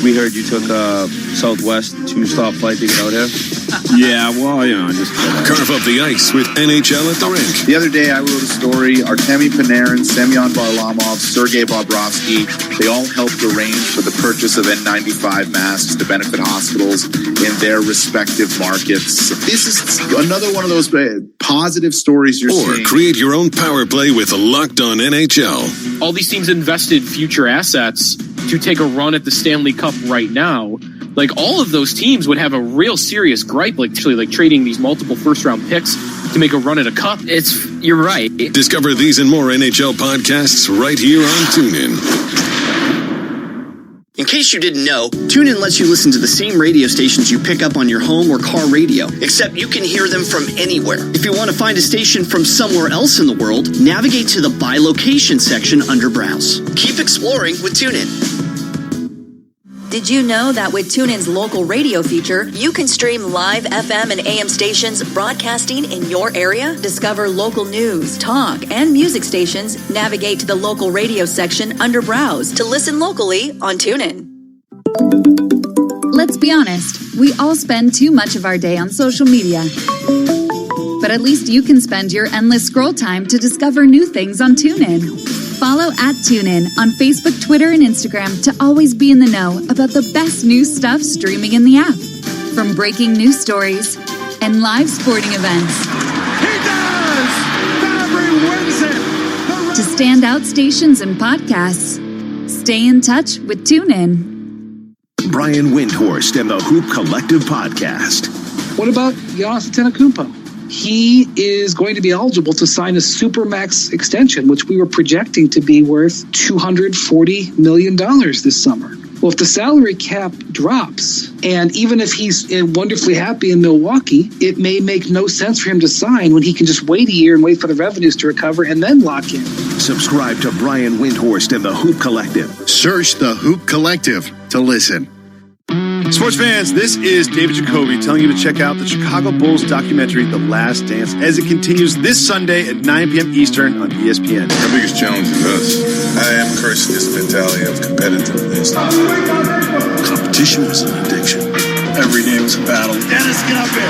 We heard you took Southwest 2-stop flight to get out here. Yeah, well, just... Carve up the ice with NHL at the rink. The other day, I wrote a story. Artemi Panarin, Semyon Varlamov, Sergei Bobrovsky, they all helped arrange for the purchase of N95 masks to benefit hospitals in their respective markets. This is another one of those positive stories you're seeing. Or create your own power play with Locked On NHL. All these teams invested future assets to take a run at the Stanley Cup right now. Like, all of those teams would have a real serious gripe, like trading these multiple first-round picks to make a run at a cup. You're right. Discover these and more NHL podcasts right here on TuneIn. In case you didn't know, TuneIn lets you listen to the same radio stations you pick up on your home or car radio, except you can hear them from anywhere. If you want to find a station from somewhere else in the world, navigate to the By Location section under Browse. Keep exploring with TuneIn. Did you know that with TuneIn's local radio feature, you can stream live FM and AM stations broadcasting in your area? Discover local news, talk, and music stations. Navigate to the local radio section under Browse to listen locally on TuneIn. Let's be honest, we all spend too much of our day on social media. But at least you can spend your endless scroll time to discover new things on TuneIn. Follow @TuneIn on Facebook, Twitter, and Instagram to always be in the know about the best new stuff streaming in the app. From breaking news stories and live sporting events. He does! Fabry wins it! To standout stations and podcasts. Stay in touch with TuneIn. Brian Windhorst and the Hoop Collective Podcast. What about Giannis Antetokounmpo? He is going to be eligible to sign a Supermax extension, which we were projecting to be worth $240 million this summer. Well, if the salary cap drops, and even if he's wonderfully happy in Milwaukee, it may make no sense for him to sign when he can just wait a year and wait for the revenues to recover and then lock in. Subscribe to Brian Windhorst and the Hoop Collective. Search the Hoop Collective to listen. Sports fans, this is David Jacoby telling you to check out the Chicago Bulls documentary, The Last Dance, as it continues this Sunday at 9 p.m. Eastern on ESPN. Our biggest challenge is us. I am cursing this mentality of competitiveness. Competition was an addiction. Every game is a battle. Dennis, get up here!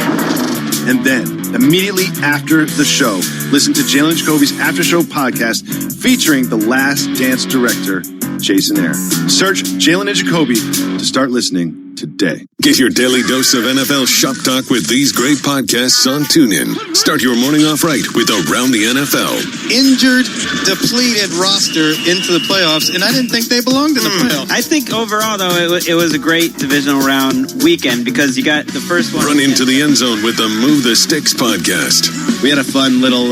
And then, immediately after the show, listen to Jalen Jacoby's After Show podcast featuring The Last Dance director, Jason Ayre. Search Jalen and Jacoby to start listening today. Get your daily dose of NFL shop talk with these great podcasts on TuneIn. Start your morning off right with Around the NFL. Injured, depleted roster into the playoffs, and I didn't think they belonged in the playoffs. I think overall, though, it was a great divisional round weekend because you got the first one. Run into the end zone with the Move the Sticks podcast. We had a fun little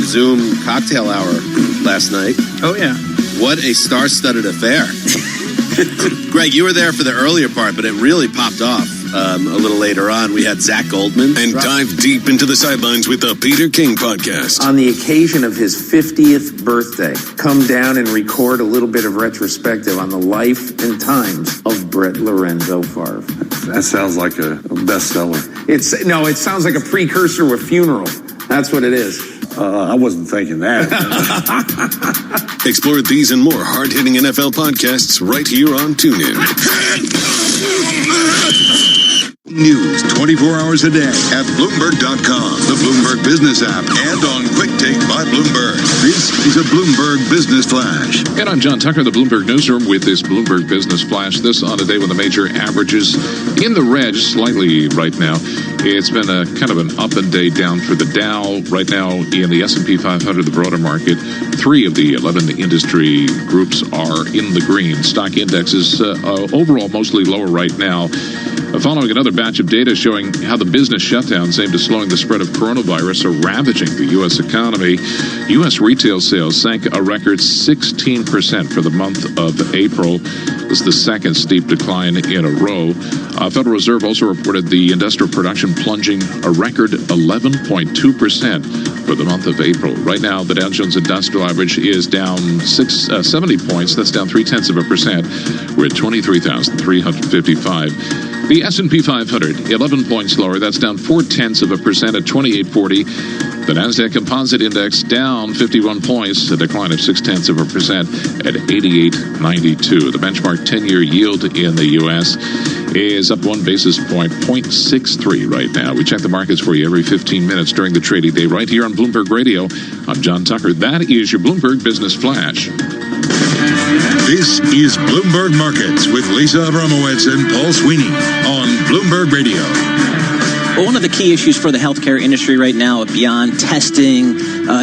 Zoom cocktail hour last night. Oh, yeah. What a star-studded affair. Greg, you were there for the earlier part, but it really popped off a little later on. We had Zach Goldman. And dive deep into the sidelines with the Peter King podcast. On the occasion of his 50th birthday, come down and record a little bit of retrospective on the life and times of Brett Lorenzo Favre. That sounds like a bestseller. It sounds like a precursor to a funeral. That's what it is. I wasn't thinking that. Explore these and more hard-hitting NFL podcasts right here on TuneIn. News 24 hours a day at Bloomberg.com, the Bloomberg Business app, and on Quick Take by Bloomberg. This is a Bloomberg Business Flash. And I'm John Tucker, the Bloomberg Newsroom, with this Bloomberg Business Flash. This on a day when the major averages in the red slightly right now. It's been a kind of an up and day down for the Dow. Right now in the S&P 500, the broader market, 3 of the 11 industry groups are in the green. Stock indexes overall mostly lower right now. Following another batch of data showing how the business shutdowns aimed at slowing the spread of coronavirus are ravaging the U.S. economy, U.S. retail sales sank a record 16% for the month of April. This is the second steep decline in a row. Federal Reserve also reported the industrial production plunging a record 11.2% for the month of April. Right now, the Dow Jones Industrial Average is down 70 points. That's down 0.3%. We're at 23,355. The S&P 500, 11 points lower. That's down 0.4% at 2840. The NASDAQ Composite Index down 51 points, a decline of 0.6% at 88.92. The benchmark 10-year yield in the U.S. is up 1 basis point, 0.63 right now. We check the markets for you every 15 minutes during the trading day right here on Bloomberg Radio. I'm John Tucker. That is your Bloomberg Business Flash. This is Bloomberg Markets with Lisa Abramowitz and Paul Sweeney on Bloomberg Radio. Well, one of the key issues for the healthcare industry right now, beyond testing,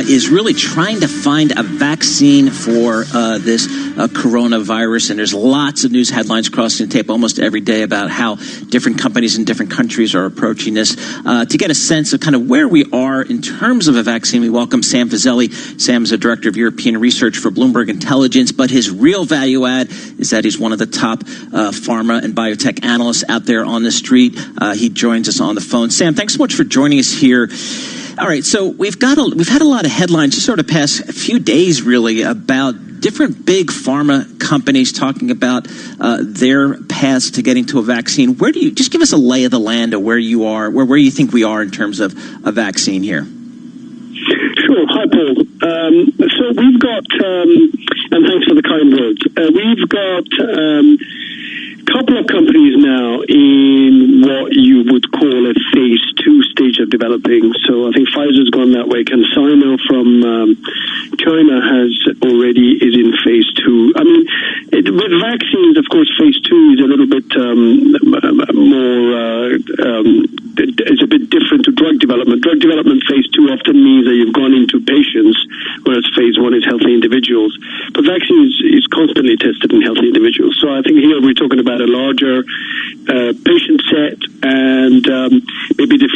is really trying to find a vaccine for this coronavirus. And there's lots of news headlines crossing the tape almost every day about how different companies in different countries are approaching this. To get a sense of kind of where we are in terms of a vaccine, we welcome Sam Fazeli. Sam is the Director of European Research for Bloomberg Intelligence, but his real value add is that he's one of the top pharma and biotech analysts out there on the street. He joins us on the phone. Sam, thanks so much for joining us here. All right, so we've had a lot of headlines just sort of past few days, really, about different big pharma companies talking about their paths to getting to a vaccine. Where do you just give us a lay of the land of where you are, where you think we are in terms of a vaccine here? Sure. Hi, Paul. So we've got, and thanks for the kind words. We've got couple of companies now in what you would call a phase 2 stage of developing. So I think Pfizer's gone that way. CanSino from China is in phase 2. I mean, with vaccines, of course, phase 2 is a little bit it's a bit different to drug development. Drug development phase 2 often means that you've gone into patients, whereas phase 1 is healthy individuals. But vaccines is constantly tested in healthy individuals. So I think here we're talking about a larger patient set, and maybe they've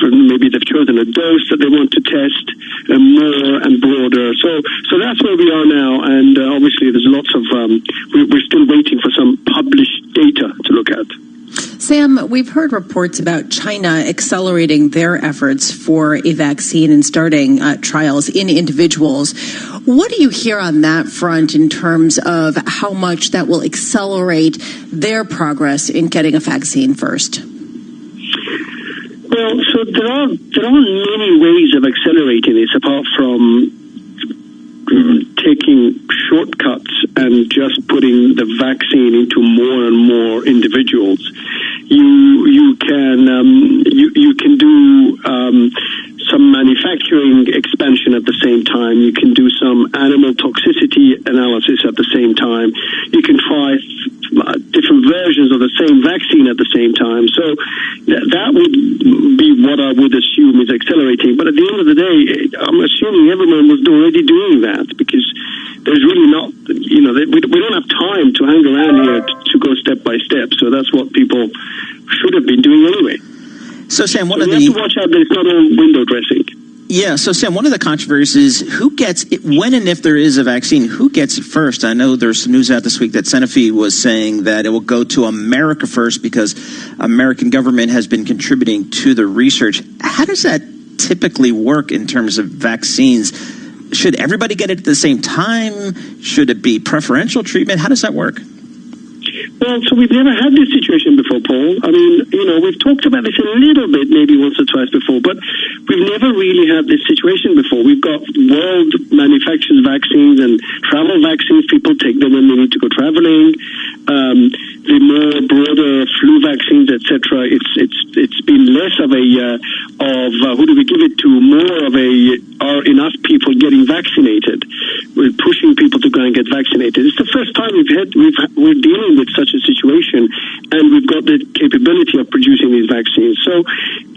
chosen a dose that they want to test more and broader. So that's where we are now, and obviously there's lots of we're still waiting for some published data to look at. Sam, we've heard reports about China accelerating their efforts for a vaccine and starting trials in individuals. What do you hear on that front in terms of how much that will accelerate their progress in getting a vaccine first? Well, so there are many ways of accelerating this apart from taking shortcuts and just putting the vaccine into more and more individuals. You can do some manufacturing expansion at the same time. You can do some animal toxicity analysis at the same time. You can try different versions of the same vaccine at the same time. So that would be what I would assume is accelerating. But at the end of the day, I'm assuming everyone was already doing that because there's really not, we don't have time to hang around here to go step by step. So that's what people should have been doing anyway. So Sam, we have to watch out that it's not all window dressing. Yeah, so Sam, one of the controversies is who gets it, when and if there is a vaccine, who gets it first? I know there's some news out this week that Sanofi was saying that it will go to America first because American government has been contributing to the research. How does that typically work in terms of vaccines? Should everybody get it at the same time? Should it be preferential treatment? How does that work? Well, so we've never had this situation before, Paul. I mean, we've talked about this a little bit, maybe once or twice before, but we've never really had this situation before. We've got world manufactured vaccines and travel vaccines. People take them when they need to go traveling. The more broader flu vaccines, etc. It's been less of a who do we give it to? More of are enough people getting vaccinated? We're pushing people to go and get vaccinated. It's the first time we're dealing with such a situation, and we've got the capability of producing these vaccines. So,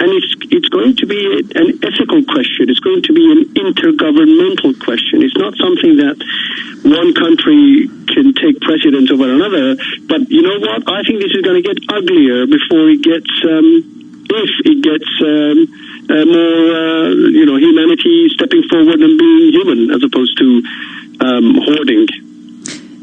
and it's going to be an ethical question. It's going to be an intergovernmental question. It's not something that one country can take precedence over another. But you know what? I think this is going to get uglier before it gets, if it gets more, humanity stepping forward and being human as opposed to hoarding.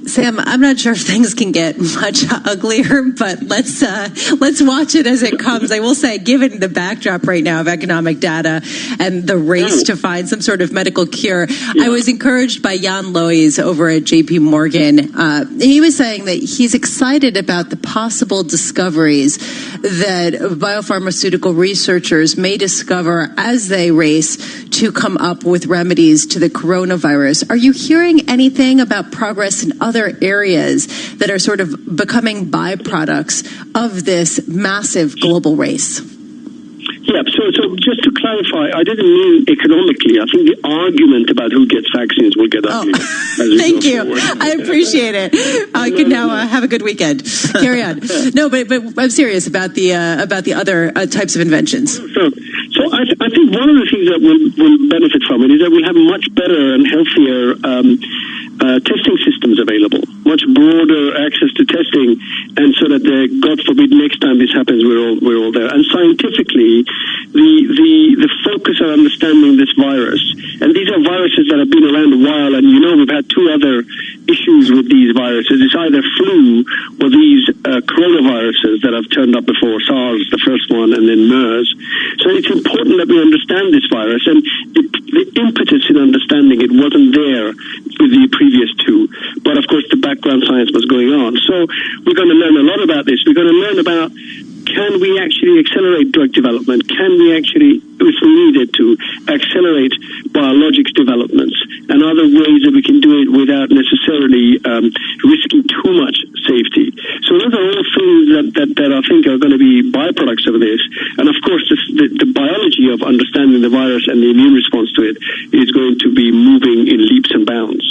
Sam, I'm not sure if things can get much uglier, but let's watch it as it comes. I will say, given the backdrop right now of economic data and the race to find some sort of medical cure, I was encouraged by Jan Lois over at JP Morgan. He was saying that he's excited about the possible discoveries that biopharmaceutical researchers may discover as they race to come up with remedies to the coronavirus. Are you hearing anything about progress in other areas that are sort of becoming byproducts of this massive global race? Yeah, so just to clarify, I didn't mean economically. I think the argument about who gets vaccines will get uglier. Thank you. I appreciate it. I can now have a good weekend. Carry on. No, but I'm serious about the other types of inventions. So I think one of the things that will benefit from it is that we'll have much better and healthier testing systems available, much broader access to testing, and so that God forbid next time this happens, we're all there. And scientifically, the focus on understanding this virus, and these are viruses that have been around a while, and we've had two other issues with these viruses. It's either flu or these coronaviruses that have turned up before, SARS, the first one, and then MERS. So it's important that we understand this virus, and the impetus in understanding it wasn't there with the previous two. But of course, the background science was going on. So we're going to learn a lot about this. We're going to learn about, can we actually accelerate drug development? Can we actually, if we needed to, accelerate biologics developments and other ways that we can do it without necessarily risking too much safety? So those are all things that I think are going to be byproducts of this. And of course, the biology of understanding the virus and the immune response to it is going to be moving in leaps and bounds.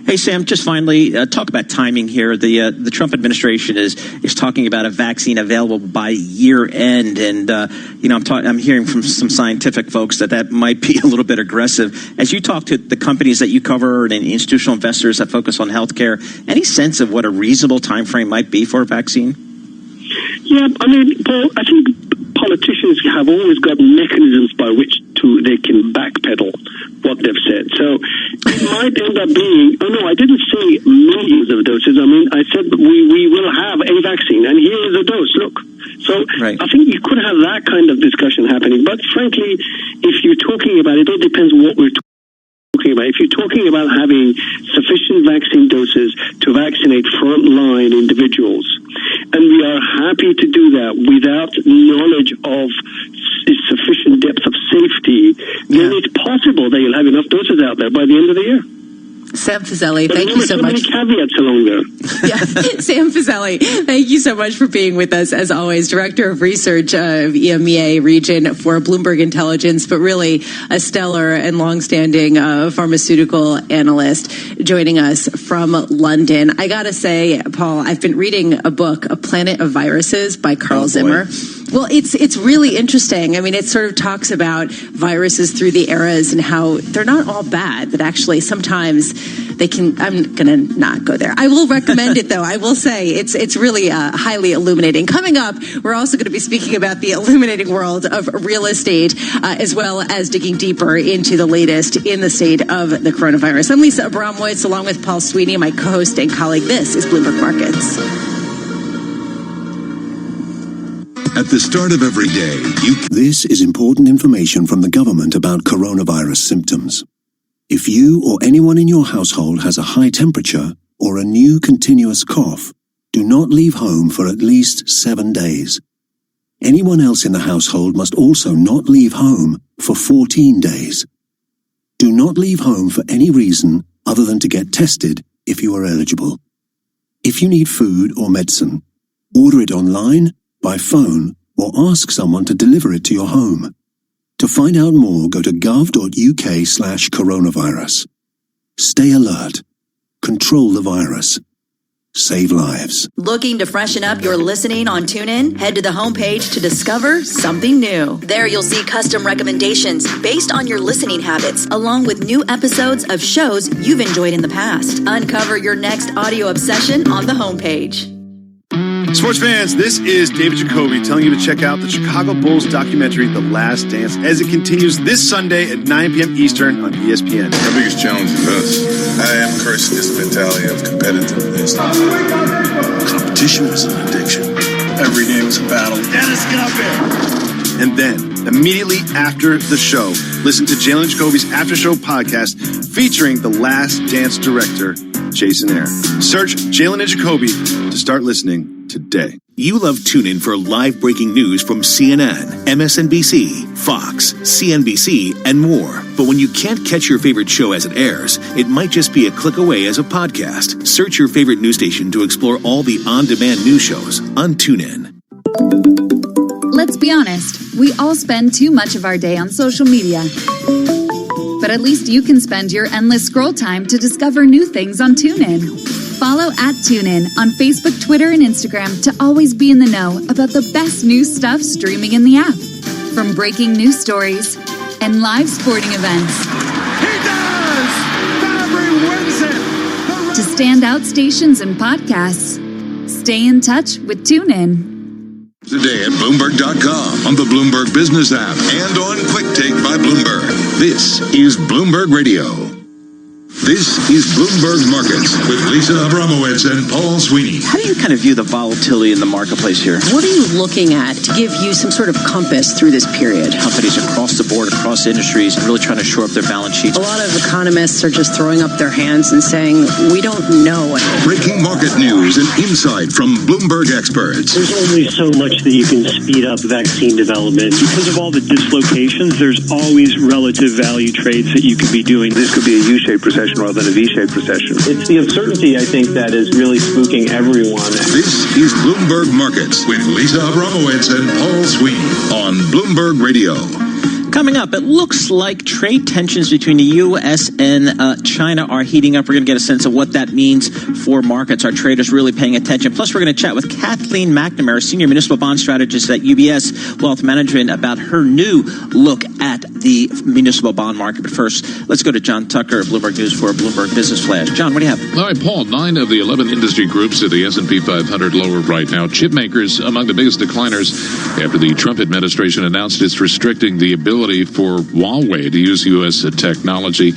Hey, Sam, just finally, talk about timing here. The Trump administration is talking about a vaccine available by year end. And, I'm hearing from some scientific folks that might be a little bit aggressive. As you talk to the companies that you cover and institutional investors that focus on healthcare, any sense of what a reasonable time frame might be for a vaccine? Yeah, Paul, I think politicians have always got mechanisms by which they can backpedal what they've said. So it might end up being, I didn't say millions of doses. I said we will have a vaccine, and here is a dose, look. So right. I think you could have that kind of discussion happening. But frankly, if you're talking about it all depends what we're talking about. If you're talking about having sufficient vaccine doses to vaccinate frontline individuals, and we are happy to do that without knowledge of sufficient depth of safety, then it's possible that you'll have enough doses out there by the end of the year. Sam Fazeli, thank you so much. Many caveats along there. Yeah, Sam Fazeli, thank you so much for being with us, as always. Director of Research of EMEA region for Bloomberg Intelligence, but really a stellar and longstanding pharmaceutical analyst joining us from London. I gotta say, Paul, I've been reading a book, A Planet of Viruses by Carl Zimmer. Well, it's really interesting. It sort of talks about viruses through the eras and how they're not all bad, that actually sometimes they can. I'm going to not go there. I will recommend it, though. I will say it's really highly illuminating. Coming up, we're also going to be speaking about the illuminating world of real estate, as well as digging deeper into the latest in the state of the coronavirus. I'm Lisa Abramowitz, along with Paul Sweeney, my co-host and colleague. This is Bloomberg Markets. At the start of every day, This is important information from the government about coronavirus symptoms. If you or anyone in your household has a high temperature or a new continuous cough, do not leave home for at least 7 days. Anyone else in the household must also not leave home for 14 days. Do not leave home for any reason other than to get tested if you are eligible. If you need food or medicine, order it online, by phone, or ask someone to deliver it to your home. To find out more, go to gov.uk/coronavirus. Stay alert. Control the virus. Save lives. Looking to freshen up your listening on TuneIn? Head to the homepage to discover something new. There you'll see custom recommendations based on your listening habits, along with new episodes of shows you've enjoyed in the past. Uncover your next audio obsession on the homepage. Sports fans, this is David Jacoby telling you to check out the Chicago Bulls documentary, The Last Dance, as it continues this Sunday at 9 p.m. Eastern on ESPN. Our biggest challenge is us. I am cursing this mentality of competitiveness. Competition is an addiction. Every game is a battle. Dennis, get up here. And then, immediately after the show, listen to Jalen Jacoby's After Show podcast featuring The Last Dance director, Jason Eyre. Search Jalen and Jacoby to start listening today. You love TuneIn for live breaking news from CNN, MSNBC, Fox, CNBC, and more. But when you can't catch your favorite show as it airs, it might just be a click away as a podcast. Search your favorite news station to explore all the on-demand news shows on TuneIn. Let's be honest, we all spend too much of our day on social media. But at least you can spend your endless scroll time to discover new things on TuneIn. Follow @TuneIn on Facebook, Twitter, and Instagram to always be in the know about the best new stuff streaming in the app. From breaking news stories and live sporting events. He does! Fabry wins it! To standout stations and podcasts. Stay in touch with TuneIn. Today at Bloomberg.com, on the Bloomberg Business app, and on Quick Take by Bloomberg. This is Bloomberg Radio. This is Bloomberg Markets with Lisa Abramowitz and Paul Sweeney. How do you kind of view the volatility in the marketplace here? What are you looking at to give you some sort of compass through this period? Companies across the board, across industries, and really trying to shore up their balance sheets. A lot of economists are just throwing up their hands and saying, we don't know. Breaking market news and insight from Bloomberg experts. There's only so much that you can speed up vaccine development. Because of all the dislocations, there's always relative value trades that you could be doing. This could be a U-shaped recession rather than a V-shaped recession. It's the uncertainty, I think, that is really spooking everyone. This is Bloomberg Markets with Lisa Abramowitz and Paul Sweeney on Bloomberg Radio. Coming up, it looks like trade tensions between the U.S. and China are heating up. We're going to get a sense of what that means for markets. Our traders really paying attention. Plus, we're going to chat with Kathleen McNamara, Senior Municipal Bond Strategist at UBS Wealth Management, about her new look at the municipal bond market. But first, let's go to John Tucker of Bloomberg News for a Bloomberg Business Flash. John, what do you have? All right, Paul, 9 of the 11 industry groups at the S&P 500 lower right now. Chip makers among the biggest decliners after the Trump administration announced it's restricting the ability for Huawei to use U.S. technology.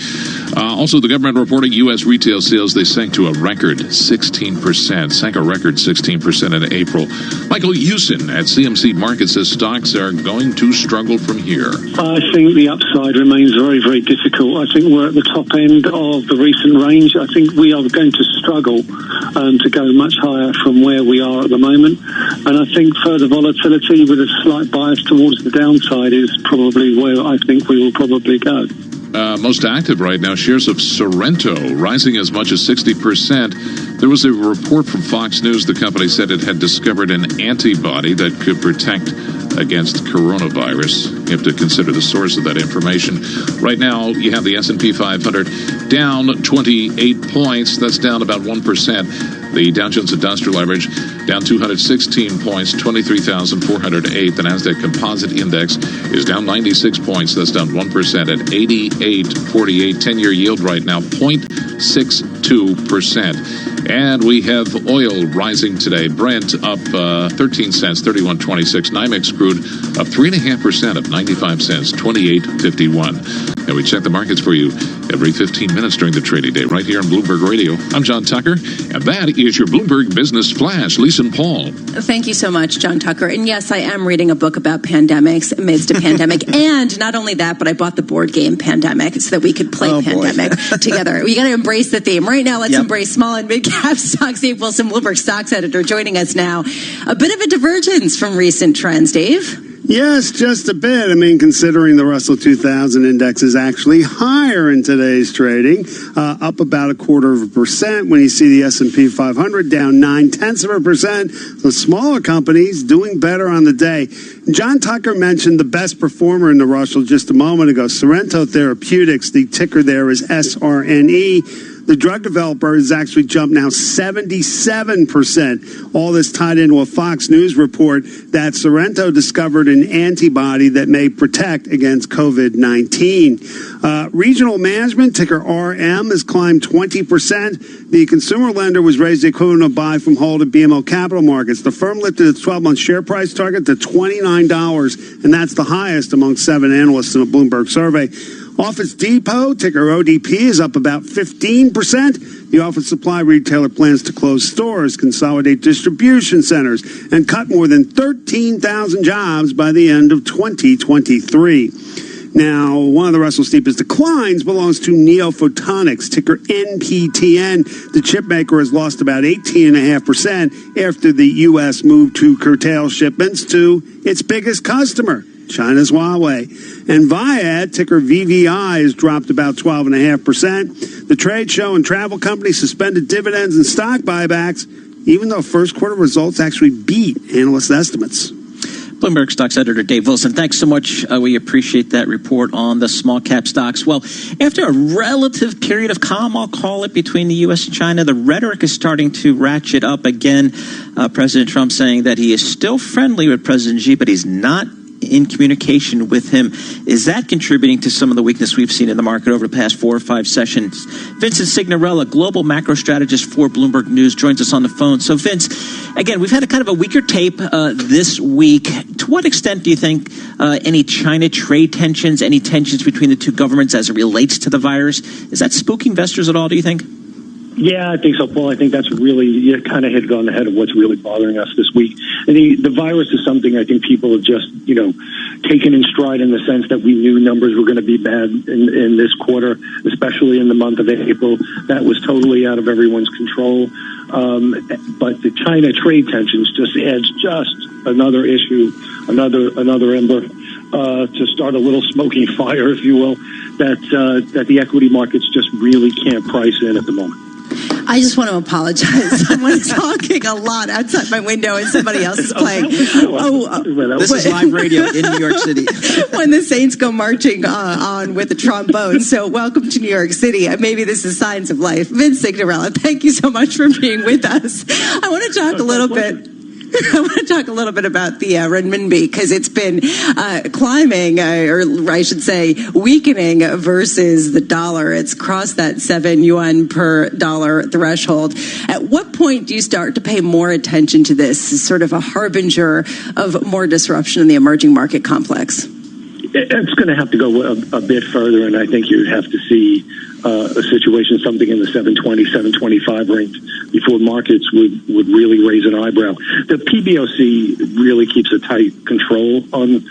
Also, the government reporting U.S. retail sales, they sank to a record 16%, sank a record 16% in April. Michael Hewson at CMC Markets says stocks are going to struggle from here. I think the upside remains very, very difficult. I think we're at the top end of the recent range. I think we are going to struggle to go much higher from where we are at the moment. And I think further volatility with a slight bias towards the downside is probably where I think we will probably go. Most active right now, shares of Sorrento rising as much as 60%. There was a report from Fox News. The company said it had discovered an antibody that could protect against coronavirus. You have to consider the source of that information. Right now, you have the S&P 500 down 28 points. That's down about 1%. The Dow Jones Industrial Average down 216 points, 23,408. The NASDAQ Composite Index is down 96 points. That's down 1% at 88.48. 10-year yield right now, 0.62%. And we have oil rising today. Brent up 13 cents, 31.26. NYMEX crude up 3.5% up 95 cents, 28.51. And we check the markets for you every 15 minutes during the trading day right here on Bloomberg Radio. I'm John Tucker, and that is your Bloomberg Business Flash. Lisa and Paul. Thank you so much, John Tucker. And yes, I am reading a book about pandemics amidst a pandemic. And not only that, but I bought the board game Pandemic so that we could play Pandemic together. We got to embrace the theme. Right now, let's embrace small and mid-cap stocks. Dave Wilson, Bloomberg Stocks Editor, joining us now. A bit of a divergence from recent trends, Dave. Yes, just a bit. I mean, considering the Russell 2000 index is actually higher in today's trading, up about 0.25% when you see the S&P 500 down 0.9%. The smaller companies doing better on the day. John Tucker mentioned the best performer in the Russell just a moment ago, Sorrento Therapeutics. The ticker there is SRNE. The drug developer has actually jumped now 77%. All this tied into a Fox News report that Sorrento discovered an antibody that may protect against COVID-19. Regional management, ticker RM, has climbed 20%. The consumer lender was raised the equivalent of buy from hold at BMO Capital Markets. The firm lifted its 12-month share price target to $29, and that's the highest among 7 analysts in a Bloomberg survey. Office Depot, ticker ODP, is up about 15%. The office supply retailer plans to close stores, consolidate distribution centers, and cut more than 13,000 jobs by the end of 2023. Now, one of the Russell's steepest declines belongs to Neo Photonics, ticker NPTN. The chip maker has lost about 18.5% after the U.S. moved to curtail shipments to its biggest customer, China's Huawei. And Viad, ticker VVI, has dropped about 12.5%. The trade show and travel company suspended dividends and stock buybacks, even though first quarter results actually beat analyst estimates. Bloomberg Stocks editor Dave Wilson, thanks so much. We appreciate that report on the small cap stocks. Well, after a relative period of calm, I'll call it, between the U.S. and China, the rhetoric is starting to ratchet up again. President Trump saying that he is still friendly with President Xi, but he's not in communication with him. Is that contributing to some of the weakness we've seen in the market over the past 4 or 5 sessions? Vincent Signorella, global macro strategist for Bloomberg News, joins us on the phone. So, Vince, again, we've had a kind of a weaker tape this week. To what extent do you think any China trade tensions, any tensions between the two governments as it relates to the virus, is that spooking investors at all, do you think? Yeah, I think so, Paul. I think that's really, you kind of hit it on the head of what's really bothering us this week. And the virus is something I think people have just, taken in stride, in the sense that we knew numbers were going to be bad in this quarter, especially in the month of April. That was totally out of everyone's control. But the China trade tensions just adds just another issue, another ember to start a little smoking fire, if you will, that the equity markets just really can't price in at the moment. I just want to apologize. Someone's talking a lot outside my window and somebody else is playing. This is live radio in New York City. When the Saints go marching on with the trombone. So welcome to New York City. Maybe this is signs of life. Vince Signorella, thank you so much for being with us. I want to talk a little bit about the renminbi, because it's been climbing, or I should say weakening versus the dollar. It's crossed that 7 yuan per dollar threshold. At what point do you start to pay more attention to this as sort of a harbinger of more disruption in the emerging market complex? It's going to have to go a bit further, and I think you'd have to see a situation, something in the 720, 725 range, before markets would really raise an eyebrow. The PBOC really keeps a tight control on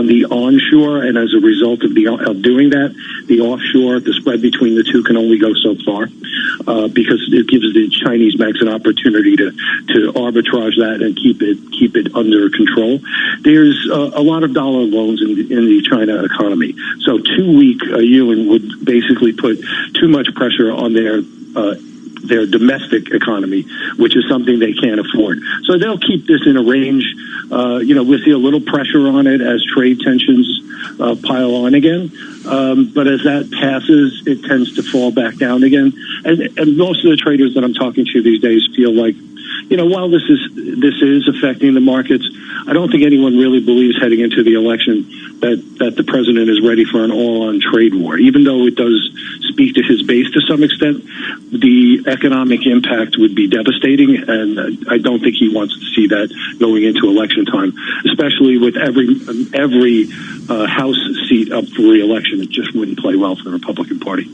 the onshore, and as a result of doing that, the offshore, the spread between the two can only go so far, because it gives the Chinese banks an opportunity to arbitrage that and keep it under control. There's a lot of dollar loans in the China economy, so too weak a yuan would basically put too much pressure on their domestic economy, which is something they can't afford. So they'll keep this in a range. We'll see a little pressure on it as trade tensions pile on again. But as that passes, it tends to fall back down again. And most of the traders that I'm talking to these days feel like, while this is affecting the markets, I don't think anyone really believes heading into the election that the president is ready for an all-on trade war. Even though it does speak to his base to some extent, the economic impact would be devastating, and I don't think he wants to see that going into election time, especially with every House seat up for re-election. It just wouldn't play well for the Republican Party.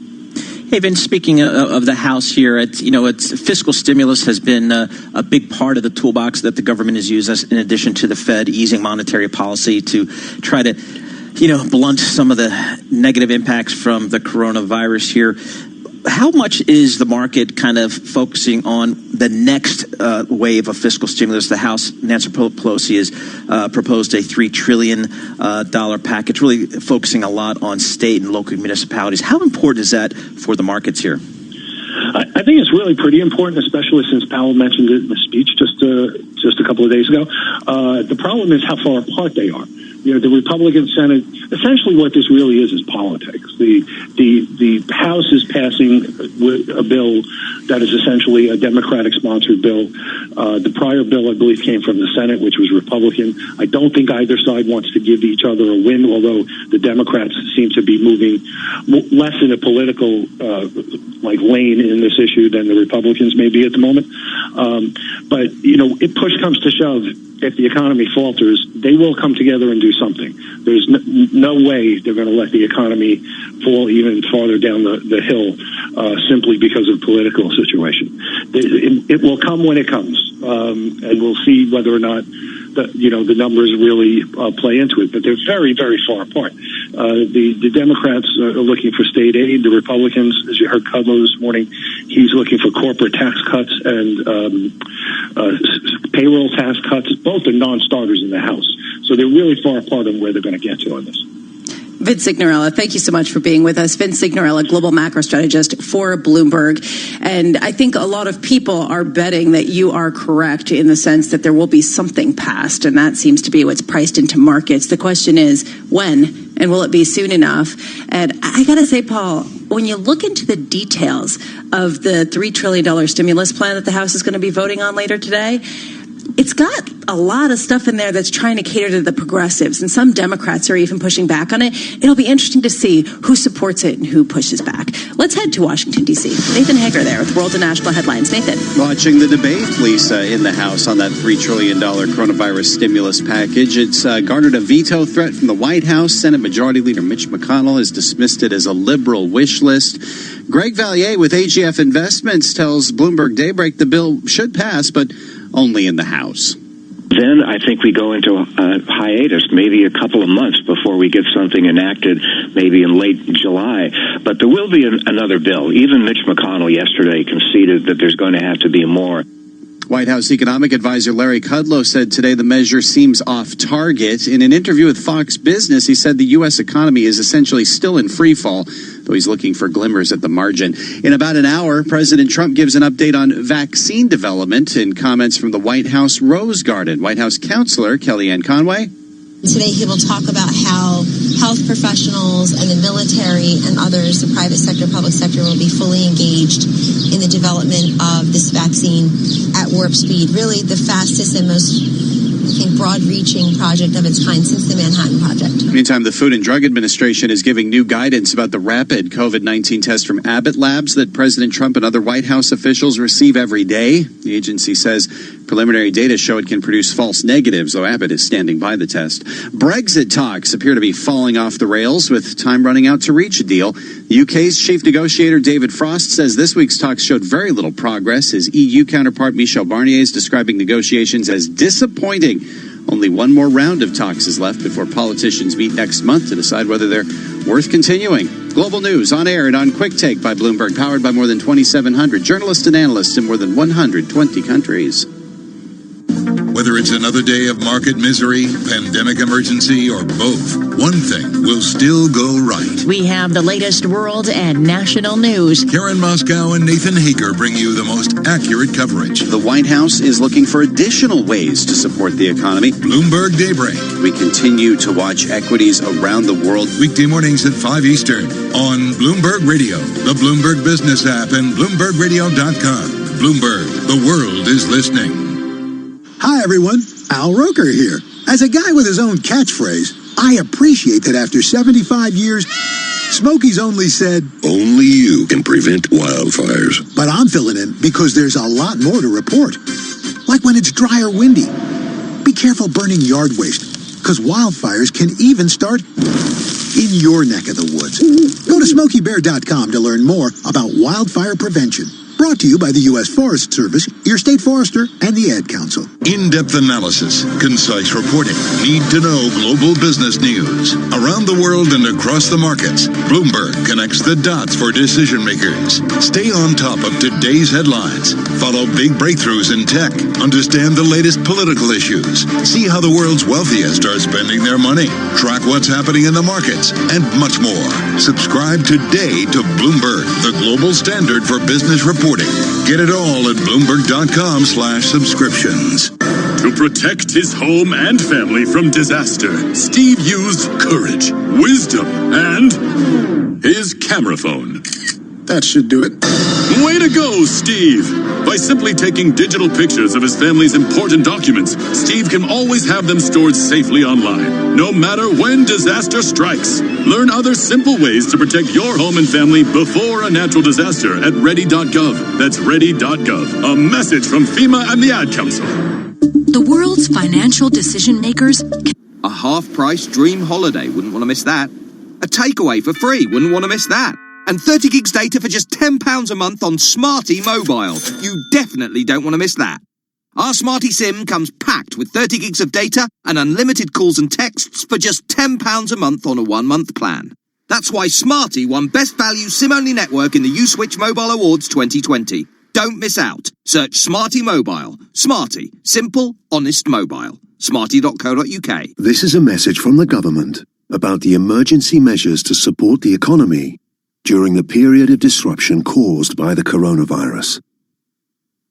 Hey, Vince, speaking of the House here, it's fiscal stimulus has been a big part of the toolbox that the government has used, in addition to the Fed easing monetary policy to try to, blunt some of the negative impacts from the coronavirus here. How much is the market kind of focusing on the next wave of fiscal stimulus? The House, Nancy Pelosi, has proposed a $3 trillion package, really focusing a lot on state and local municipalities. How important is that for the markets here? I think it's really pretty important, especially since Powell mentioned it in the speech just a couple of days ago. The problem is how far apart they are. The Republican Senate, essentially what this really is politics. The House is passing a bill that is essentially a Democratic-sponsored bill. The prior bill, I believe, came from the Senate, which was Republican. I don't think either side wants to give each other a win, although the Democrats seem to be moving less in a political lane in this issue than the Republicans may be at the moment. But if push comes to shove, if the economy falters, they will come together and do something. There's no way they're going to let the economy fall even farther down the hill simply because of political situation. It will come when it comes, and we'll see whether or not the numbers really play into it. But they're very, very far apart. The Democrats are looking for state aid. The Republicans, as you heard Kudlow this morning, he's looking for corporate tax cuts and payroll tax cuts. Both are non-starters in the House. So they're really far apart on where they're going to get to on this. Vince Signorella, thank you so much for being with us. Vince Signorella, global macro strategist for Bloomberg. And I think a lot of people are betting that you are correct in the sense that there will be something passed, and that seems to be what's priced into markets. The question is when, and will it be soon enough? And I got to say, Paul, when you look into the details of the $3 trillion stimulus plan that the House is going to be voting on later today, it's got a lot of stuff in there that's trying to cater to the progressives, and some Democrats are even pushing back on it. It'll be interesting to see who supports it and who pushes back. Let's head to Washington, D.C. Nathan Hager there with World and National Headlines. Nathan. Watching the debate, Lisa, in the House on that $3 trillion coronavirus stimulus package. It's garnered a veto threat from the White House. Senate Majority Leader Mitch McConnell has dismissed it as a liberal wish list. Greg Valliere with AGF Investments tells Bloomberg Daybreak the bill should pass, but only in the House. Then I think we go into a hiatus, maybe a couple of months before we get something enacted, maybe in late July. But there will be another bill. Even Mitch McConnell yesterday conceded that there's going to have to be more. White House economic advisor Larry Kudlow said today the measure seems off target. In an interview with Fox Business, he said the U.S. economy is essentially still in free fall, though he's looking for glimmers at the margin. In about an hour, President Trump gives an update on vaccine development in comments from the White House Rose Garden. White House counselor Kellyanne Conway. Today he will talk about how health professionals and the military and others, the private sector, public sector, will be fully engaged in the development of this vaccine at warp speed. Really the fastest and most, I think, broad-reaching project of its kind since the Manhattan Project. Meantime, the Food and Drug Administration is giving new guidance about the rapid COVID-19 test from Abbott Labs that President Trump and other White House officials receive every day. The agency says preliminary data show it can produce false negatives, though Abbott is standing by the test. Brexit talks appear to be falling off the rails, with time running out to reach a deal. The UK's chief negotiator David Frost says this week's talks showed very little progress. His EU counterpart Michel Barnier is describing negotiations as disappointing. Only one more round of talks is left before politicians meet next month to decide whether they're worth continuing. Global news on air and on Quick Take by Bloomberg, powered by more than 2,700 journalists and analysts in more than 120 countries. Whether it's another day of market misery, pandemic emergency, or both, one thing will still go right. We have the latest world and national news. Karen Moscow and Nathan Hager bring you the most accurate coverage. The White House is looking for additional ways to support the economy. Bloomberg Daybreak. We continue to watch equities around the world. Weekday mornings at 5 Eastern on Bloomberg Radio, the Bloomberg Business app, and BloombergRadio.com. Bloomberg, the world is listening. Hi, everyone. Al Roker here. As a guy with his own catchphrase, I appreciate that after 75 years, Smokey's only said, "Only you can prevent wildfires." But I'm filling in because there's a lot more to report. Like when it's dry or windy. Be careful burning yard waste, because wildfires can even start in your neck of the woods. Go to SmokeyBear.com to learn more about wildfire prevention. Brought to you by the U.S. Forest Service, your state forester, and the Ad Council. In-depth analysis, concise reporting, need-to-know global business news. Around the world and across the markets, Bloomberg connects the dots for decision makers. Stay on top of today's headlines. Follow big breakthroughs in tech. Understand the latest political issues. See how the world's wealthiest are spending their money. Track what's happening in the markets, and much more. Subscribe today to Bloomberg, the global standard for business reporting. Get it all at Bloomberg.com/subscriptions. To protect his home and family from disaster, Steve used courage, wisdom, and his camera phone. That should do it. Way to go, Steve! By simply taking digital pictures of his family's important documents, Steve can always have them stored safely online, no matter when disaster strikes. Learn other simple ways to protect your home and family before a natural disaster at ready.gov. That's ready.gov. A message from FEMA and the Ad Council. The world's financial decision makers. A half-price dream holiday, wouldn't want to miss that. A takeaway for free, wouldn't want to miss that. And 30 gigs data for just £10 a month on Smarty Mobile. You definitely don't want to miss that. Our Smarty SIM comes packed with 30 gigs of data and unlimited calls and texts for just £10 a month on a 1-month plan. That's why Smarty won Best Value SIM-only network in the Uswitch Mobile Awards 2020. Don't miss out. Search Smarty Mobile. Smarty. Simple, honest mobile. Smarty.co.uk. This is a message from the government about the emergency measures to support the economy during the period of disruption caused by the coronavirus.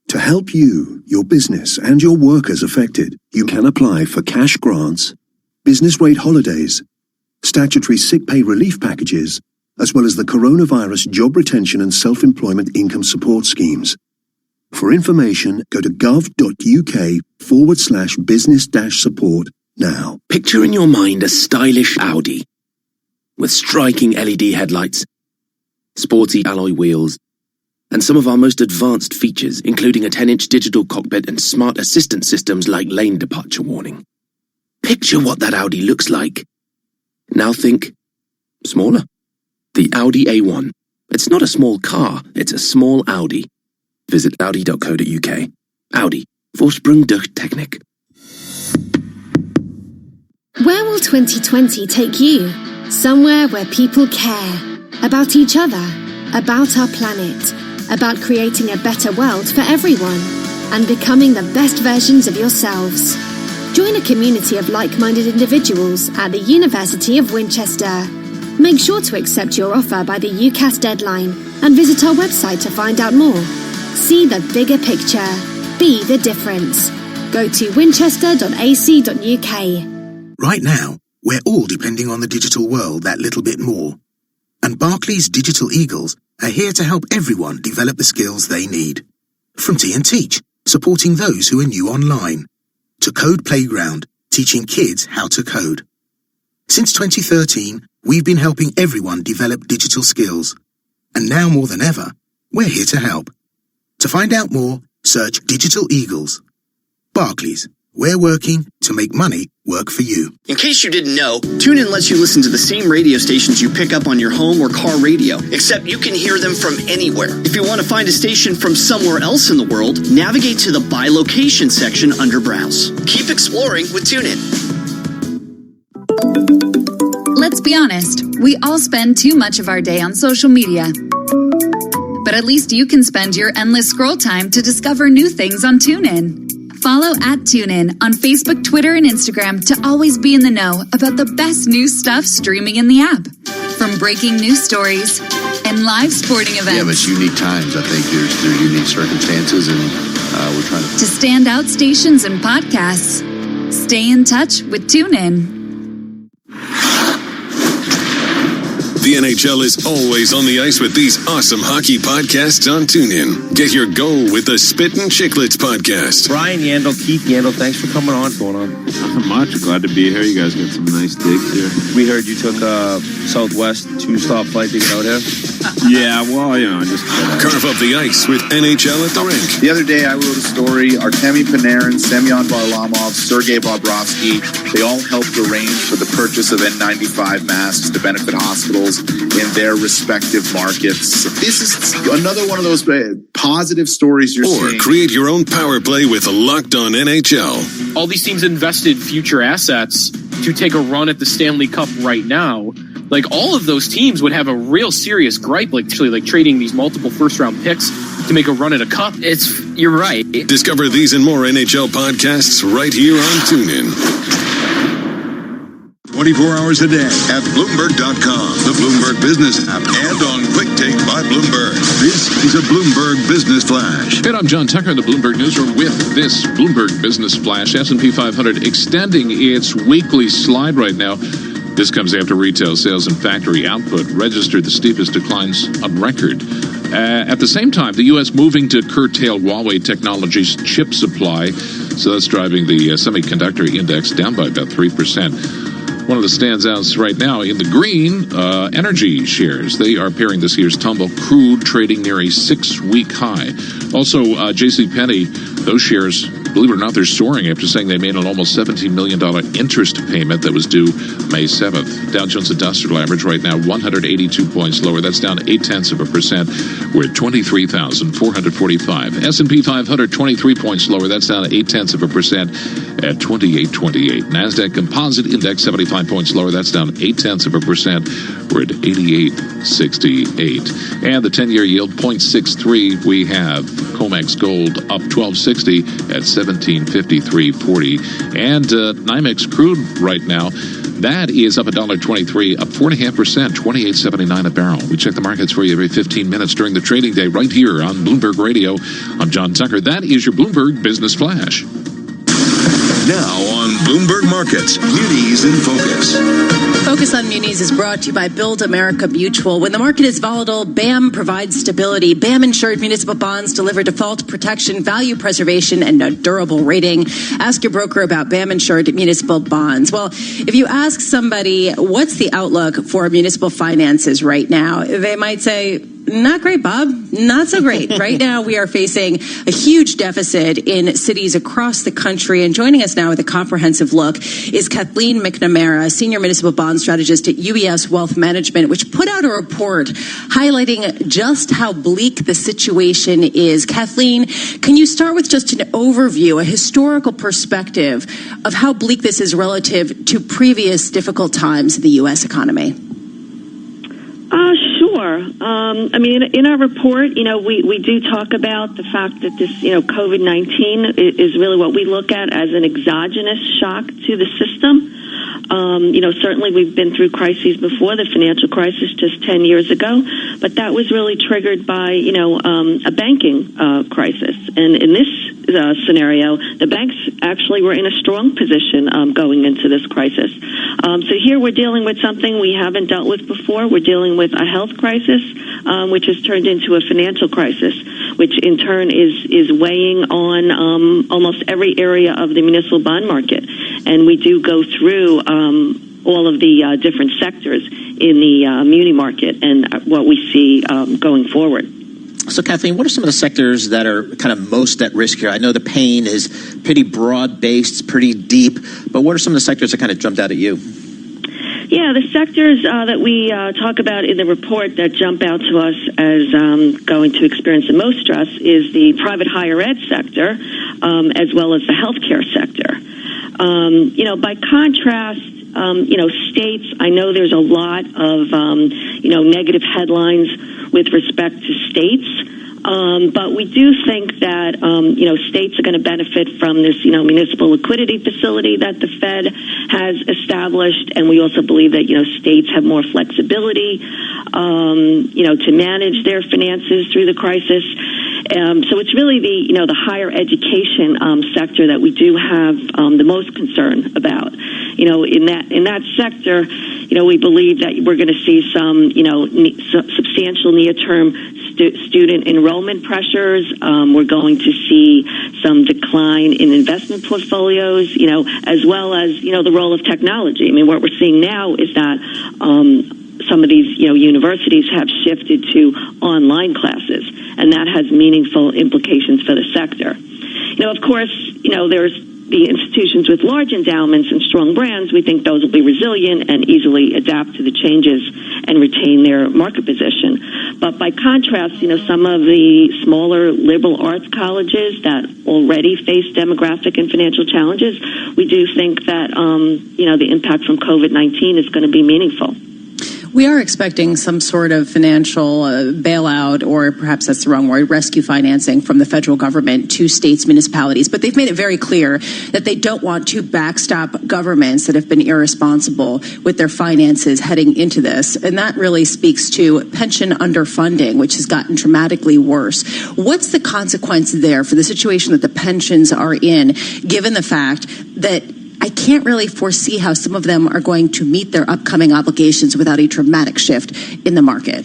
To help you, your business, and your workers affected, you can apply for cash grants, business rate holidays, statutory sick pay relief packages, as well as the coronavirus job retention and self-employment income support schemes. For information, go to gov.uk/business-support now. Picture in your mind a stylish Audi with striking LED headlights, sporty alloy wheels, and some of our most advanced features, including a 10-inch digital cockpit and smart assistant systems like lane departure warning. Picture what that Audi looks like. Now think smaller. The Audi A1. It's not a small car, it's a small Audi. Visit audi.co.uk. Audi. Vorsprung durch Technik. Where will 2020 take you? Somewhere where people care. About each other. About our planet. About creating a better world for everyone. And becoming the best versions of yourselves. Join a community of like-minded individuals at the University of Winchester. Make sure to accept your offer by the UCAS deadline and visit our website to find out more. See the bigger picture. Be the difference. Go to winchester.ac.uk. Right now, we're all depending on the digital world that little bit more. And Barclays Digital Eagles are here to help everyone develop the skills they need. From Tea and Teach, supporting those who are new online, to Code Playground, teaching kids how to code. Since 2013, we've been helping everyone develop digital skills. And now more than ever, we're here to help. To find out more, search Digital Eagles. Barclays, we're working to make money work for you. In case you didn't know, TuneIn lets you listen to the same radio stations you pick up on your home or car radio, except you can hear them from anywhere. If you want to find a station from somewhere else in the world, navigate to the By Location section under Browse. Keep exploring with TuneIn. Let's be honest, we all spend too much of our day on social media. But at least you can spend your endless scroll time to discover new things on TuneIn. Follow @TuneIn on Facebook, Twitter, and Instagram to always be in the know about the best new stuff streaming in the app. From breaking news stories and live sporting events. Yeah, but it's unique times. I think there's unique circumstances, and we're trying to standout stations and podcasts. Stay in touch with TuneIn. The NHL is always on the ice with these awesome hockey podcasts on TuneIn. Get your goal with the Spittin' Chicklets podcast. Brian Yandel, Keith Yandel, thanks for coming on. What's going on? Nothing much. Glad to be here. You guys got some nice digs here. We heard you took Southwest 2-stop flight to get out here. Yeah, well, just carve up the ice with NHL at the rink. The other day I wrote a story. Artemi Panarin, Semyon Varlamov, Sergei Bobrovsky, they all helped arrange for the purchase of N95 masks to benefit hospitals in their respective markets. This is another one of those positive stories you're seeing. Or create your own power play with Locked On NHL. All these teams invested future assets to take a run at the Stanley Cup right now. Like, all of those teams would have a real serious gripe, like trading these multiple first-round picks to make a run at a cup. You're right. Discover these and more NHL podcasts right here on TuneIn. 24 hours a day at Bloomberg.com, the Bloomberg Business app, and on Quick Take by Bloomberg. This is a Bloomberg Business Flash. And I'm John Tucker in the Bloomberg Newsroom with this Bloomberg Business Flash. S&P 500 extending its weekly slide right now. This comes after retail sales and factory output registered the steepest declines on record. At the same time, the U.S. moving to curtail Huawei Technologies' chip supply. So that's driving the semiconductor index down by about 3%. One of the standouts right now in the green, energy shares. They are pairing this year's tumble. Crude trading near a 6-week high. Also, JCPenney, those shares believe it or not, they're soaring after saying they made an almost $17 million interest payment that was due May 7th. Dow Jones Industrial Average right now 182 points lower. That's down 0.8%. We're at 23,445. S&P 500 23 points lower. That's down 0.8% at 2828. Nasdaq Composite Index 75 points lower. That's down 0.8%. We're at 8868. And the 10-year yield 0.63. We have COMEX Gold up 1260 at 1753.40. And NYMEX crude right now, that is up $1.23, up 4.5%, $28.79 a barrel. We check the markets for you every 15 minutes during the trading day right here on Bloomberg Radio. I'm John Tucker. That is your Bloomberg Business Flash. Now on Bloomberg Markets, Munis in Focus. Focus on Munis is brought to you by Build America Mutual. When the market is volatile, BAM provides stability. BAM insured municipal bonds deliver default protection, value preservation, and a durable rating. Ask your broker about BAM insured municipal bonds. Well, if you ask somebody, what's the outlook for municipal finances right now, they might say, not great, Bob. Not so great. Right now, we are facing a huge deficit in cities across the country. And joining us now with a comprehensive look is Kathleen McNamara, Senior Municipal Bond Strategist at UBS Wealth Management, which put out a report highlighting just how bleak the situation is. Kathleen, can you start with just an overview, a historical perspective of how bleak this is relative to previous difficult times in the U.S. economy? Sure. I mean, in our report, we do talk about the fact that this, COVID-19 is really what we look at as an exogenous shock to the system. Certainly we've been through crises before, the financial crisis just 10 years ago, but that was really triggered by, a banking crisis. And in this scenario, the banks actually were in a strong position going into this crisis. So here we're dealing with something we haven't dealt with before. We're dealing with a health crisis, which has turned into a financial crisis, which in turn is weighing on almost every area of the municipal bond market. And we do go through all of the different sectors in the muni market and what we see going forward. So, Kathleen, what are some of the sectors that are kind of most at risk here? I know the pain is pretty broad-based, pretty deep, but what are some of the sectors that kind of jumped out at you? Yeah, the sectors that we talk about in the report that jump out to us as going to experience the most stress is the private higher ed sector, as well as the healthcare sector. By contrast, states, I know there's a lot of, negative headlines with respect to states. But we do think that, states are going to benefit from this, municipal liquidity facility that the Fed has established. And we also believe that, states have more flexibility, to manage their finances through the crisis. So it's really the higher education sector that we do have the most concern about. In that sector, we believe that we're going to see some, substantial near-term student enrollment pressures. We're going to see some decline in investment portfolios, as well as, the role of technology. I mean, what we're seeing now is that some of these, universities have shifted to online classes, and that has meaningful implications for the sector. Of course, there's the institutions with large endowments and strong brands. We think those will be resilient and easily adapt to the changes and retain their market position. But by contrast, some of the smaller liberal arts colleges that already face demographic and financial challenges, we do think that, the impact from COVID-19 is going to be meaningful. We are expecting some sort of financial bailout, or perhaps that's the wrong word, rescue financing from the federal government to states, municipalities. But they've made it very clear that they don't want to backstop governments that have been irresponsible with their finances heading into this. And that really speaks to pension underfunding, which has gotten dramatically worse. What's the consequence there for the situation that the pensions are in, given the fact that I can't really foresee how some of them are going to meet their upcoming obligations without a dramatic shift in the market?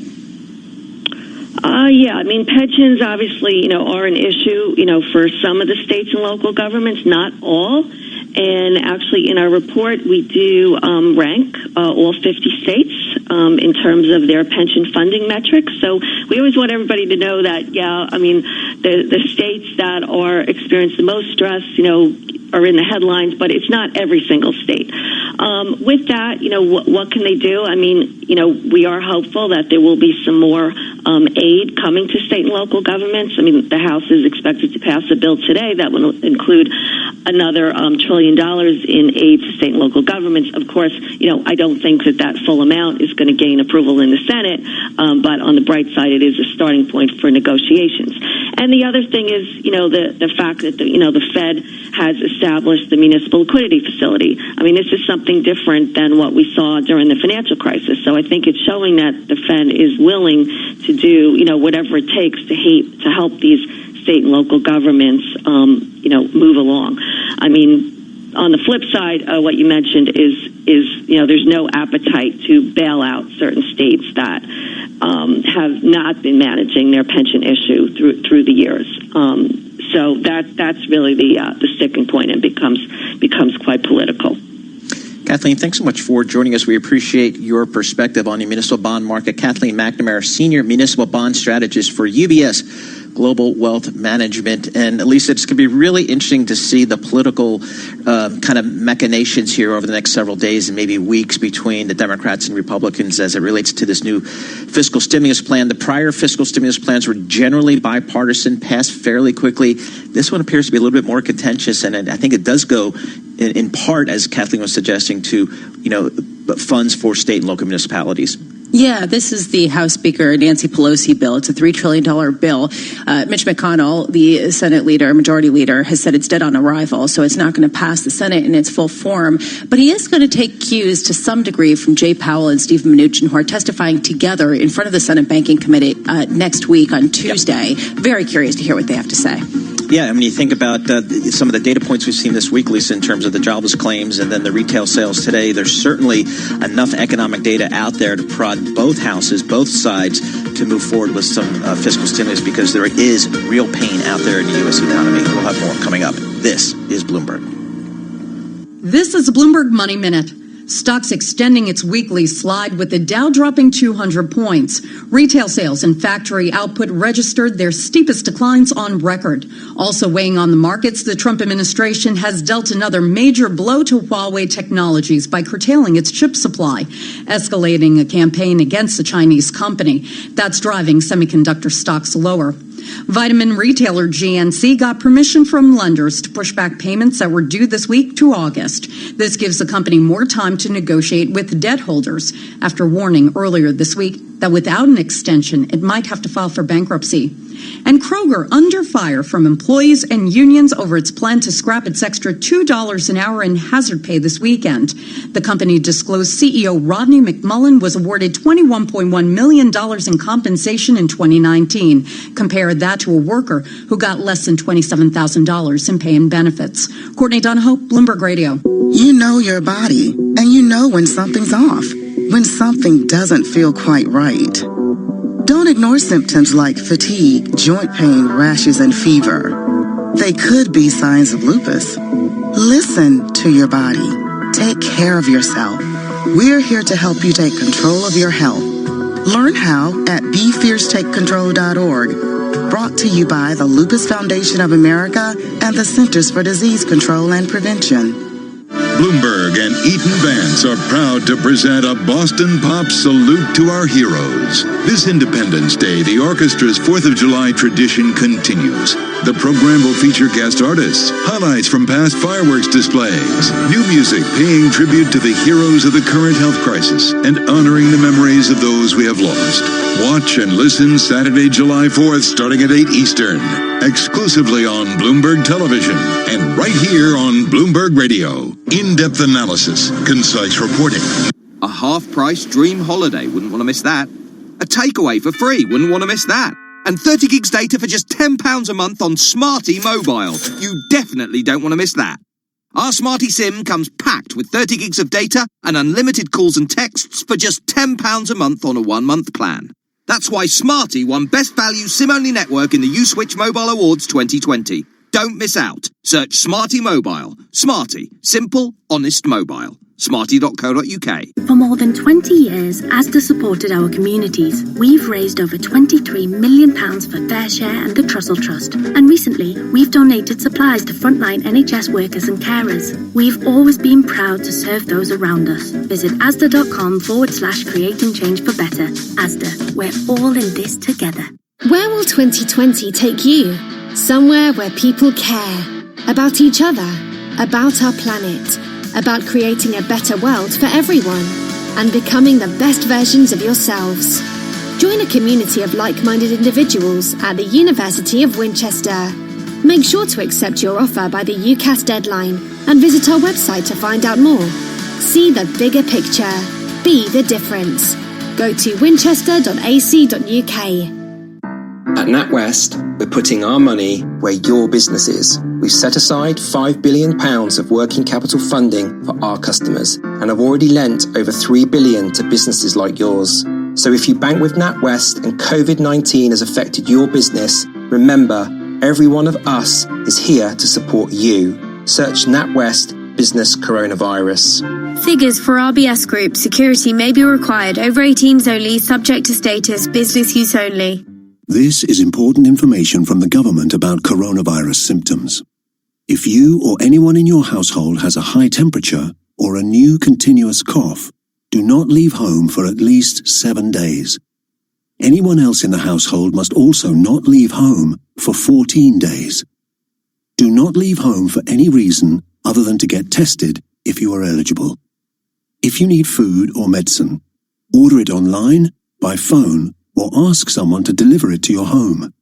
Yeah, I mean, pensions obviously, are an issue, for some of the states and local governments, not all. And actually in our report, we do rank all 50 states in terms of their pension funding metrics. So we always want everybody to know that, the states that are experiencing the most stress, are in the headlines, but it's not every single state. With that, what can they do? I mean, we are hopeful that there will be some more aid coming to state and local governments. I mean, the House is expected to pass a bill today that will include another $1 trillion in aid to state and local governments. Of course, I don't think that full amount is going to gain approval in the Senate, but on the bright side, it is a starting point for negotiations. And the other thing is, the fact that the Fed has established the municipal liquidity facility. I mean, this is something different than what we saw during the financial crisis. So I think it's showing that the Fed is willing to do, whatever it takes to help these state and local governments, move along. I mean, on the flip side, what you mentioned is there's no appetite to bail out certain states that have not been managing their pension issue through the years. So that's really the sticking point, and becomes quite political. Kathleen, thanks so much for joining us. We appreciate your perspective on the municipal bond market. Kathleen McNamara, Senior Municipal Bond Strategist for UBS Global Wealth Management. And Lisa, it's going to be really interesting to see the political kind of machinations here over the next several days and maybe weeks between the Democrats and Republicans as it relates to this new fiscal stimulus plan. The prior fiscal stimulus plans were generally bipartisan, passed fairly quickly. This one appears to be a little bit more contentious, and I think it does go in part, as Kathleen was suggesting, to funds for state and local municipalities. Yeah, this is the House Speaker Nancy Pelosi bill. It's a $3 trillion bill. Mitch McConnell, the Senate leader, majority leader, has said it's dead on arrival, so it's not going to pass the Senate in its full form. But he is going to take cues to some degree from Jay Powell and Steve Mnuchin, who are testifying together in front of the Senate Banking Committee next week on Tuesday. Yep. Very curious to hear what they have to say. Yeah, I mean, you think about some of the data points we've seen this week, Lisa, in terms of the jobless claims and then the retail sales today. There's certainly enough economic data out there to prod both houses, both sides, to move forward with some fiscal stimulus, because there is real pain out there in the U.S. economy. We'll have more coming up. This is Bloomberg. This is Bloomberg Money Minute. Stocks extending its weekly slide with the Dow dropping 200 points. Retail sales and factory output registered their steepest declines on record. Also weighing on the markets, the Trump administration has dealt another major blow to Huawei Technologies by curtailing its chip supply, escalating a campaign against the Chinese company. That's driving semiconductor stocks lower. Vitamin retailer GNC got permission from lenders to push back payments that were due this week to August. This gives the company more time to negotiate with debt holders after warning earlier this week that without an extension, it might have to file for bankruptcy. And Kroger under fire from employees and unions over its plan to scrap its extra $2 an hour in hazard pay this weekend. The company disclosed CEO Rodney McMullen was awarded $21.1 million in compensation in 2019. Compare that to a worker who got less than $27,000 in pay and benefits. Courtney Donahoe, Bloomberg Radio. You know your body, and you know when something's off, when something doesn't feel quite right. Don't ignore symptoms like fatigue, joint pain, rashes, and fever. They could be signs of lupus. Listen to your body. Take care of yourself. We're here to help you take control of your health. Learn how at BeFierceTakeControl.org. Brought to you by the Lupus Foundation of America and the Centers for Disease Control and Prevention. Bloomberg and Eaton Vance are proud to present a Boston Pop salute to our heroes. This Independence Day, the orchestra's 4th of July tradition continues. The program will feature guest artists, highlights from past fireworks displays, new music paying tribute to the heroes of the current health crisis, and honoring the memories of those we have lost. Watch and listen Saturday, July 4th, starting at 8 Eastern, exclusively on Bloomberg Television and right here on Bloomberg Radio. In-depth analysis, concise reporting. A half-price dream holiday, wouldn't want to miss that. A takeaway for free, wouldn't want to miss that. And 30 gigs data for just £10 a month on Smarty Mobile. You definitely don't want to miss that. Our Smarty SIM comes packed with 30 gigs of data and unlimited calls and texts for just £10 a month on a 1-month plan. That's why Smarty won Best Value SIM-only network in the U-Switch Mobile Awards 2020. Don't miss out. Search Smarty Mobile. Smarty. Simple, honest mobile. Smarty.co.uk. For more than 20 years, Asda supported our communities. We've raised over £23 million for Fair Share and the Trussell Trust. And recently, we've donated supplies to frontline NHS workers and carers. We've always been proud to serve those around us. Visit asda.com/creating change for better. Asda, we're all in this together. Where will 2020 take you? Somewhere where people care. About each other. About our planet. About creating a better world for everyone. And becoming the best versions of yourselves. Join a community of like-minded individuals at the University of Winchester. Make sure to accept your offer by the UCAS deadline and visit our website to find out more. See the bigger picture. Be the difference. Go to winchester.ac.uk. At NatWest, we're putting our money where your business is. We've set aside £5 billion of working capital funding for our customers and have already lent over $3 billion to businesses like yours. So if you bank with NatWest and COVID-19 has affected your business, remember, every one of us is here to support you. Search NatWest Business Coronavirus. Figures for RBS Group. Security may be required. Over 18s only. Subject to status. Business use only. This is important information from the government about coronavirus symptoms. If you or anyone in your household has a high temperature or a new continuous cough, do not leave home for at least 7 days. Anyone else in the household must also not leave home for 14 days. Do not leave home for any reason other than to get tested if you are eligible. If you need food or medicine, order it online, by phone, or ask someone to deliver it to your home.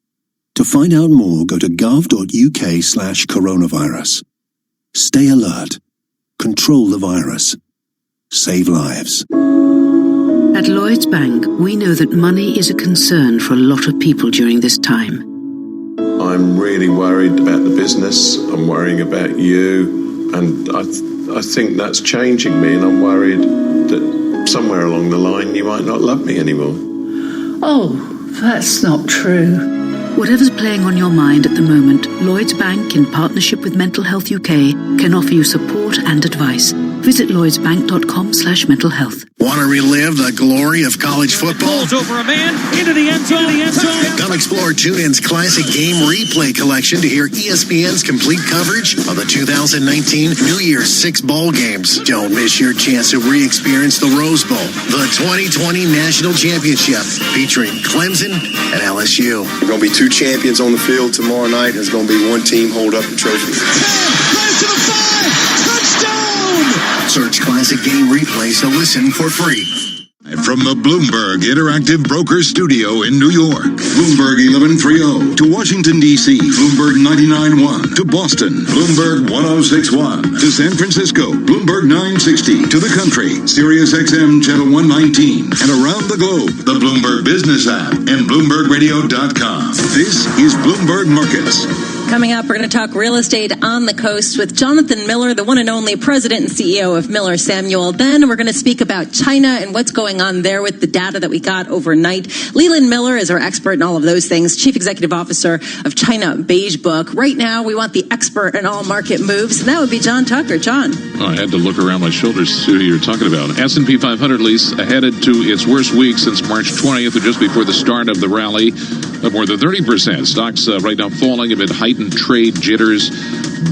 To find out more, go to gov.uk/coronavirus. Stay alert. Control the virus. Save lives. At Lloyds Bank, we know that money is a concern for a lot of people during this time. I'm really worried about the business. I'm worrying about you. And I think that's changing me, and I'm worried that somewhere along the line you might not love me anymore. Oh, that's not true. Whatever's playing on your mind at the moment, Lloyds Bank, in partnership with Mental Health UK, can offer you support and advice. Visit lloydsbank.com/mental health. Want to relive the glory of college football? Balls over a man, into the end zone. Come explore TuneIn's classic game replay collection to hear ESPN's complete coverage of the 2019 New Year's 6 bowl games. Don't miss your chance to re-experience the Rose Bowl, the 2020 National Championship, featuring Clemson and LSU. There are going to be 2 champions on the field tomorrow night. There's going to be 1 team hold up the trophy. Close to the 5! Touchdown! Search Classic Game Replays to listen for free. From the Bloomberg Interactive Broker Studio in New York, Bloomberg 1130 to Washington, D.C., Bloomberg 99.1 to Boston, Bloomberg 106.1 to San Francisco, Bloomberg 960 to the country, Sirius XM Channel 119, and around the globe, the Bloomberg Business app and BloombergRadio.com. This is Bloomberg Markets. Coming up, we're going to talk real estate on the coast with Jonathan Miller, the one and only president and CEO of Miller Samuel. Then we're going to speak about China and what's going on there with the data that we got overnight. Leland Miller is our expert in all of those things, Chief Executive Officer of China Beige Book. Right now, we want the expert in all market moves, and that would be John Tucker. John. Oh, I had to look around my shoulders to see who you're talking about. S&P 500 lease headed to its worst week since March 20th, or just before the start of the rally, of more than 30%. Stocks right now falling amid heightened trade jitters,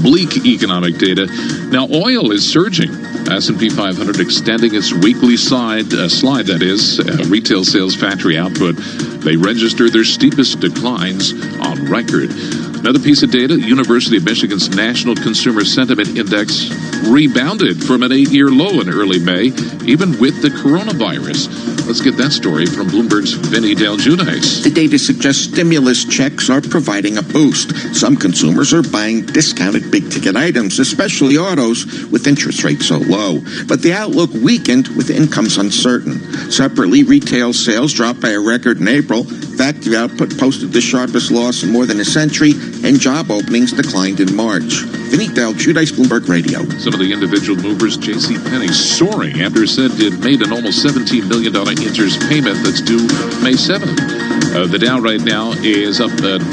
bleak economic data. Now, oil is surging. S&P 500 extending its weekly slide, that is, retail sales factory output. They registered their steepest declines on record. Another piece of data, University of Michigan's National Consumer Sentiment Index rebounded from an 8-year low in early May, even with the coronavirus. Let's get that story from Bloomberg's Vinny Del Giudice. The data suggests stimulus checks are providing a boost. Some consumers are buying discounted big-ticket items, especially autos, with interest rates so low. But the outlook weakened with incomes uncertain. Separately, retail sales dropped by a record in April. Factory output posted the sharpest loss in more than a century, and job openings declined in March. Vinny Del Giudice, Bloomberg Radio. Some of the individual movers, JCPenney soaring after it said it made an almost $17 million interest payment that's due May 7th. The Dow right now is up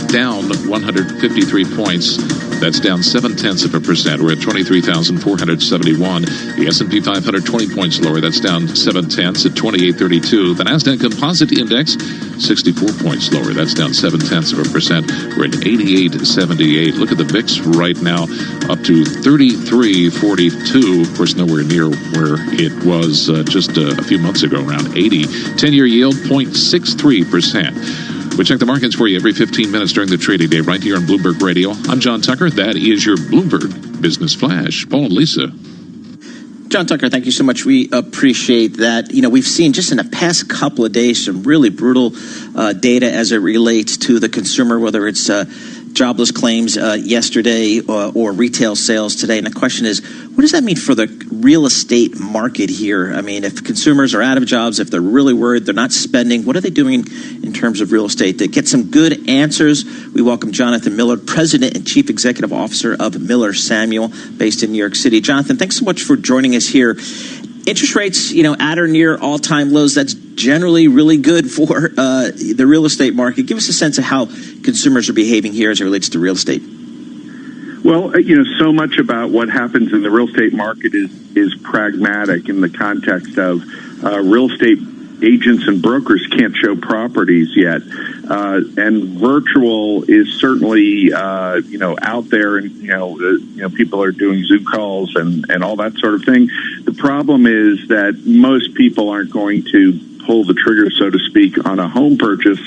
down 153 points. That's down 0.7%. We're at 23,471. The S&P 500 20 points lower. That's down 0.7 at 2832. The Nasdaq Composite Index 64 points lower. That's down 0.7%. We're at 8878. Look at the VIX right now, up to 3342. Of course, nowhere near where it was just a few months ago, around 80. 10-year yield 0.63%. We check the markets for you every 15 minutes during the trading day right here on Bloomberg Radio. I'm John Tucker. That is your Bloomberg Business Flash. Paul and Lisa. John Tucker, thank you so much. We appreciate that. You know, we've seen just in the past couple of days some really brutal data as it relates to the consumer, whether it's jobless claims yesterday or retail sales today. And the question is, what does that mean for the real estate market here? I mean, if consumers are out of jobs, if they're really worried, they're not spending, what are they doing in terms of real estate? To get some good answers, we welcome Jonathan Miller, President and Chief Executive Officer of Miller Samuel, based in New York City. Jonathan, thanks so much for joining us here. Interest rates, at or near all-time lows, that's generally really good for the real estate market. Give us a sense of how consumers are behaving here as it relates to real estate. Well, so much about what happens in the real estate market is pragmatic in the context of real estate agents and brokers can't show properties yet. And virtual is certainly, out there, and, people are doing Zoom calls and all that sort of thing. The problem is that most people aren't going to pull the trigger, so to speak, on a home purchase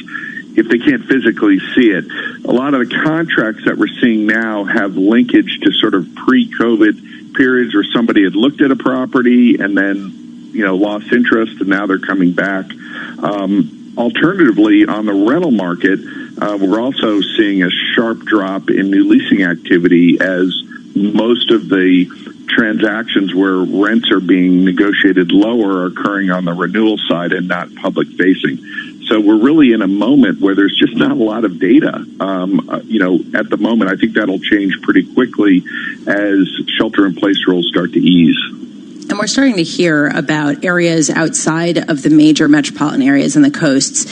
if they can't physically see it. A lot of the contracts that we're seeing now have linkage to sort of pre-COVID periods where somebody had looked at a property and then, lost interest, and now they're coming back. Alternatively, on the rental market, we're also seeing a sharp drop in new leasing activity as most of the transactions where rents are being negotiated lower are occurring on the renewal side and not public facing. So we're really in a moment where there's just not a lot of data. At the moment, I think that'll change pretty quickly as shelter-in-place rules start to ease. And we're starting to hear about areas outside of the major metropolitan areas and the coasts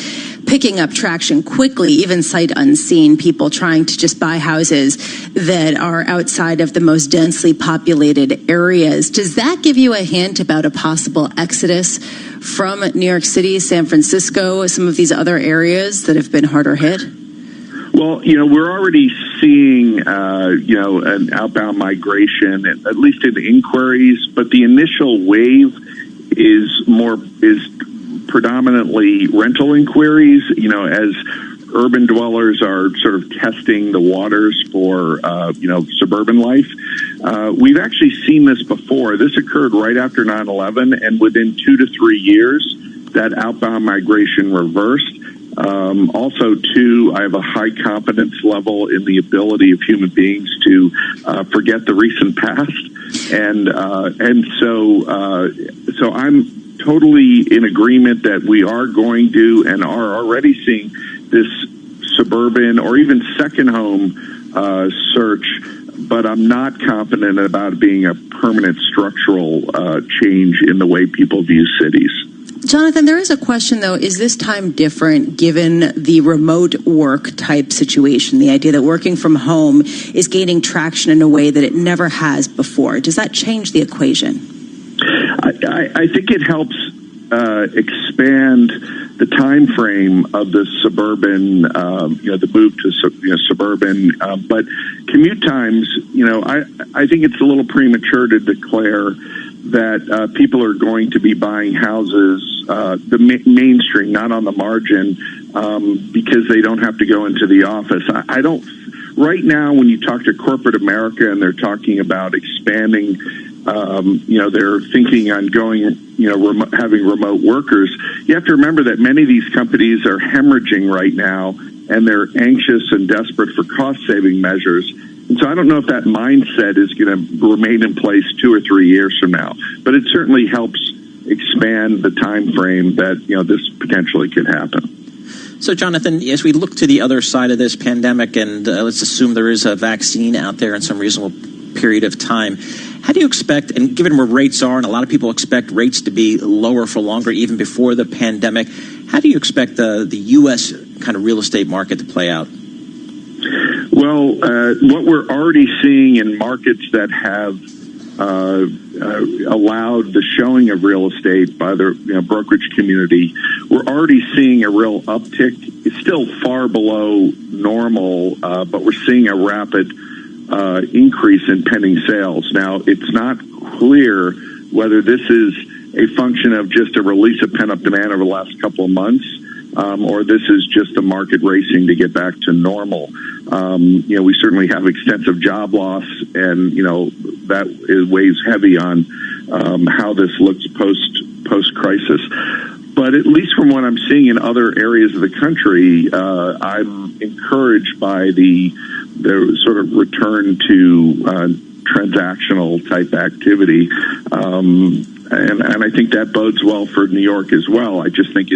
picking up traction quickly, even sight unseen, people trying to just buy houses that are outside of the most densely populated areas. Does that give you a hint about a possible exodus from New York City, San Francisco, some of these other areas that have been harder hit? Well, we're already seeing, an outbound migration, at least in inquiries, but the initial wave is predominantly rental inquiries, as urban dwellers are sort of testing the waters for, suburban life. We've actually seen this before. This occurred right after 9/11, and within 2 to 3 years, that outbound migration reversed. Also, too, I have a high confidence level in the ability of human beings to forget the recent past, and so I'm totally in agreement that we are going to and are already seeing this suburban or even second home search, but I'm not confident about it being a permanent structural change in the way people view cities. Jonathan, there is a question, though. Is this time different given the remote work type situation, the idea that working from home is gaining traction in a way that it never has before? Does that change the equation? I think it helps expand the time frame of the suburban, the move to suburban. But commute times, I think it's a little premature to declare that people are going to be buying houses, the mainstream, not on the margin, because they don't have to go into the office. I don't. Right now, when you talk to corporate America and they're talking about expanding, they're thinking on going, having remote workers. You have to remember that many of these companies are hemorrhaging right now, and they're anxious and desperate for cost-saving measures. And so I don't know if that mindset is going to remain in place 2 or 3 years from now, but it certainly helps expand the time frame that this potentially could happen. So, Jonathan, as we look to the other side of this pandemic, and let's assume there is a vaccine out there in some reasonable period of time, how do you expect, and given where rates are, and a lot of people expect rates to be lower for longer even before the pandemic, how do you expect the U.S. kind of real estate market to play out? Well, what we're already seeing in markets that have allowed the showing of real estate by the brokerage community, we're already seeing a real uptick. It's still far below normal, but we're seeing a rapid increase in pending sales. Now, it's not clear whether this is a function of just a release of pent-up demand over the last couple of months, or this is just the market racing to get back to normal. We certainly have extensive job loss, and that weighs heavy on how this looks post-crisis. But at least from what I'm seeing in other areas of the country, I'm encouraged by the sort of return to transactional type activity, and I think that bodes well for New York as well. I just think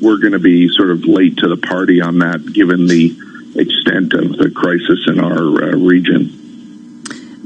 we're going to be sort of late to the party on that, given the extent of the crisis in our region.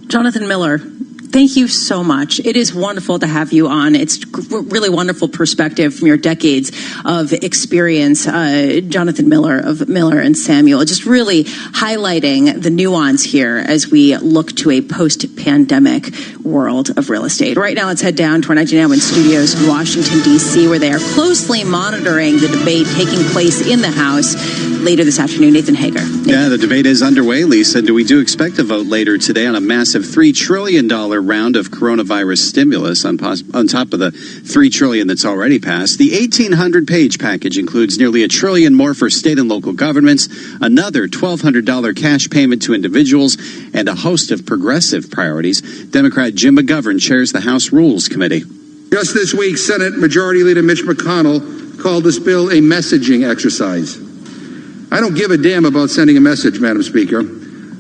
Jonathan Miller, thank you so much. It is wonderful to have you on. It's really wonderful perspective from your decades of experience, Jonathan Miller of Miller and Samuel, just really highlighting the nuance here as we look to a post-pandemic world of real estate. Right now, let's head down to our 99.1 studios in Washington, D.C., where they are closely monitoring the debate taking place in the House later this afternoon. Nathan Hager. Yeah, the debate is underway, Lisa, and we do expect a vote later today on a massive $3 trillion round of coronavirus stimulus on top of the $3 trillion that's already passed. The 1,800-page package includes nearly $1 trillion more for state and local governments, another $1,200 cash payment to individuals, and a host of progressive priorities. Democrat Jim McGovern chairs the House Rules Committee. Just this week, Senate Majority Leader Mitch McConnell called this bill a messaging exercise. I don't give a damn about sending a message, Madam Speaker.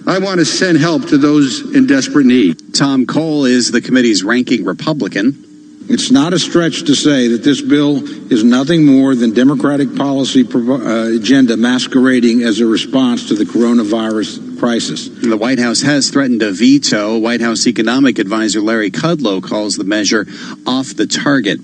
I want to send help to those in desperate need. Tom Cole is the committee's ranking Republican. It's not a stretch to say that this bill is nothing more than Democratic policy agenda masquerading as a response to the coronavirus crisis. The White House has threatened a veto. White House economic advisor Larry Kudlow calls the measure off the target.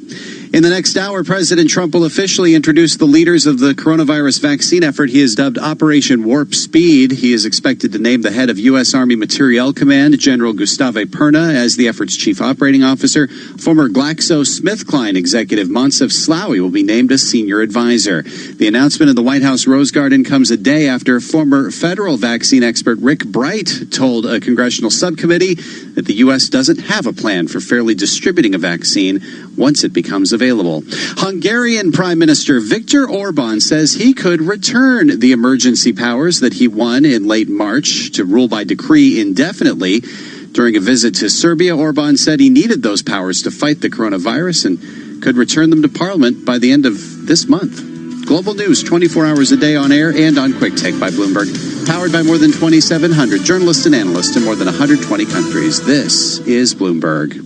In the next hour, President Trump will officially introduce the leaders of the coronavirus vaccine effort he has dubbed Operation Warp Speed. He is expected to name the head of U.S. Army Materiel Command, General Gustave Perna, as the effort's chief operating officer. Former GlaxoSmithKline executive Moncef Slaoui will be named as senior advisor. The announcement in the White House Rose Garden comes a day after former federal vaccine expert Rick Bright told a congressional subcommittee that the U.S. doesn't have a plan for fairly distributing a vaccine once it becomes available. Hungarian Prime Minister Viktor Orban says he could return the emergency powers that he won in late March to rule by decree indefinitely. During a visit to Serbia, Orban said he needed those powers to fight the coronavirus and could return them to Parliament by the end of this month. Global news 24 hours a day on air and on Quick Take by Bloomberg. Powered by more than 2,700 journalists and analysts in more than 120 countries. This is Bloomberg.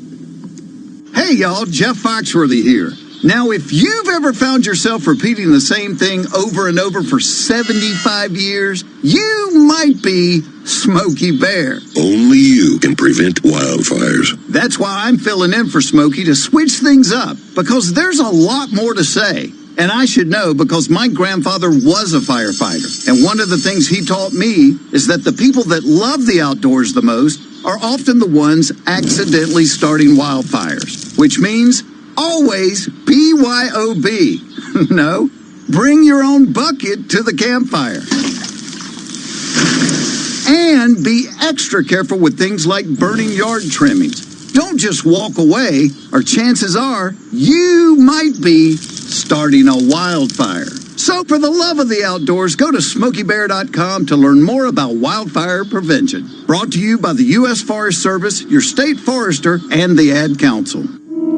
Hey, y'all, Jeff Foxworthy here. Now, if you've ever found yourself repeating the same thing over and over for 75 years, you might be Smokey Bear. Only you can prevent wildfires. That's why I'm filling in for Smokey to switch things up, because there's a lot more to say. And I should know because my grandfather was a firefighter. And one of the things he taught me is that the people that love the outdoors the most are often the ones accidentally starting wildfires, which means always BYOB. No, bring your own bucket to the campfire. And be extra careful with things like burning yard trimmings. Don't just walk away, or chances are you might be starting a wildfire. So for the love of the outdoors, go to SmokeyBear.com to learn more about wildfire prevention. Brought to you by the U.S. Forest Service, your state forester, and the Ad Council.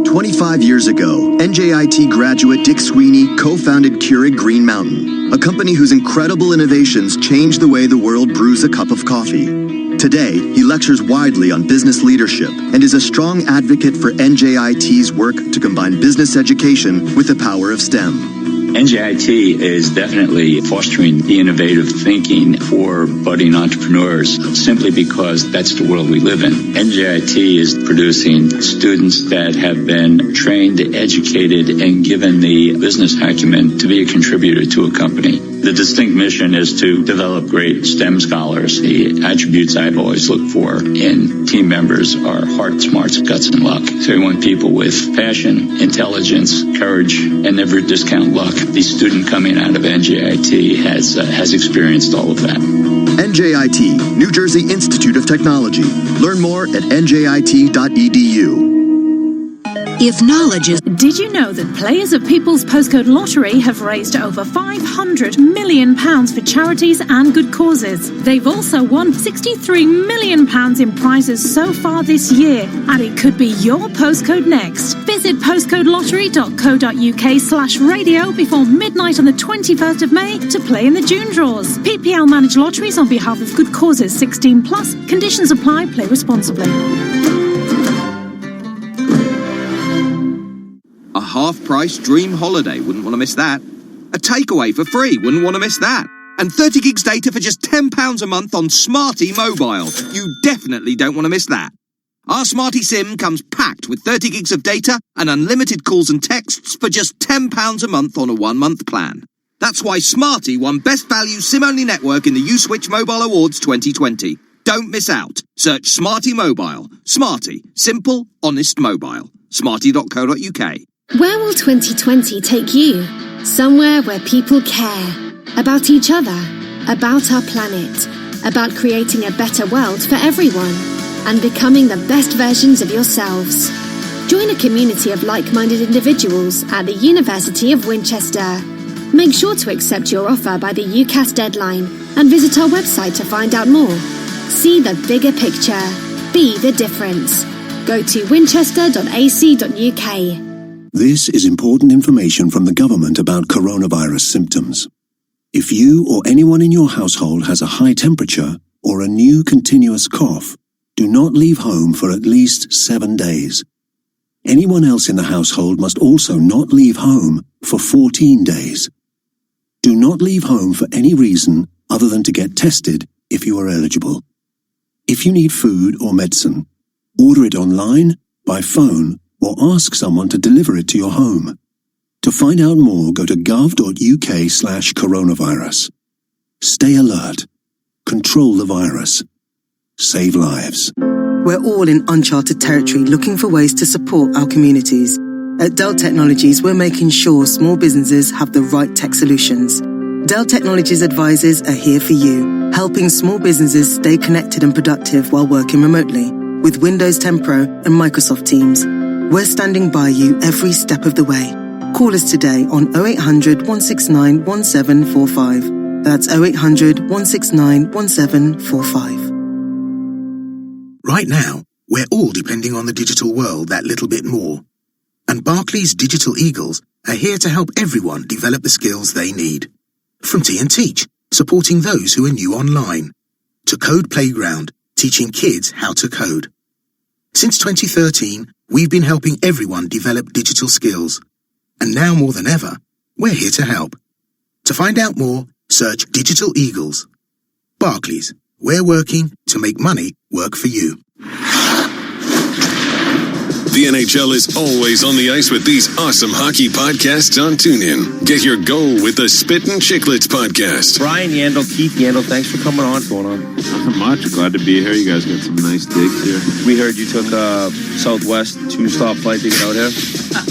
25 years ago, NJIT graduate Dick Sweeney co-founded Keurig Green Mountain, a company whose incredible innovations changed the way the world brews a cup of coffee. Today, he lectures widely on business leadership and is a strong advocate for NJIT's work to combine business education with the power of STEM. NJIT is definitely fostering the innovative thinking for budding entrepreneurs simply because that's the world we live in. NJIT is producing students that have been trained, educated, and given the business acumen to be a contributor to a company. The distinct mission is to develop great STEM scholars. The attributes I've always looked for in team members are heart, smarts, guts, and luck. So we want people with passion, intelligence, courage, and never discount luck. The student coming out of NJIT has experienced all of that. NJIT, New Jersey Institute of Technology. Learn more at njit.edu. If knowledge is... Did you know that players of People's Postcode Lottery have raised over £500 million for charities and good causes? They've also won £63 million in prizes so far this year, and it could be your postcode next. Visit postcodelottery.co.uk/radio before midnight on the 21st of May to play in the June draws. PPL manage lotteries on behalf of good causes 16+. Conditions apply. Play responsibly. A half-price dream holiday, wouldn't want to miss that. A takeaway for free, wouldn't want to miss that. And 30 gigs data for just £10 a month on Smarty Mobile. You definitely don't want to miss that. Our Smarty SIM comes packed with 30 gigs of data and unlimited calls and texts for just £10 a month on a 1-month plan. That's why Smarty won Best Value SIM-only network in the USwitch Mobile Awards 2020. Don't miss out. Search Smarty Mobile. Smarty. Simple, honest mobile. Smarty.co.uk. Where will 2020 take you? Somewhere where people care. About each other. About our planet. About creating a better world for everyone. And becoming the best versions of yourselves. Join a community of like-minded individuals at the University of Winchester. Make sure to accept your offer by the UCAS deadline and visit our website to find out more. See the bigger picture. Be the difference. Go to winchester.ac.uk. This is important information from the government about coronavirus symptoms. If you or anyone in your household has a high temperature or a new continuous cough, do not leave home for at least 7 days. Anyone else in the household must also not leave home for 14 days. Do not leave home for any reason other than to get tested if you are eligible. If you need food or medicine, order it online, by phone, or ask someone to deliver it to your home. To find out more, go to gov.uk/coronavirus. Stay alert. Control the virus. Save lives. We're all in uncharted territory looking for ways to support our communities. At Dell Technologies, we're making sure small businesses have the right tech solutions. Dell Technologies advisors are here for you, helping small businesses stay connected and productive while working remotely with Windows 10 Pro and Microsoft Teams. We're standing by you every step of the way. Call us today on 0800 169 1745. That's 0800 169 1745. Right now, we're all depending on the digital world that little bit more. And Barclays Digital Eagles are here to help everyone develop the skills they need. From T&Teach, supporting those who are new online, to Code Playground, teaching kids how to code. Since 2013, we've been helping everyone develop digital skills. And now more than ever, we're here to help. To find out more, search Digital Eagles. Barclays, we're working to make money work for you. The NHL is always on the ice with these awesome hockey podcasts on TuneIn. Get your goal with the Spittin' Chicklets podcast. Brian Yandel, Keith Yandel, thanks for coming on. What's going on? Nothing much. Glad to be here. You guys got some nice digs here. We heard you took Southwest 2-stop flight to get out here.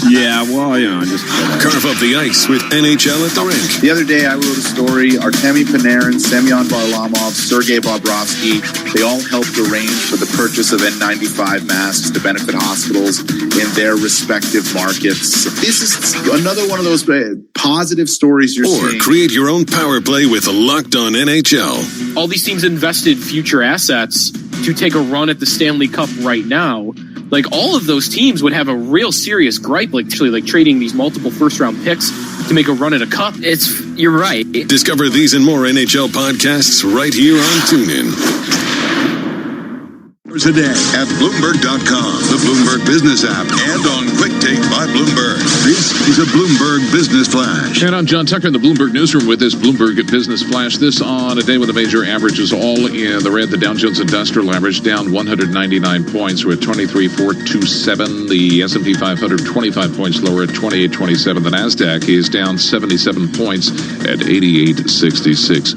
Yeah, well, just... Carve up the ice with NHL at the rink. The other day I wrote a story. Artemi Panarin, Semyon Varlamov, Sergei Bobrovsky, they all helped arrange for the purchase of N95 masks to benefit hospitals in their respective markets. This is another one of those positive stories you're seeing. Or create your own power play with Locked On NHL. All these teams invested future assets to take a run at the Stanley Cup right now. Like, all of those teams would have a real serious gripe, like trading these multiple first-round picks to make a run at a cup. You're right. Discover these and more NHL podcasts right here on TuneIn. A day at Bloomberg.com, the Bloomberg Business app, and on Quick Take by Bloomberg. This is a Bloomberg Business Flash. And I'm John Tucker in the Bloomberg Newsroom with this Bloomberg Business Flash. This on a day when the major averages all in the red. The Dow Jones Industrial Average down 199 points. We're at 23,427. The S&P 500 25 points lower at 2827. The NASDAQ is down 77 points at 8866.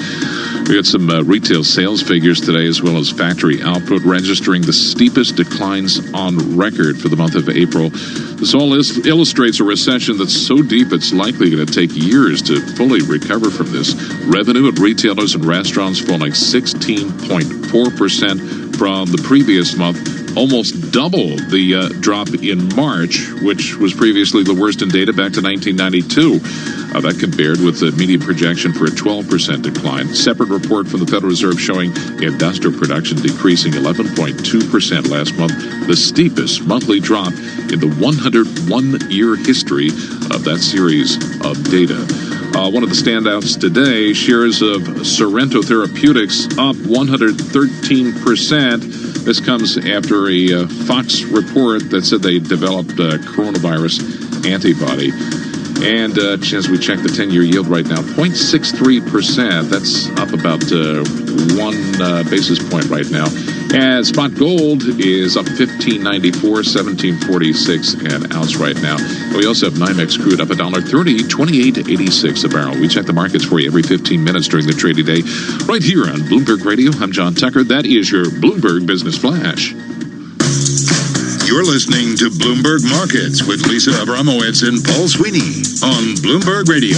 We got some retail sales figures today, as well as factory output, registering the steepest declines on record for the month of April. This all illustrates a recession that's so deep it's likely going to take years to fully recover from this. Revenue at retailers and restaurants falling 16.4% from the previous month, almost double the drop in March, which was previously the worst in data back to 1992. That compared with the median projection for a 12% decline. Separate report from the Federal Reserve showing industrial production decreasing 11.2% last month, the steepest monthly drop in the 101-year history of that series of data. One of the standouts today, shares of Sorrento Therapeutics up 113%. This comes after a Fox report that said they developed a coronavirus antibody. And as we check the 10-year yield right now, 0.63%. That's up about 1 basis point right now. And spot gold is up $15.94, $17.46 an ounce right now. And we also have NYMEX crude up $1.30, $28.86 a barrel. We check the markets for you every 15 minutes during the trading day, right here on Bloomberg Radio. I'm John Tucker. That is your Bloomberg Business Flash. You're listening to Bloomberg Markets with Lisa Abramowitz and Paul Sweeney on Bloomberg Radio.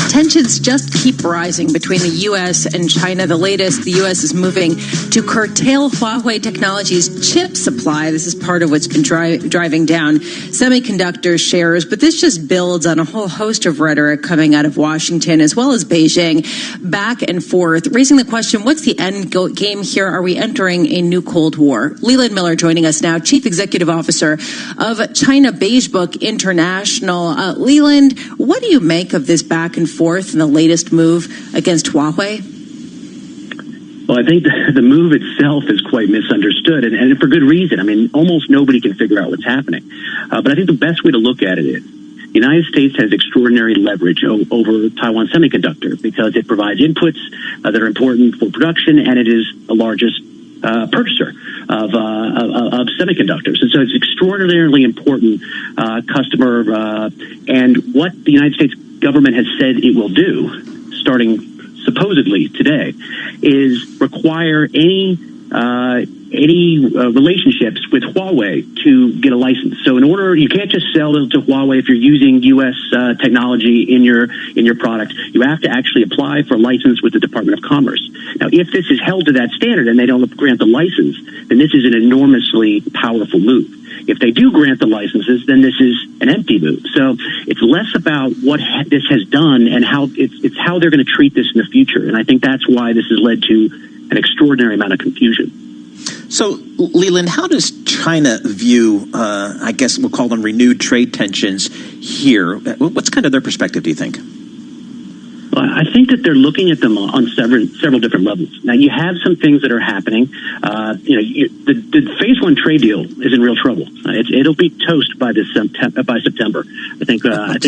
Tensions just keep rising between the U.S. and China. The latest, the U.S. is moving to curtail Huawei Technologies' chip supply. This is part of what's been driving down semiconductor shares. But this just builds on a whole host of rhetoric coming out of Washington as well as Beijing, back and forth, raising the question, what's the end game here? Are we entering a new Cold War? Leland Miller joining us now, Chief Executive Officer of China Beige Book International. Leland, what do you make of this back and forth and the latest move against Huawei? Well, I think the move itself is quite misunderstood, and for good reason. I mean, almost nobody can figure out what's happening. But I think the best way to look at it is the United States has extraordinary leverage over Taiwan Semiconductor because it provides inputs that are important for production, and it is the largest purchaser of semiconductors. And so it's extraordinarily important customer. And what the United States government has said it will do, starting supposedly today, is require any relationships with Huawei to get a license. So in order, you can't just sell to Huawei if you're using U.S. technology in your product. You have to actually apply for a license with the Department of Commerce. Now, if this is held to that standard and they don't grant the license, then this is an enormously powerful move. If they do grant the licenses, then this is an empty move. So it's less about what this has done and how it's how they're going to treat this in the future. And I think that's why this has led to an extraordinary amount of confusion. So, Leland, how does China view, I guess we'll call them renewed trade tensions here? What's kind of their perspective, do you think? Well, I think that they're looking at them on several different levels. Now, you have some things that are happening. The phase one trade deal is in real trouble. It'll be toast by September. I think we're at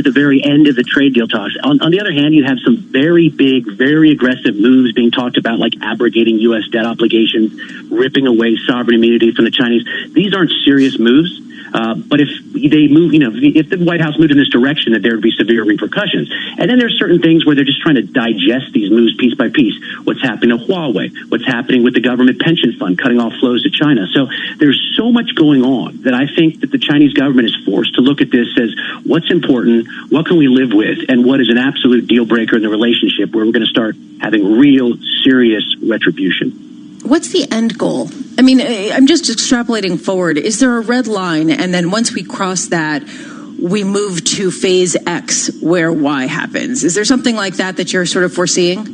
the very end of the trade deal talks. On the other hand, you have some very big, very aggressive moves being talked about, like abrogating U.S. debt obligations, ripping away sovereign immunity from the Chinese. These aren't serious moves. But if they move, if the White House moved in this direction, that there would be severe repercussions. And then there's certain things where they're just trying to digest these moves piece by piece. What's happening to Huawei? What's happening with the government pension fund cutting off flows to China? So there's so much going on that I think that the Chinese government is forced to look at this as what's important, what can we live with, and what is an absolute deal breaker in the relationship where we're going to start having real serious retribution. What's the end goal? I mean, I'm just extrapolating forward. Is there a red line? And then once we cross that, we move to phase X where Y happens. Is there something like that you're sort of foreseeing?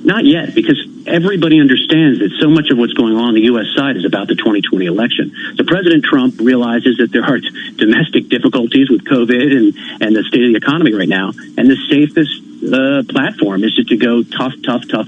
Not yet, because everybody understands that so much of what's going on the U.S. side is about the 2020 election. So President Trump realizes that there are domestic difficulties with COVID and the state of the economy right now, and the safest platform is just to go tough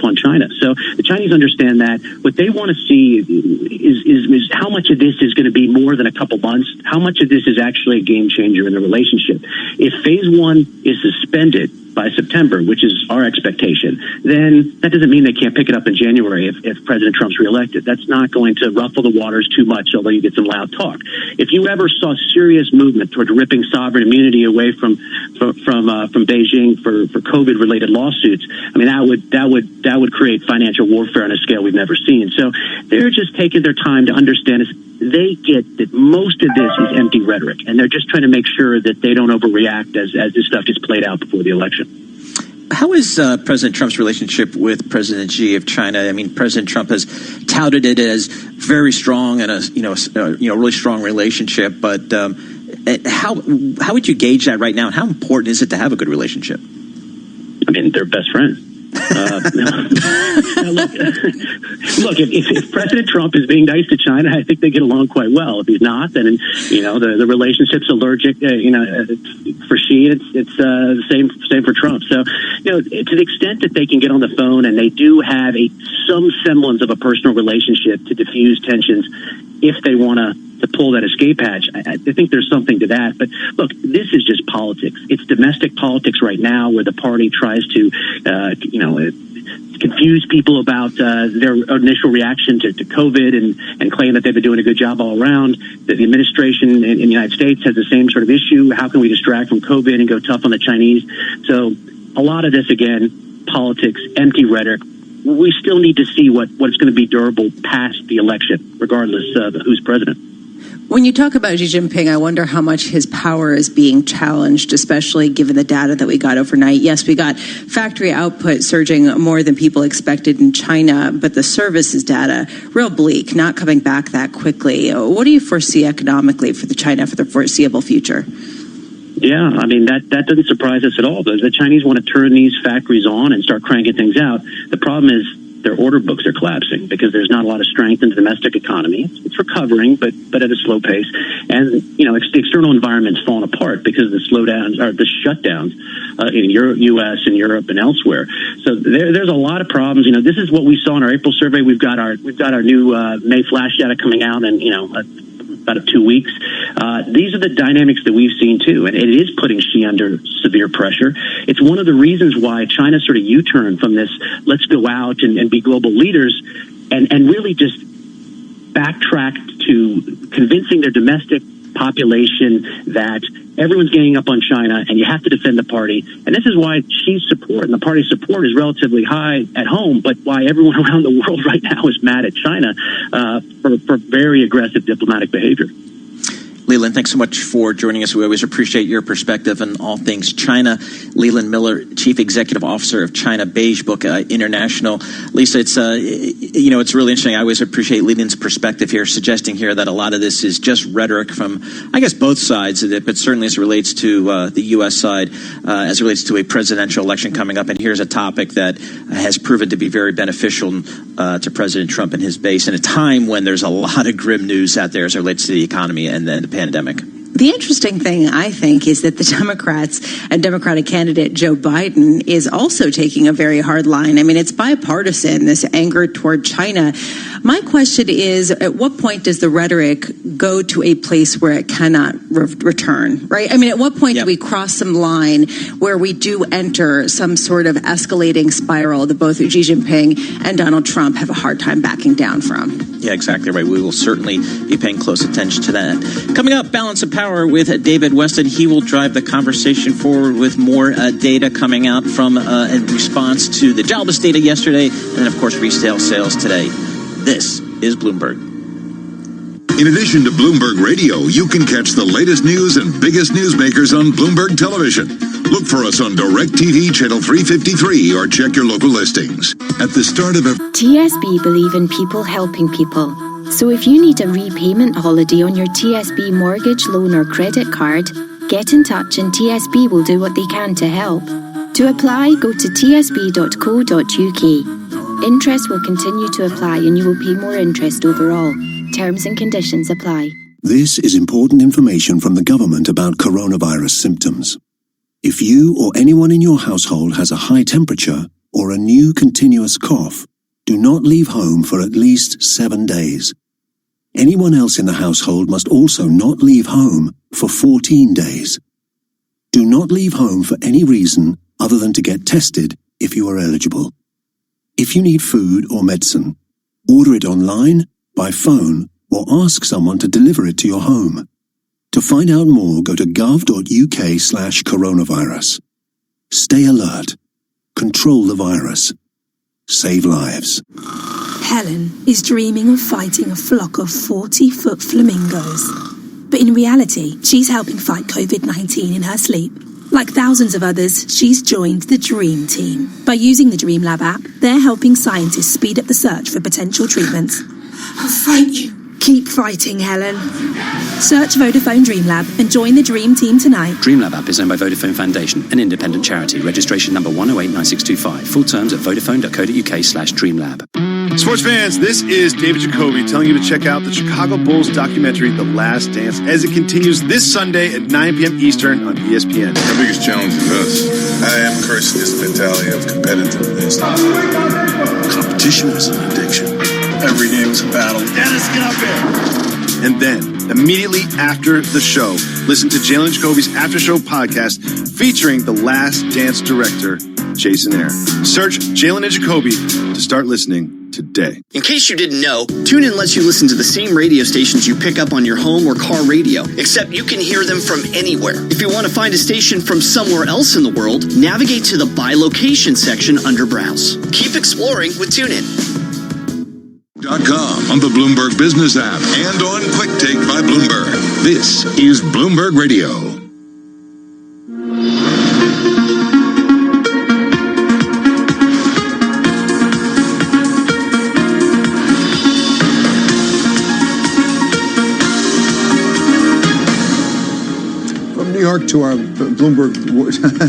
on China. So the Chinese understand that. What they want to see is how much of this is going to be more than a couple months, how much of this is actually a game changer in the relationship. If phase one is suspended by September, which is our expectation, then that doesn't mean they can't pick it up in January if President Trump's reelected. That's not going to ruffle the waters too much, although you get some loud talk. If you ever saw serious movement toward ripping sovereign immunity away from Beijing for COVID-related lawsuits, I mean, that would create financial warfare on a scale we've never seen. So they're just taking their time to understand this. They get that most of this is empty rhetoric, and they're just trying to make sure that they don't overreact as this stuff gets played out before the election. How is President Trump's relationship with President Xi of China? I mean, President Trump has touted it as very strong and a really strong relationship. But how would you gauge that right now? And how important is it to have a good relationship? I mean, they're best friends. Look, if President Trump is being nice to China, I think they get along quite well. If he's not, then the relationship's allergic. For Xi, it's the same for Trump. So to the extent that they can get on the phone and they do have some semblance of a personal relationship to diffuse tensions, if they want to pull that escape hatch, I think there's something to that. But look, this is just politics. It's domestic politics right now, where the party tries to, confuse people about their initial reaction to COVID and claim that they've been doing a good job all around. That the administration in the United States has the same sort of issue. How can we distract from COVID and go tough on the Chinese? So a lot of this, again, politics, empty rhetoric. We still need to see what's going to be durable past the election, regardless of who's president. When you talk about Xi Jinping, I wonder how much his power is being challenged, especially given the data that we got overnight. Yes, we got factory output surging more than people expected in China, but the services data, real bleak, not coming back that quickly. What do you foresee economically for China for the foreseeable future? Yeah, I mean, that doesn't surprise us at all. The Chinese want to turn these factories on and start cranking things out. The problem is their order books are collapsing because there's not a lot of strength in the domestic economy. It's recovering, but at a slow pace. And, the external environment's falling apart because of the slowdowns or the shutdowns in U.S. and Europe and elsewhere. So there's a lot of problems. This is what we saw in our April survey. We've got our new May flash data coming out in, about 2 weeks. These are the dynamics that we've seen too, and it is putting Xi under severe pressure. It's one of the reasons why China sort of U-turned from this let's go out and be global leaders and really just backtracked to convincing their domestic population that everyone's ganging up on China and you have to defend the party. And this is why Xi's support and the party's support is relatively high at home, but why everyone around the world right now is mad at China for very aggressive diplomatic behavior. Leland, thanks so much for joining us. We always appreciate your perspective on all things China. Leland Miller, Chief Executive Officer of China Beige Book International. Lisa, it's it's really interesting. I always appreciate Leland's perspective here, suggesting here that a lot of this is just rhetoric from, I guess, both sides of it, but certainly as it relates to the U.S. side, as it relates to a presidential election coming up. And here's a topic that has proven to be very beneficial to President Trump and his base in a time when there's a lot of grim news out there as it relates to the economy and then the pandemic. The interesting thing, I think, is that the Democrats and Democratic candidate Joe Biden is also taking a very hard line. I mean, it's bipartisan, this anger toward China. My question is, at what point does the rhetoric go to a place where it cannot return, right? I mean, at what point do we cross some line where we do enter some sort of escalating spiral that both Xi Jinping and Donald Trump have a hard time backing down from? Yeah, exactly right. We will certainly be paying close attention to that. Coming up, Balance of Power with David Weston. He will drive the conversation forward with more data coming out from in response to the jobless data yesterday, and then, of course, resale sales today. This is Bloomberg. In addition to Bloomberg Radio, you can catch the latest news and biggest newsmakers on Bloomberg Television. Look for us on DirecTV Channel 353 or check your local listings. At the start of TSB believe in people helping people. So if you need a repayment holiday on your TSB mortgage, loan or credit card, get in touch and TSB will do what they can to help. To apply, go to tsb.co.uk. Interest will continue to apply and you will pay more interest overall. Terms and conditions apply. This is important information from the government about coronavirus symptoms. If you or anyone in your household has a high temperature or a new continuous cough, do not leave home for at least 7 days. Anyone else in the household must also not leave home for 14 days. Do not leave home for any reason other than to get tested if you are eligible. If you need food or medicine, order it online, by phone, or ask someone to deliver it to your home. To find out more, go to gov.uk/coronavirus. Stay alert. Control the virus. Save lives. Helen is dreaming of fighting a flock of 40-foot flamingos. But in reality, she's helping fight COVID-19 in her sleep. Like thousands of others, she's joined the Dream Team. By using the Dream Lab app, they're helping scientists speed up the search for potential treatments. I'll fight you. Keep fighting, Helen. Search Vodafone Dream Lab and join the Dream Team tonight. Dreamlab app is owned by Vodafone Foundation, an independent charity. Registration number 1089625. Full terms at vodafone.co.uk/dreamlab. Sports fans, this is David Jacoby telling you to check out the Chicago Bulls documentary, The Last Dance, as it continues this Sunday at 9 p.m. Eastern on ESPN. Our biggest challenge is us. I am cursing this mentality of competitiveness. Competition is an addiction. Every game is a battle. Dennis, get up here! And then, immediately after the show, listen to Jalen Jacoby's After Show podcast featuring The Last Dance director, Jason Eyre. Search Jalen and Jacoby to start listening today. In case you didn't know, TuneIn lets you listen to the same radio stations you pick up on your home or car radio, except you can hear them from anywhere. If you want to find a station from somewhere else in the world, navigate to the By Location section under Browse. Keep exploring with TuneIn. .com on the Bloomberg Business app and on Quick Take by Bloomberg. This is Bloomberg Radio. New York to our Bloomberg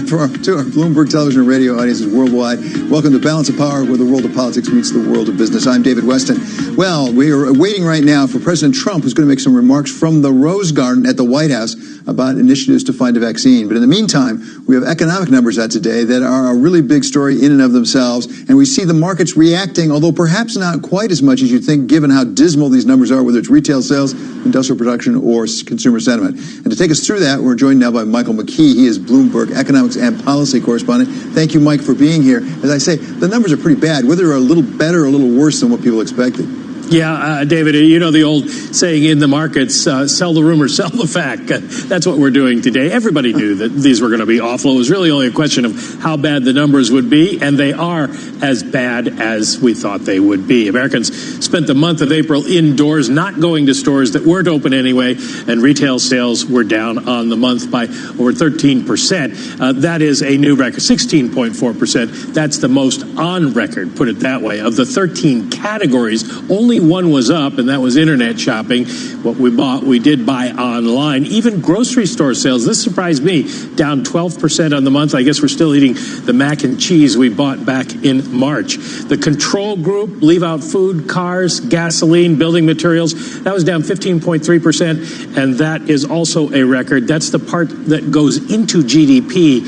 to our Bloomberg television and radio audiences worldwide. Welcome to Balance of Power, where the world of politics meets the world of business. I'm David Weston. Well, we are waiting right now for President Trump, who's going to make some remarks from the Rose Garden at the White House about initiatives to find a vaccine. But in the meantime, we have economic numbers out today that are a really big story in and of themselves, and we see the markets reacting, although perhaps not quite as much as you'd think, given how dismal these numbers are, whether it's retail sales, industrial production, or consumer sentiment. And to take us through that, we're joined now by Michael McKee. He is Bloomberg economics and policy correspondent. Thank you, Mike, for being here. As I say, the numbers are pretty bad, whether they're a little better or a little worse than what people expected. Yeah, David, you know the old saying in the markets, sell the rumor, sell the fact. That's what we're doing today. Everybody knew that these were going to be awful. It was really only a question of how bad the numbers would be, and they are as bad as we thought they would be. Americans spent the month of April indoors, not going to stores that weren't open anyway, and retail sales were down on the month by over 13%. That is a new record, 16.4%. That's the most on record, put it that way. Of the 13 categories, only one was up, and that was internet shopping. What we bought, we did buy online. Even grocery store sales, this surprised me, down 12% on the month. I guess we're still eating the mac and cheese we bought back in March. The control group, leave out food, cars, gasoline, building materials, that was down 15.3%, and that is also a record. That's the part that goes into GDP.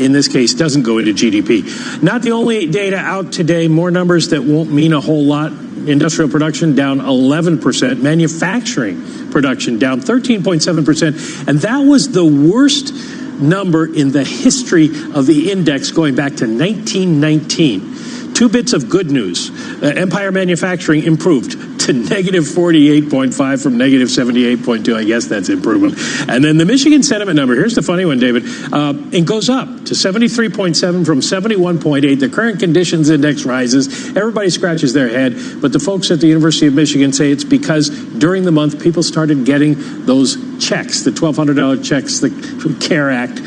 In this case, doesn't go into GDP. Not the only data out today, more numbers that won't mean a whole lot. Industrial production down 11%. Manufacturing production down 13.7%. And that was the worst number in the history of the index going back to 1919. Two bits of good news. Empire Manufacturing improved to negative 48.5 from negative 78.2. I guess that's improvement. And then the Michigan sentiment number, here's the funny one, David. It goes up to 73.7 from 71.8. The current conditions index rises. Everybody scratches their head. But the folks at the University of Michigan say it's because during the month, people started getting those checks, the $1,200 checks the CARE Act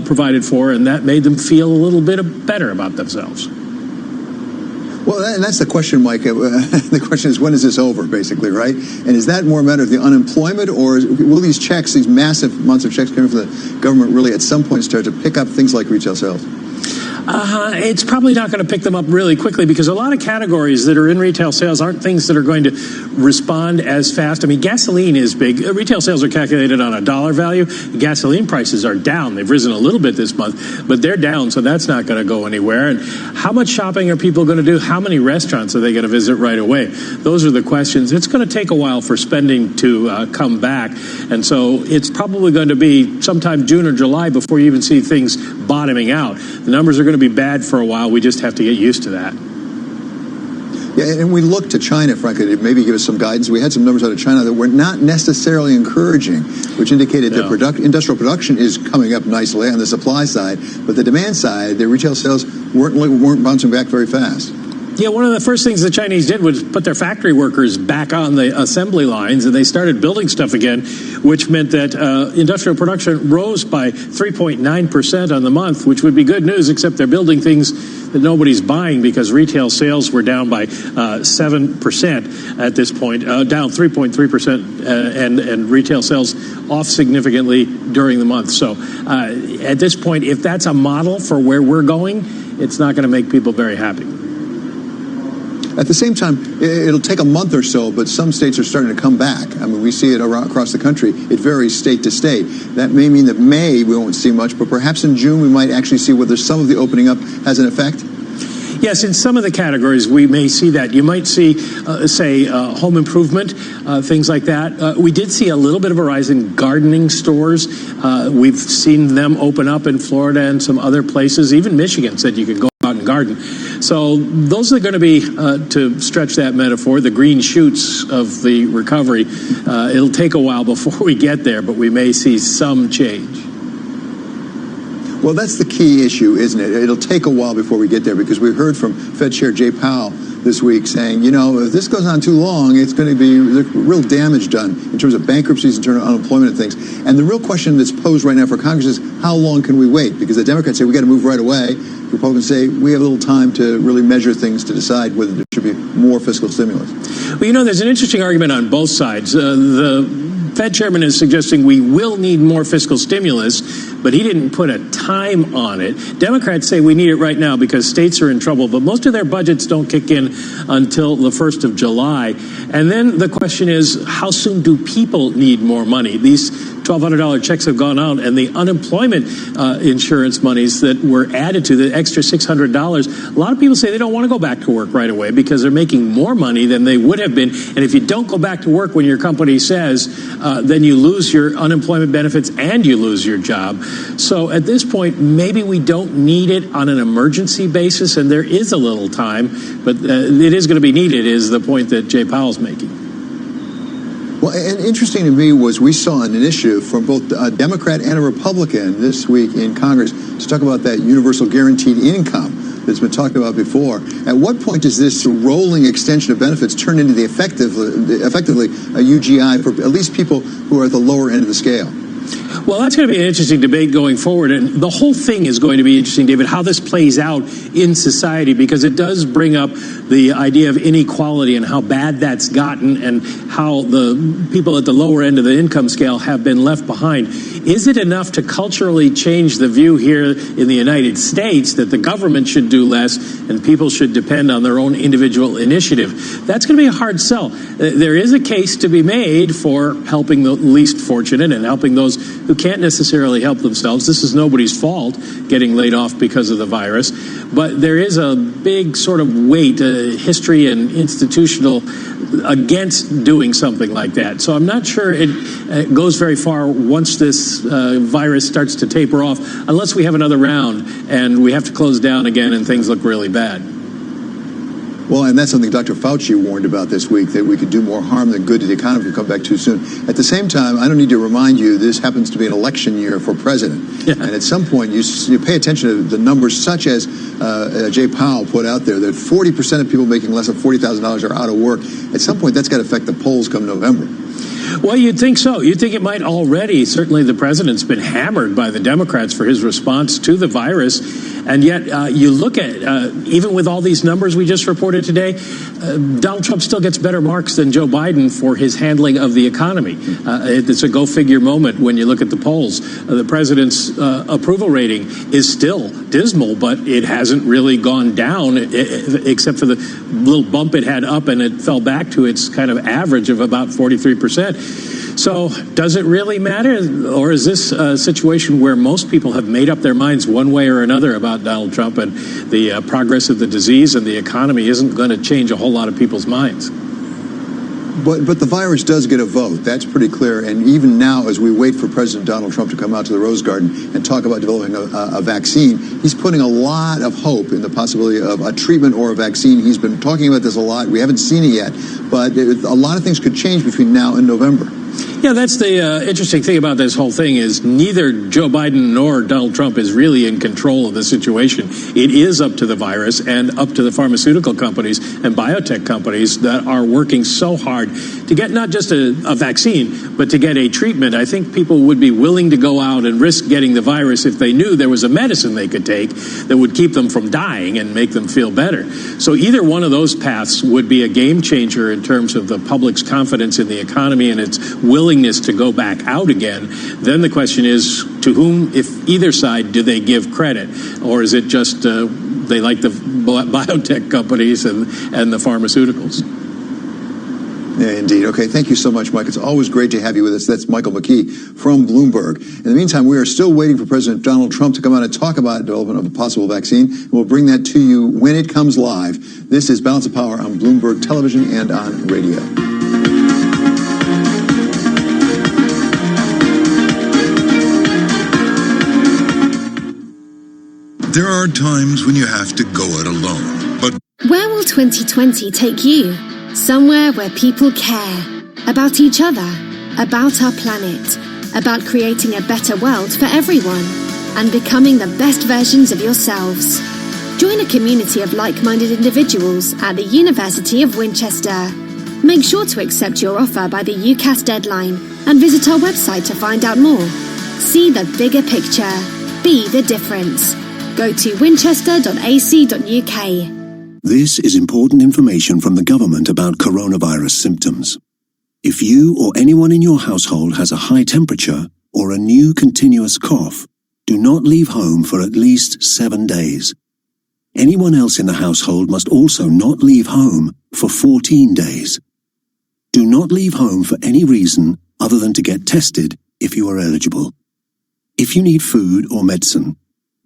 provided for, and that made them feel a little bit better about themselves. Well, and that's the question, Mike. The question is, when is this over, basically, right? And is that more a matter of the unemployment, or will these checks, these massive amounts of checks coming from the government, really at some point start to pick up things like retail sales? It's probably not going to pick them up really quickly because a lot of categories that are in retail sales aren't things that are going to respond as fast. I mean, gasoline is big. Retail sales are calculated on a dollar value. Gasoline prices are down. They've risen a little bit this month, but they're down, so that's not going to go anywhere. And how much shopping are people going to do? How many restaurants are they going to visit right away? Those are the questions. It's going to take a while for spending to come back, and so it's probably going to be sometime June or July before you even see things bottoming out. The numbers are going to be bad for a while. We just have to get used to that. Yeah, and we look to China, frankly, to maybe give us some guidance. We had some numbers out of China that were not necessarily encouraging, which indicated that industrial production is coming up nicely on the supply side, but the demand side, the retail sales weren't bouncing back very fast. Yeah, one of the first things the Chinese did was put their factory workers back on the assembly lines, and they started building stuff again, which meant that industrial production rose by 3.9% on the month, which would be good news, except they're building things that nobody's buying because retail sales were down by 7% at this point, down 3.3%, and retail sales off significantly during the month. So at this point, if that's a model for where we're going, it's not going to make people very happy. At the same time, it'll take a month or so, but some states are starting to come back. I mean, we see it across the country. It varies state to state. That may mean that May we won't see much, but perhaps in June we might actually see whether some of the opening up has an effect. Yes, in some of the categories we may see that. You might see, say, home improvement, things like that. We did see a little bit of a rise in gardening stores. We've seen them open up in Florida and some other places. Even Michigan said you could go out and garden. So those are going to be, to stretch that metaphor, the green shoots of the recovery. It'll take a while before we get there, but we may see some change. Well, that's the key issue, isn't it? It'll take a while before we get there because we heard from Fed Chair Jay Powell this week saying, you know, if this goes on too long, it's going to be real damage done in terms of bankruptcies, in terms of unemployment and things. And the real question that's posed right now for Congress is how long can we wait? Because the Democrats say we got to move right away. Republicans say we have a little time to really measure things to decide whether there should be more fiscal stimulus. Well, you know, there's an interesting argument on both sides. The Fed chairman is suggesting we will need more fiscal stimulus, but he didn't put a time on it. Democrats say we need it right now because states are in trouble, but most of their budgets don't kick in until the 1st of July. And then the question is, how soon do people need more money? These $1,200 checks have gone out, and the unemployment insurance monies that were added to the extra $600, a lot of people say they don't want to go back to work right away because they're making more money than they would have been. And if you don't go back to work when your company says, then you lose your unemployment benefits and you lose your job. So at this point, maybe we don't need it on an emergency basis, and there is a little time, but it is going to be needed, is the point that Jay Powell's making. Well, and interesting to me was we saw an initiative from both a Democrat and a Republican this week in Congress to talk about that universal guaranteed income that's been talked about before. At what point does this rolling extension of benefits turn into the effectively a UGI for at least people who are at the lower end of the scale? Well, that's going to be an interesting debate going forward, and the whole thing is going to be interesting, David, how this plays out in society, because it does bring up the idea of inequality and how bad that's gotten and how the people at the lower end of the income scale have been left behind. Is it enough to culturally change the view here in the United States that the government should do less and people should depend on their own individual initiative? That's going to be a hard sell. There is a case to be made for helping the least fortunate and helping those who can't necessarily help themselves. This is nobody's fault, getting laid off because of the virus. But there is a big sort of weight, history and institutional, against doing something like that. So I'm not sure it goes very far once this virus starts to taper off, unless we have another round and we have to close down again and things look really bad. Well, and that's something Dr. Fauci warned about this week, that we could do more harm than good to the economy if we come back too soon. At the same time, I don't need to remind you, this happens to be an election year for president. Yeah. And at some point, you pay attention to the numbers such as Jay Powell put out there, that 40% of people making less than $40,000 are out of work. At some point, that's got to affect the polls come November. Well, you'd think so. You'd think it might already. Certainly the president's been hammered by the Democrats for his response to the virus. And yet you look at, even with all these numbers we just reported today, Donald Trump still gets better marks than Joe Biden for his handling of the economy. It's a go-figure moment when you look at the polls. The president's approval rating is still dismal, but it hasn't really gone down, except for the little bump it had up, and it fell back to its kind of average of about 43%. So does it really matter? Or is this a situation where most people have made up their minds one way or another about Donald Trump, and the progress of the disease and the economy isn't going to change a whole lot of people's minds? But the virus does get a vote. That's pretty clear. And even now, as we wait for President Donald Trump to come out to the Rose Garden and talk about developing a vaccine, he's putting a lot of hope in the possibility of a treatment or a vaccine. He's been talking about this a lot. We haven't seen it yet, but a lot of things could change between now and November. Yeah, that's the interesting thing about this whole thing is neither Joe Biden nor Donald Trump is really in control of the situation. It is up to the virus and up to the pharmaceutical companies and biotech companies that are working so hard to get not just a vaccine, but to get a treatment. I think people would be willing to go out and risk getting the virus if they knew there was a medicine they could take that would keep them from dying and make them feel better. So either one of those paths would be a game changer in terms of the public's confidence in the economy and its willingness to go back out again. Then the question is, to whom, if either side, do they give credit? Or is it just they like the biotech companies and the pharmaceuticals? Yeah, indeed. Okay, thank you so much, Mike. It's always great to have you with us. That's Michael McKee from Bloomberg. In the meantime, we are still waiting for President Donald Trump to come out and talk about the development of a possible vaccine. We'll bring that to you when it comes live. This is Balance of Power on Bloomberg Television and on radio. There are times when you have to go it alone, but Where will 2020 take you? Somewhere where people care about each other, about our planet, about creating a better world for everyone, and becoming the best versions of yourselves. Join a community of like-minded individuals at the University of Winchester. Make sure to accept your offer by the UCAS deadline and visit our website to find out more. See the bigger picture. Be the difference. Go to winchester.ac.uk. This is important information from the government about coronavirus symptoms. If you or anyone in your household has a high temperature or a new continuous cough, do not leave home for at least 7 days. Anyone else in the household must also not leave home for 14 days. Do not leave home for any reason other than to get tested if you are eligible. If you need food or medicine,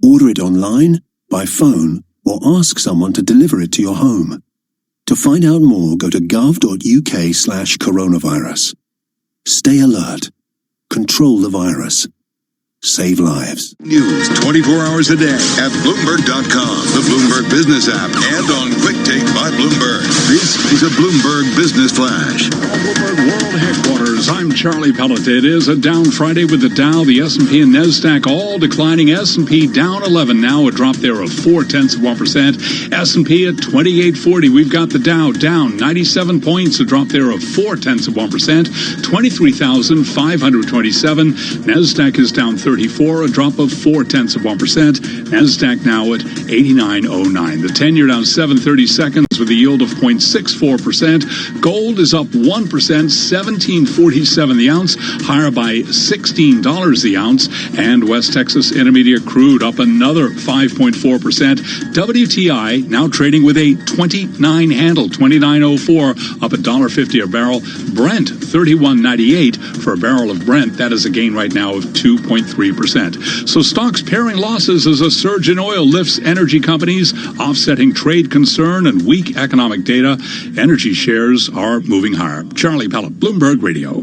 order it online, by phone, or ask someone to deliver it to your home. To find out more, go to gov.uk/coronavirus. Stay alert. Control the virus. Save lives. news 24 hours a day at Bloomberg.com, the Bloomberg Business app, and on Quick Take by Bloomberg. This is a Bloomberg Business Flash. Bloomberg World Headquarters, I'm Charlie Pellet. It is a down Friday with the Dow, the S&P, and NASDAQ all declining. S&P down 11 now, a drop there of 0.4%. S&P at 2840. We've got the Dow down 97 points, a drop there of 0.4%. 23,527. NASDAQ is down 34, a drop of 0.4%. NASDAQ now at 89.09. The 10-year down 7/32 with a yield of 0.64%. Gold is up 1%, 17.47 the ounce, higher by $16 the ounce. And West Texas Intermediate crude up another 5.4%. WTI now trading with a 29 handle, 29.04, up $1.50 a barrel. Brent 31.98 for a barrel of Brent. That is a gain right now of 2.3%. So stocks paring losses as a surge in oil lifts energy companies, offsetting trade concern and weak economic data. Energy shares are moving higher. Charlie Pellet, Bloomberg Radio.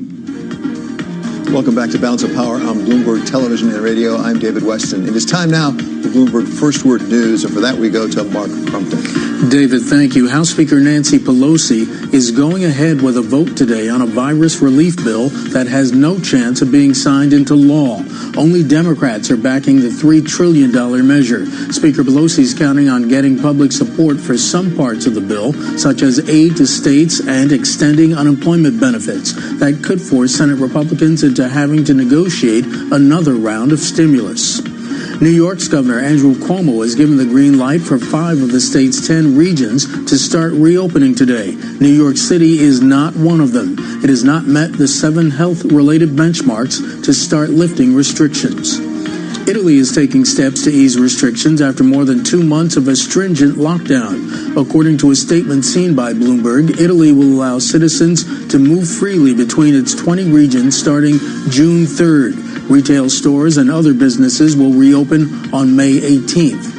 Welcome back to Balance of Power on Bloomberg Television and Radio. I'm David Weston. It is time now for Bloomberg First Word News, and for that we go to Mark Crumpton. David, thank you. House Speaker Nancy Pelosi is going ahead with a vote today on a virus relief bill that has no chance of being signed into law. Only Democrats are backing the $3 trillion measure. Speaker Pelosi is counting on getting public support for some parts of the bill, such as aid to states and extending unemployment benefits. That could force Senate Republicans into having to negotiate another round of stimulus. New York's Governor Andrew Cuomo has given the green light for 5 of the state's 10 regions to start reopening today. New York City is not one of them. It has not met the 7 health-related benchmarks to start lifting restrictions. Italy is taking steps to ease restrictions after more than 2 months of a stringent lockdown. According to a statement seen by Bloomberg, Italy will allow citizens to move freely between its 20 regions starting June 3rd. Retail stores and other businesses will reopen on May 18th.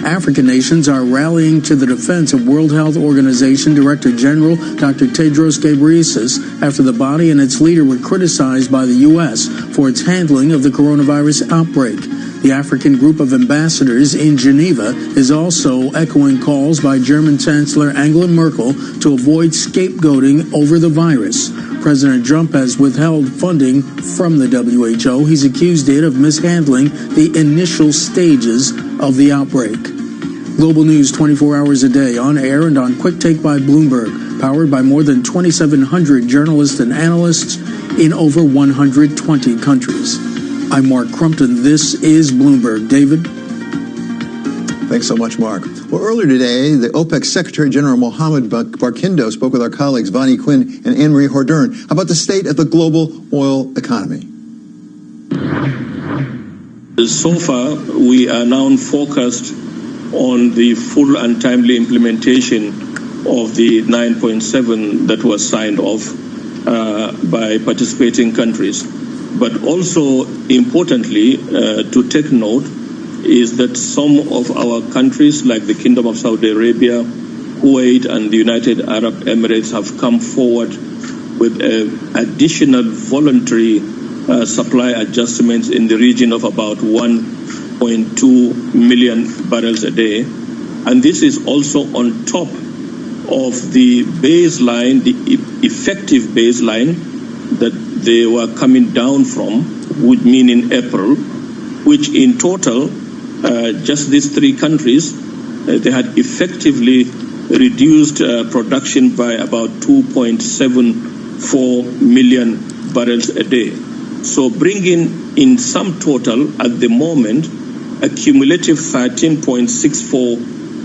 African nations are rallying to the defense of World Health Organization Director General Dr. Tedros Ghebreyesus after the body and its leader were criticized by the U.S. for its handling of the coronavirus outbreak. The African group of ambassadors in Geneva is also echoing calls by German Chancellor Angela Merkel to avoid scapegoating over the virus. President Trump has withheld funding from the WHO. He's accused it of mishandling the initial stages of the outbreak. Global news 24 hours a day, on air and on Quick Take by Bloomberg, powered by more than 2,700 journalists and analysts in over 120 countries. I'm Mark Crumpton. This is Bloomberg. David? Thanks so much, Mark. Well, earlier today, the OPEC Secretary General Mohammed Barkindo spoke with our colleagues Vonnie Quinn and Anne-Marie Hordern about the state of the global oil economy. So far, we are now focused on the full and timely implementation of the 9.7 that was signed off by participating countries. But also, importantly, to take note, is that some of our countries, like the Kingdom of Saudi Arabia, Kuwait, and the United Arab Emirates, have come forward with additional voluntary supply adjustments in the region of about 1.2 million barrels a day. And this is also on top of the baseline, the effective baseline that they were coming down from, would mean in April, which in total, just these 3 countries, they had effectively reduced production by about 2.74 million barrels a day. So bringing in some total at the moment, a cumulative 13.64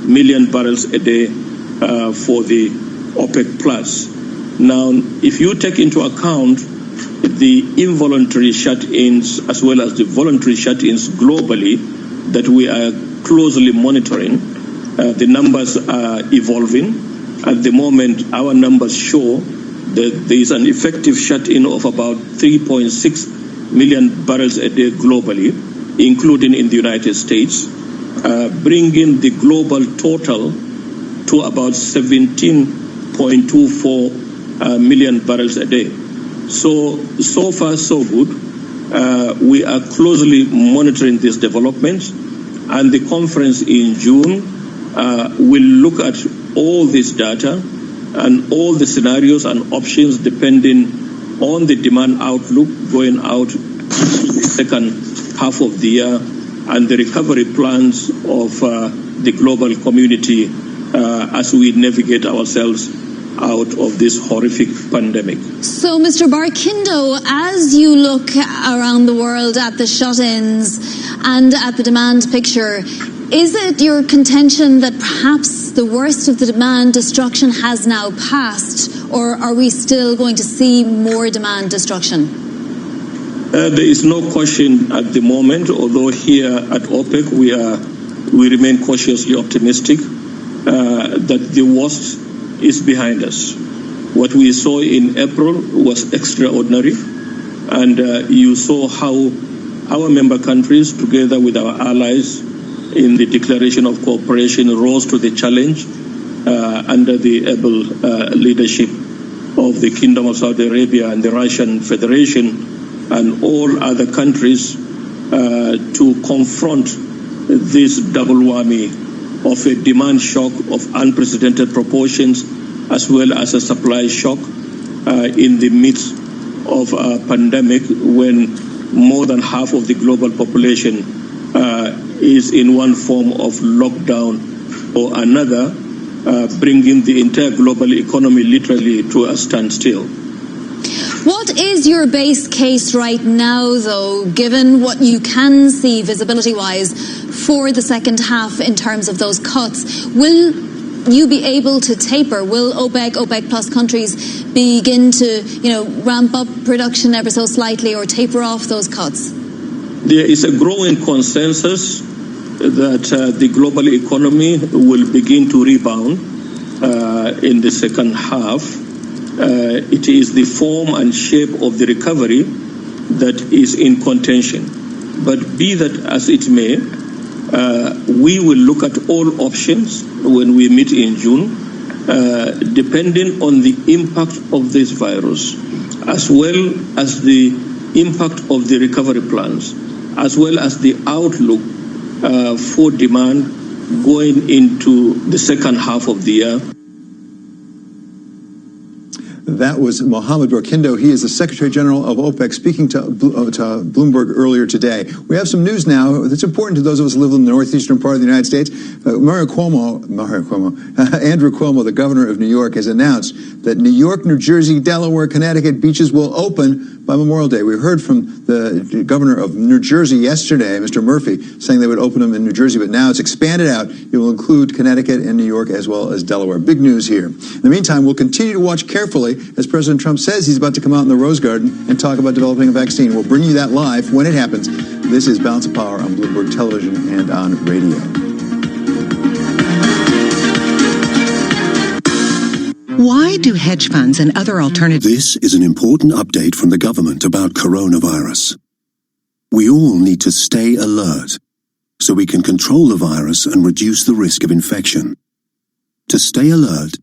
million barrels a day for the OPEC Plus. Now, if you take into account the involuntary shut-ins as well as the voluntary shut-ins globally that we are closely monitoring, the numbers are evolving. At the moment, our numbers show that there is an effective shut-in of about 3.6 million barrels a day globally, including in the United States, bringing the global total to about 17.24 million barrels a day. So far, so good. We are closely monitoring these developments, and the conference in June will look at all this data and all the scenarios and options depending on the demand outlook going out the second half of the year and the recovery plans of the global community as we navigate ourselves out of this horrific pandemic. So, Mr. Barkindo, as you look around the world at the shut-ins and at the demand picture, is it your contention that perhaps the worst of the demand destruction has now passed, or are we still going to see more demand destruction? There is no question at the moment, although here at OPEC we remain cautiously optimistic that the worst is behind us. What we saw in April was extraordinary, and you saw how our member countries, together with our allies in the Declaration of Cooperation, rose to the challenge under the able leadership of the Kingdom of Saudi Arabia and the Russian Federation and all other countries to confront this double whammy of a demand shock of unprecedented proportions, as well as a supply shock in the midst of a pandemic when more than half of the global population is in one form of lockdown or another, bringing the entire global economy literally to a standstill. What is your base case right now, though, given what you can see visibility-wise for the second half in terms of those cuts? Will you be able to taper? Will OPEC plus countries begin to, ramp up production ever so slightly or taper off those cuts? There is a growing consensus that the global economy will begin to rebound in the second half. It is the form and shape of the recovery that is in contention. But be that as it may, we will look at all options when we meet in June, depending on the impact of this virus, as well as the impact of the recovery plans, as well as the outlook for demand going into the second half of the year. That was Mohammed Burkindo. He is the Secretary General of OPEC, speaking to Bloomberg earlier today. We have some news now that's important to those of us who live in the northeastern part of the United States. Andrew Cuomo, the governor of New York, has announced that New York, New Jersey, Delaware, Connecticut beaches will open by Memorial Day. We heard from the governor of New Jersey yesterday, Mr. Murphy, saying they would open them in New Jersey, but now it's expanded out. It will include Connecticut and New York as well as Delaware. Big news here. In the meantime, we'll continue to watch carefully as President Trump says he's about to come out in the Rose Garden and talk about developing a vaccine. We'll bring you that live when it happens. This is Balance of Power on Bloomberg Television and on radio. Why do hedge funds and other alternatives... This is an important update from the government about coronavirus. We all need to stay alert so we can control the virus and reduce the risk of infection. To stay alert,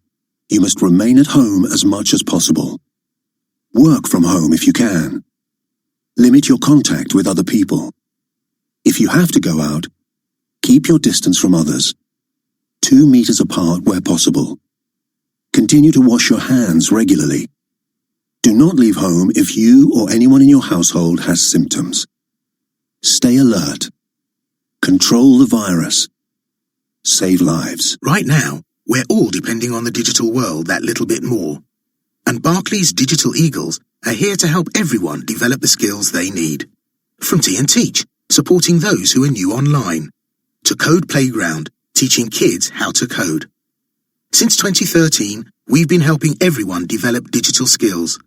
you must remain at home as much as possible. Work from home if you can. Limit your contact with other people. If you have to go out, keep your distance from others, 2 meters apart where possible. Continue to wash your hands regularly. Do not leave home if you or anyone in your household has symptoms. Stay alert. Control the virus. Save lives. Right now, we're all depending on the digital world that little bit more. And Barclays Digital Eagles are here to help everyone develop the skills they need. From Tea and Teach, supporting those who are new online, to Code Playground, teaching kids how to code. Since 2013, we've been helping everyone develop digital skills.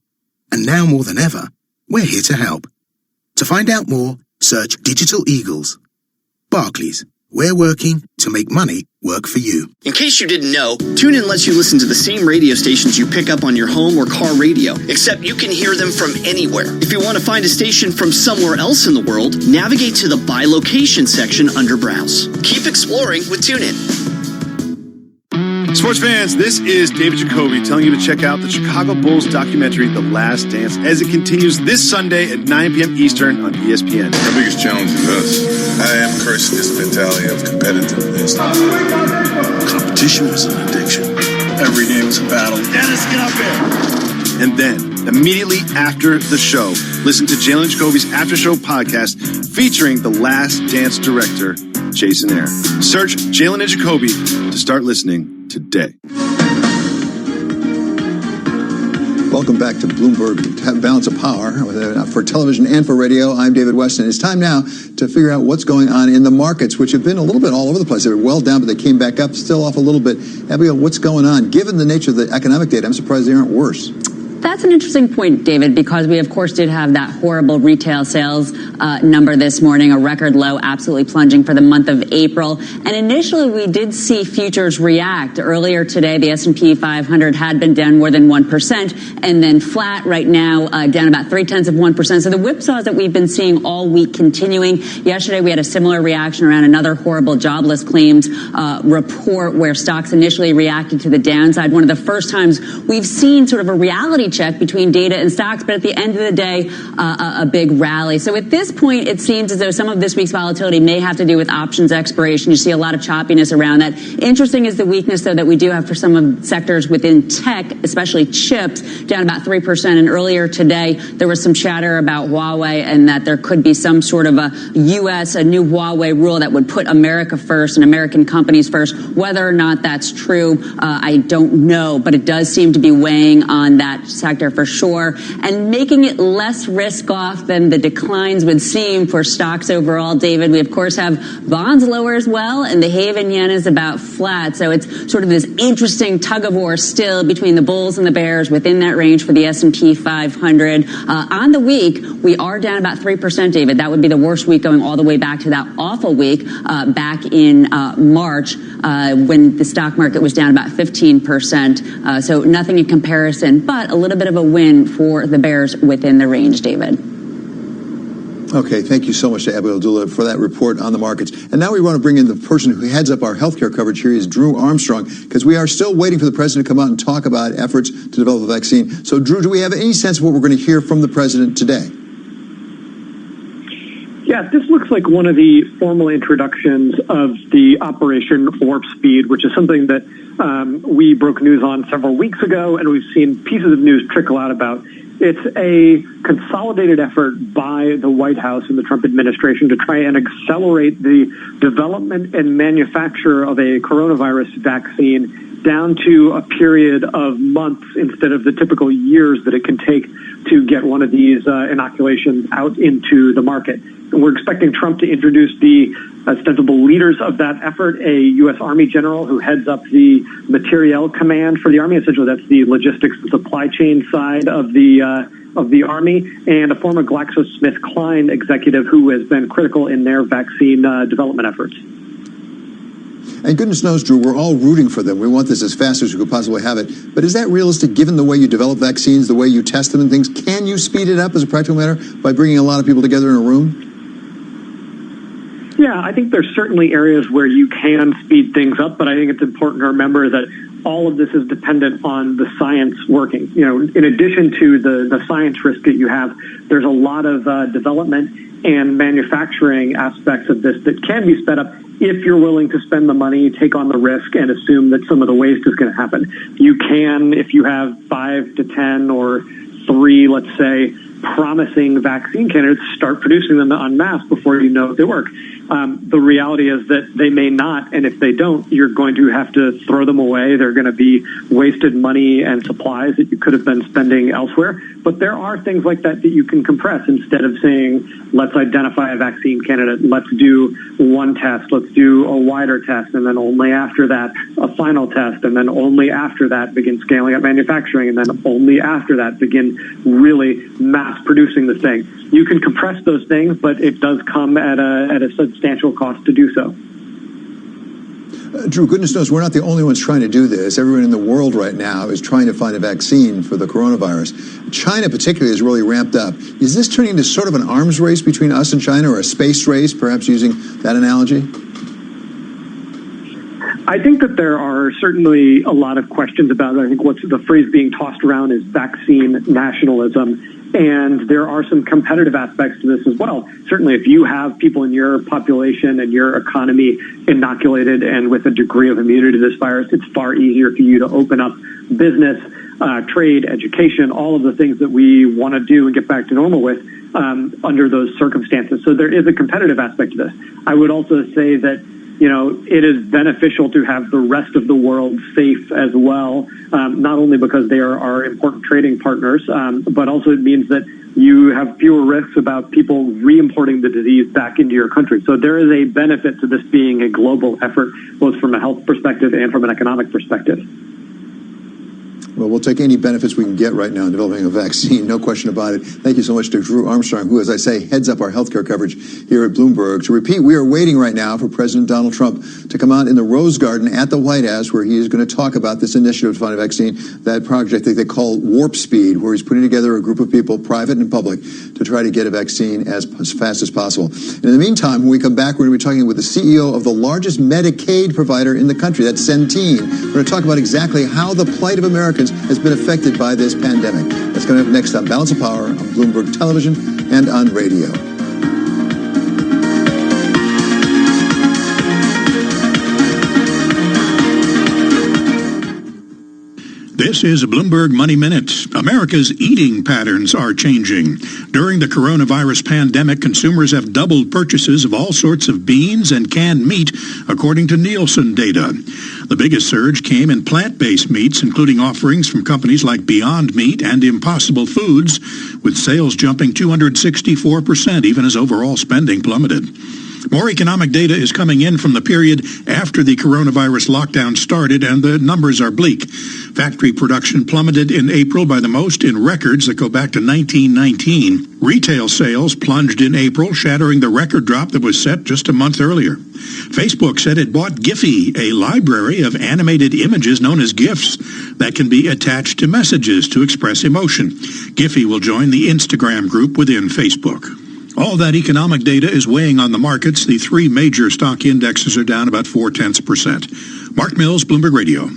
And now more than ever, we're here to help. To find out more, search Digital Eagles. Barclays, we're working to make money work for you. In case you didn't know, TuneIn lets you listen to the same radio stations you pick up on your home or car radio, except you can hear them from anywhere. If you want to find a station from somewhere else in the world, navigate to the By Location section under Browse. Keep exploring with TuneIn. Sports fans, this is David Jacoby telling you to check out the Chicago Bulls documentary, The Last Dance, as it continues this Sunday at 9 p.m. Eastern on ESPN. Our biggest challenge is us. I am cursing this mentality of competitiveness. Competition is an addiction. Every game is a battle. Dennis, get up here. And then, immediately after the show, listen to Jalen Jacoby's After Show podcast featuring The Last Dance director, Jason Ayer. Search Jalen and Jacoby to start listening today. Welcome back to Bloomberg Balance of Power for television and for radio. I'm David Weston. It's time now to figure out what's going on in the markets, which have been a little bit all over the place. They were well down, but they came back up, still off a little bit. Abigail, what's going on? Given the nature of the economic data, I'm surprised they aren't worse. That's an interesting point, David, because we, of course, did have that horrible retail sales number this morning, a record low, absolutely plunging for the month of April. And initially, we did see futures react. Earlier today, the S&P 500 had been down more than 1% and then flat right now, down about 0.3%. So the whipsaws that we've been seeing all week continuing. Yesterday, we had a similar reaction around another horrible jobless claims report where stocks initially reacted to the downside. One of the first times we've seen sort of a reality reality check between data and stocks, but at the end of the day, a big rally. So at this point, it seems as though some of this week's volatility may have to do with options expiration. You see a lot of choppiness around that. Interesting is the weakness, though, that we do have for some of sectors within tech, especially chips, down about 3%. And earlier today, there was some chatter about Huawei and that there could be some sort of a new Huawei rule that would put America first and American companies first. Whether or not that's true, I don't know, but it does seem to be weighing on that sector for sure and making it less risk off than the declines would seem for stocks overall. David, we of course have bonds lower as well, and the Haven yen is about flat. So it's sort of this interesting tug of war still between the bulls and the bears within that range for the S&P 500. On the week, we are down about 3%, David. That would be the worst week going all the way back to that awful week back in March when the stock market was down about 15%. So nothing in comparison, but a little bit of a win for the bears within the range, David. Okay, thank you so much to Abigail Dula for that report on the markets. And now we want to bring in the person who heads up our healthcare coverage here is Drew Armstrong, because we are still waiting for the president to come out and talk about efforts to develop a vaccine. So, Drew, do we have any sense of what we're going to hear from the president today? Yeah, this looks like one of the formal introductions of the Operation Warp Speed, which is something that we broke news on several weeks ago, and we've seen pieces of news trickle out about. It's a consolidated effort by the White House and the Trump administration to try and accelerate the development and manufacture of a coronavirus vaccine down to a period of months instead of the typical years that it can take to get one of these inoculations out into the market. And we're expecting Trump to introduce the ostensible leaders of that effort, a U.S. Army general who heads up the Materiel Command for the Army. Essentially, that's the logistics and supply chain side of the Army, and a former GlaxoSmithKline executive who has been critical in their vaccine development efforts. And goodness knows, Drew, we're all rooting for them. We want this as fast as we could possibly have it. But is that realistic given the way you develop vaccines, the way you test them and things? Can you speed it up as a practical matter by bringing a lot of people together in a room? Yeah, I think there's certainly areas where you can speed things up, but I think it's important to remember that all of this is dependent on the science working. You know, in addition to the science risk that you have, there's a lot of development and manufacturing aspects of this that can be sped up if you're willing to spend the money, take on the risk, and assume that some of the waste is going to happen. You can, if you have 5 to 10 or 3, let's say, promising vaccine candidates, start producing them en masse before you know if they work. The reality is that they may not, and if they don't, you're going to have to throw them away. They're going to be wasted money and supplies that you could have been spending elsewhere. But there are things like that that you can compress instead of saying, let's identify a vaccine candidate, let's do one test, let's do a wider test, and then only after that a final test, and then only after that begin scaling up manufacturing, and then only after that begin really mass producing the thing. You can compress those things, but it does come at a substantial cost to do so. Drew, goodness knows we're not the only ones trying to do this. Everyone in the world right now is trying to find a vaccine for the coronavirus. China particularly is really ramped up. Is this turning into sort of an arms race between us and China, or a space race, perhaps using that analogy? I think that there are certainly a lot of questions about it. I think what's the phrase being tossed around is vaccine nationalism. And there are some competitive aspects to this as well. Certainly, if you have people in your population and your economy inoculated and with a degree of immunity to this virus, it's far easier for you to open up business, trade, education, all of the things that we want to do and get back to normal with under those circumstances. So there is a competitive aspect to this. I would also say that, you know, it is beneficial to have the rest of the world safe as well, not only because they are our important trading partners, but also it means that you have fewer risks about people re-importing the disease back into your country. So there is a benefit to this being a global effort, both from a health perspective and from an economic perspective. Well, we'll take any benefits we can get right now in developing a vaccine, no question about it. Thank you so much to Drew Armstrong, who, as I say, heads up our healthcare coverage here at Bloomberg. To repeat, we are waiting right now for President Donald Trump to come out in the Rose Garden at the White House, where he is going to talk about this initiative to find a vaccine, that project that they call Warp Speed, where he's putting together a group of people, private and public, to try to get a vaccine as fast as possible. And in the meantime, when we come back, we're going to be talking with the CEO of the largest Medicaid provider in the country, that's Centene. We're going to talk about exactly how the plight of America Americans has been affected by this pandemic. That's coming up next on Balance of Power on Bloomberg Television and on radio. This is Bloomberg Money Minute. America's eating patterns are changing. During the coronavirus pandemic, consumers have doubled purchases of all sorts of beans and canned meat, according to Nielsen data. The biggest surge came in plant-based meats, including offerings from companies like Beyond Meat and Impossible Foods, with sales jumping 264%, even as overall spending plummeted. More economic data is coming in from the period after the coronavirus lockdown started, and the numbers are bleak. Factory production plummeted in April by the most in records that go back to 1919. Retail sales plunged in April, shattering the record drop that was set just a month earlier. Facebook said it bought Giphy, a library of animated images known as GIFs that can be attached to messages to express emotion. Giphy will join the Instagram group within Facebook. All that economic data is weighing on the markets. The three major stock indexes are down about 0.4%. Mark Mills, Bloomberg Radio.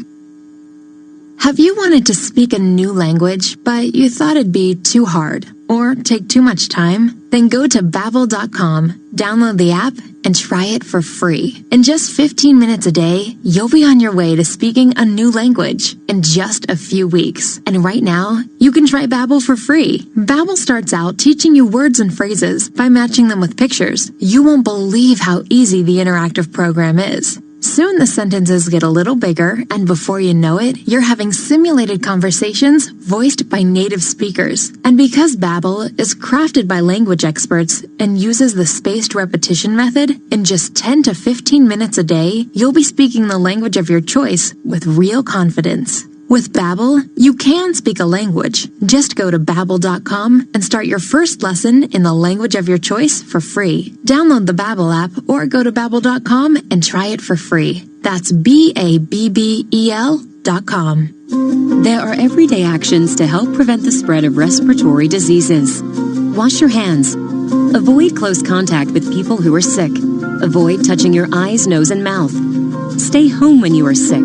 Have you wanted to speak a new language, but you thought it'd be too hard or take too much time? Then go to Babbel.com, download the app, and try it for free. In just 15 minutes a day, you'll be on your way to speaking a new language in just a few weeks. And right now, you can try Babbel for free. Babbel starts out teaching you words and phrases by matching them with pictures. You won't believe how easy the interactive program is. Soon the sentences get a little bigger, and before you know it, you're having simulated conversations voiced by native speakers. And because Babbel is crafted by language experts and uses the spaced repetition method, in just 10 to 15 minutes a day, you'll be speaking the language of your choice with real confidence. With Babbel, you can speak a language. Just go to Babbel.com and start your first lesson in the language of your choice for free. Download the Babbel app or go to Babbel.com and try it for free. That's Babbel.com. There are everyday actions to help prevent the spread of respiratory diseases. Wash your hands. Avoid close contact with people who are sick. Avoid touching your eyes, nose, and mouth. Stay home when you are sick.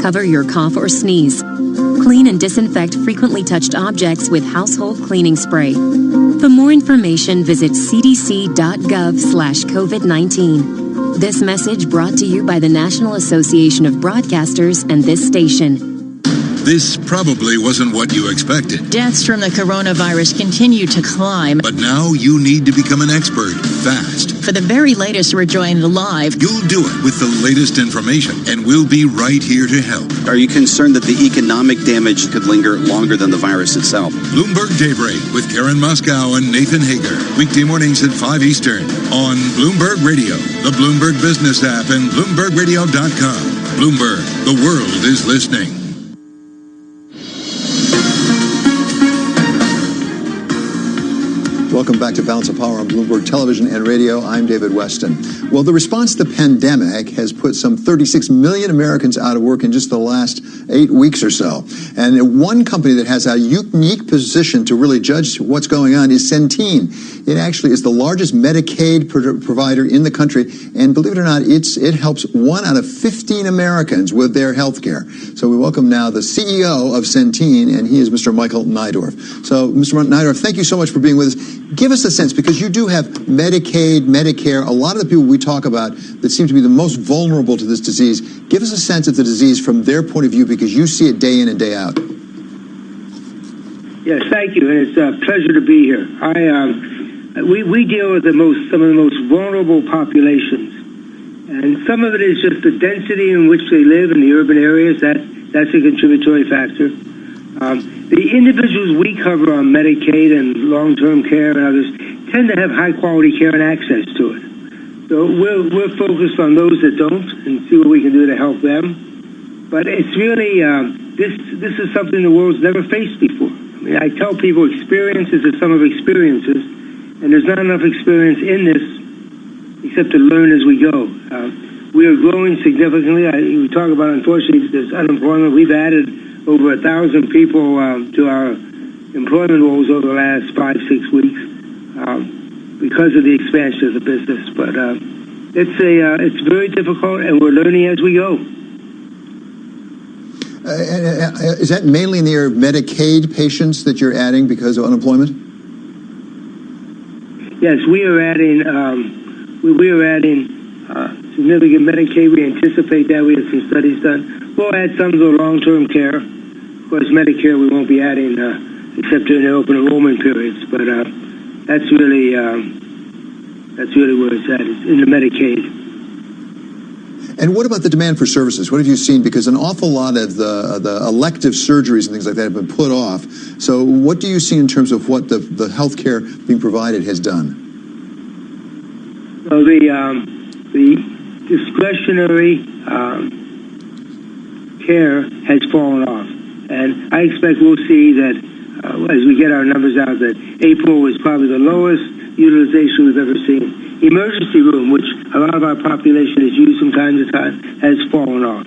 Cover your cough or sneeze. Clean and disinfect frequently touched objects with household cleaning spray. For more information, visit cdc.gov/COVID-19. This message brought to you by the National Association of Broadcasters and this station. This probably wasn't what you expected. Deaths from the coronavirus continue to climb. But now you need to become an expert fast. For the very latest, we're joined live. You'll do it with the latest information, and we'll be right here to help. Are you concerned that the economic damage could linger longer than the virus itself? Bloomberg Daybreak with Karen Moscow and Nathan Hager. Weekday mornings at 5 Eastern on Bloomberg Radio, the Bloomberg Business app, and BloombergRadio.com. Bloomberg, the world is listening. Welcome back to Balance of Power on Bloomberg Television and Radio. I'm David Weston. Well, the response to the pandemic has put some 36 million Americans out of work in just the last 8 weeks or so. And one company that has a unique position to really judge what's going on is Centene. It actually is the largest Medicaid provider in the country. And believe it or not, it helps 1 out of 15 Americans with their health care. So we welcome now the CEO of Centene, and he is Mr. Michael Neidorff. So, Mr. Neidorff, thank you so much for being with us. Give us a sense, because you do have Medicaid, Medicare, a lot of the people we talk about that seem to be the most vulnerable to this disease. Give us a sense of the disease from their point of view, because you see it day in and day out. Yes, thank you, and it's a pleasure to be here. We deal with some of the most vulnerable populations, and some of it is just the density in which they live in the urban areas. That's a contributory factor. The individuals we cover on Medicaid and long-term care and others tend to have high-quality care and access to it. So we're focused on those that don't and see what we can do to help them. But it's really, this is something the world's never faced before. I mean, I tell people experience is the sum of experiences, and there's not enough experience in this except to learn as we go. We are growing significantly. We talk about, unfortunately, this unemployment. We've added over 1,000 people to our employment rolls over the last 5-6 weeks because of the expansion of the business. But it's very difficult, and we're learning as we go. Is that mainly in the area of Medicaid patients that you're adding because of unemployment? Yes, we are adding significant Medicaid. We anticipate that. We have some studies done. We'll add some to the long-term care. Of course, Medicare we won't be adding except during the open enrollment periods. But that's really where it's at. It's in the Medicaid. And what about the demand for services? What have you seen? Because an awful lot of the elective surgeries and things like that have been put off. So what do you see in terms of what the health care being provided has done? Well, the discretionary care has fallen off. And I expect we'll see that as we get our numbers out that April was probably the lowest utilization we've ever seen. Emergency room, which a lot of our population is used from time to time, has fallen off.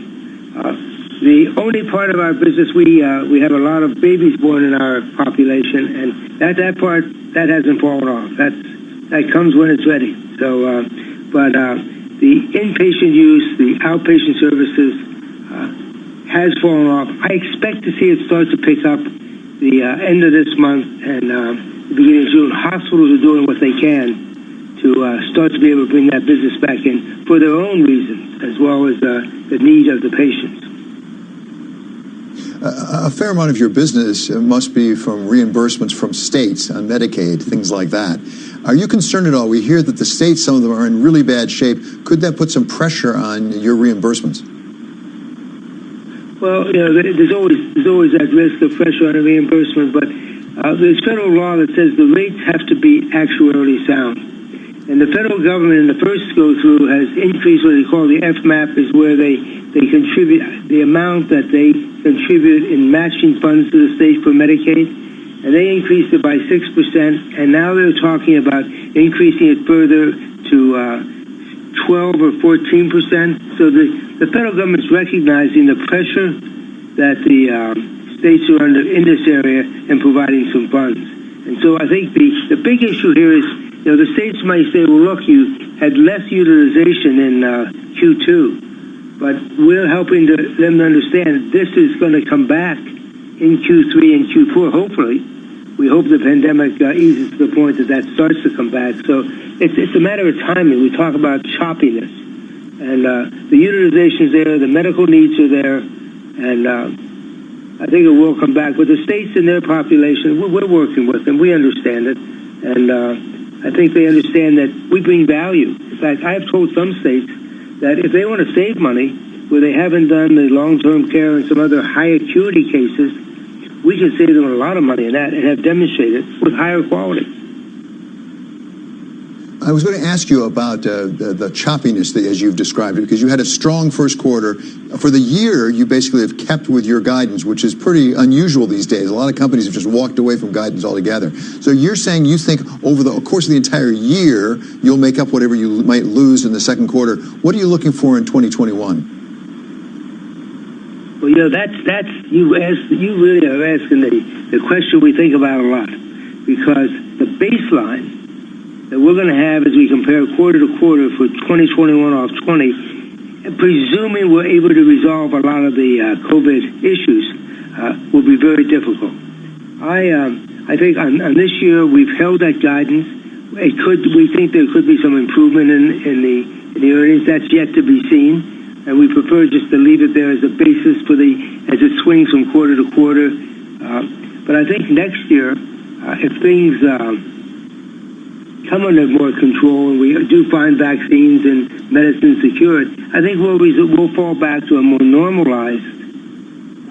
The only part of our business we have a lot of babies born in our population, and that part that hasn't fallen off. That comes when it's ready. So, but the inpatient use, the outpatient services has fallen off. I expect to see it start to pick up the end of this month and the beginning of June. Hospitals are doing what they can to start to be able to bring that business back in for their own reasons, as well as the need of the patients. A fair amount of your business must be from reimbursements from states on Medicaid, things like that. Are you concerned at all? We hear that the states, some of them are in really bad shape. Could that put some pressure on your reimbursements? Well, there's always that risk of pressure on a reimbursement, but there's federal law that says the rates have to be actuarially sound. And the federal government in the first go-through has increased what they call the FMAP, is where they contribute the amount that they contribute in matching funds to the state for Medicaid. And they increased it by 6%, and now they're talking about increasing it further to 12 or 14%. So the federal government's recognizing the pressure that the states are under in this area and providing some funds. And so I think the big issue here is, the states might say, well, look, you had less utilization in Q2, but we're helping them to understand this is going to come back in Q3 and Q4, hopefully. We hope the pandemic eases to the point that starts to come back. So it's a matter of timing. We talk about choppiness. And the utilization is there, the medical needs are there, and I think it will come back. With the states and their population, we're working with them. We understand it. And I think they understand that we bring value. In fact, I have told some states that if they want to save money, where they haven't done the long-term care and some other high acuity cases, we can save them a lot of money in that and have demonstrated with higher quality. I was going to ask you about the choppiness as you've described it, because you had a strong first quarter. For the year, you basically have kept with your guidance, which is pretty unusual these days. A lot of companies have just walked away from guidance altogether. So you're saying you think over the course of the entire year, you'll make up whatever you might lose in the second quarter. What are you looking for in 2021? Well, that's you really are asking the question we think about a lot, because the baseline that we're going to have as we compare quarter to quarter for 2021 off 20, presuming we're able to resolve a lot of the COVID issues, will be very difficult. I think on this year we've held that guidance. We think there could be some improvement in the earnings. That's yet to be seen. And we prefer just to leave it there as a basis as it swings from quarter to quarter. But I think next year, if things come under more control and we do find vaccines and medicine secured, I think we'll fall back to a more normalized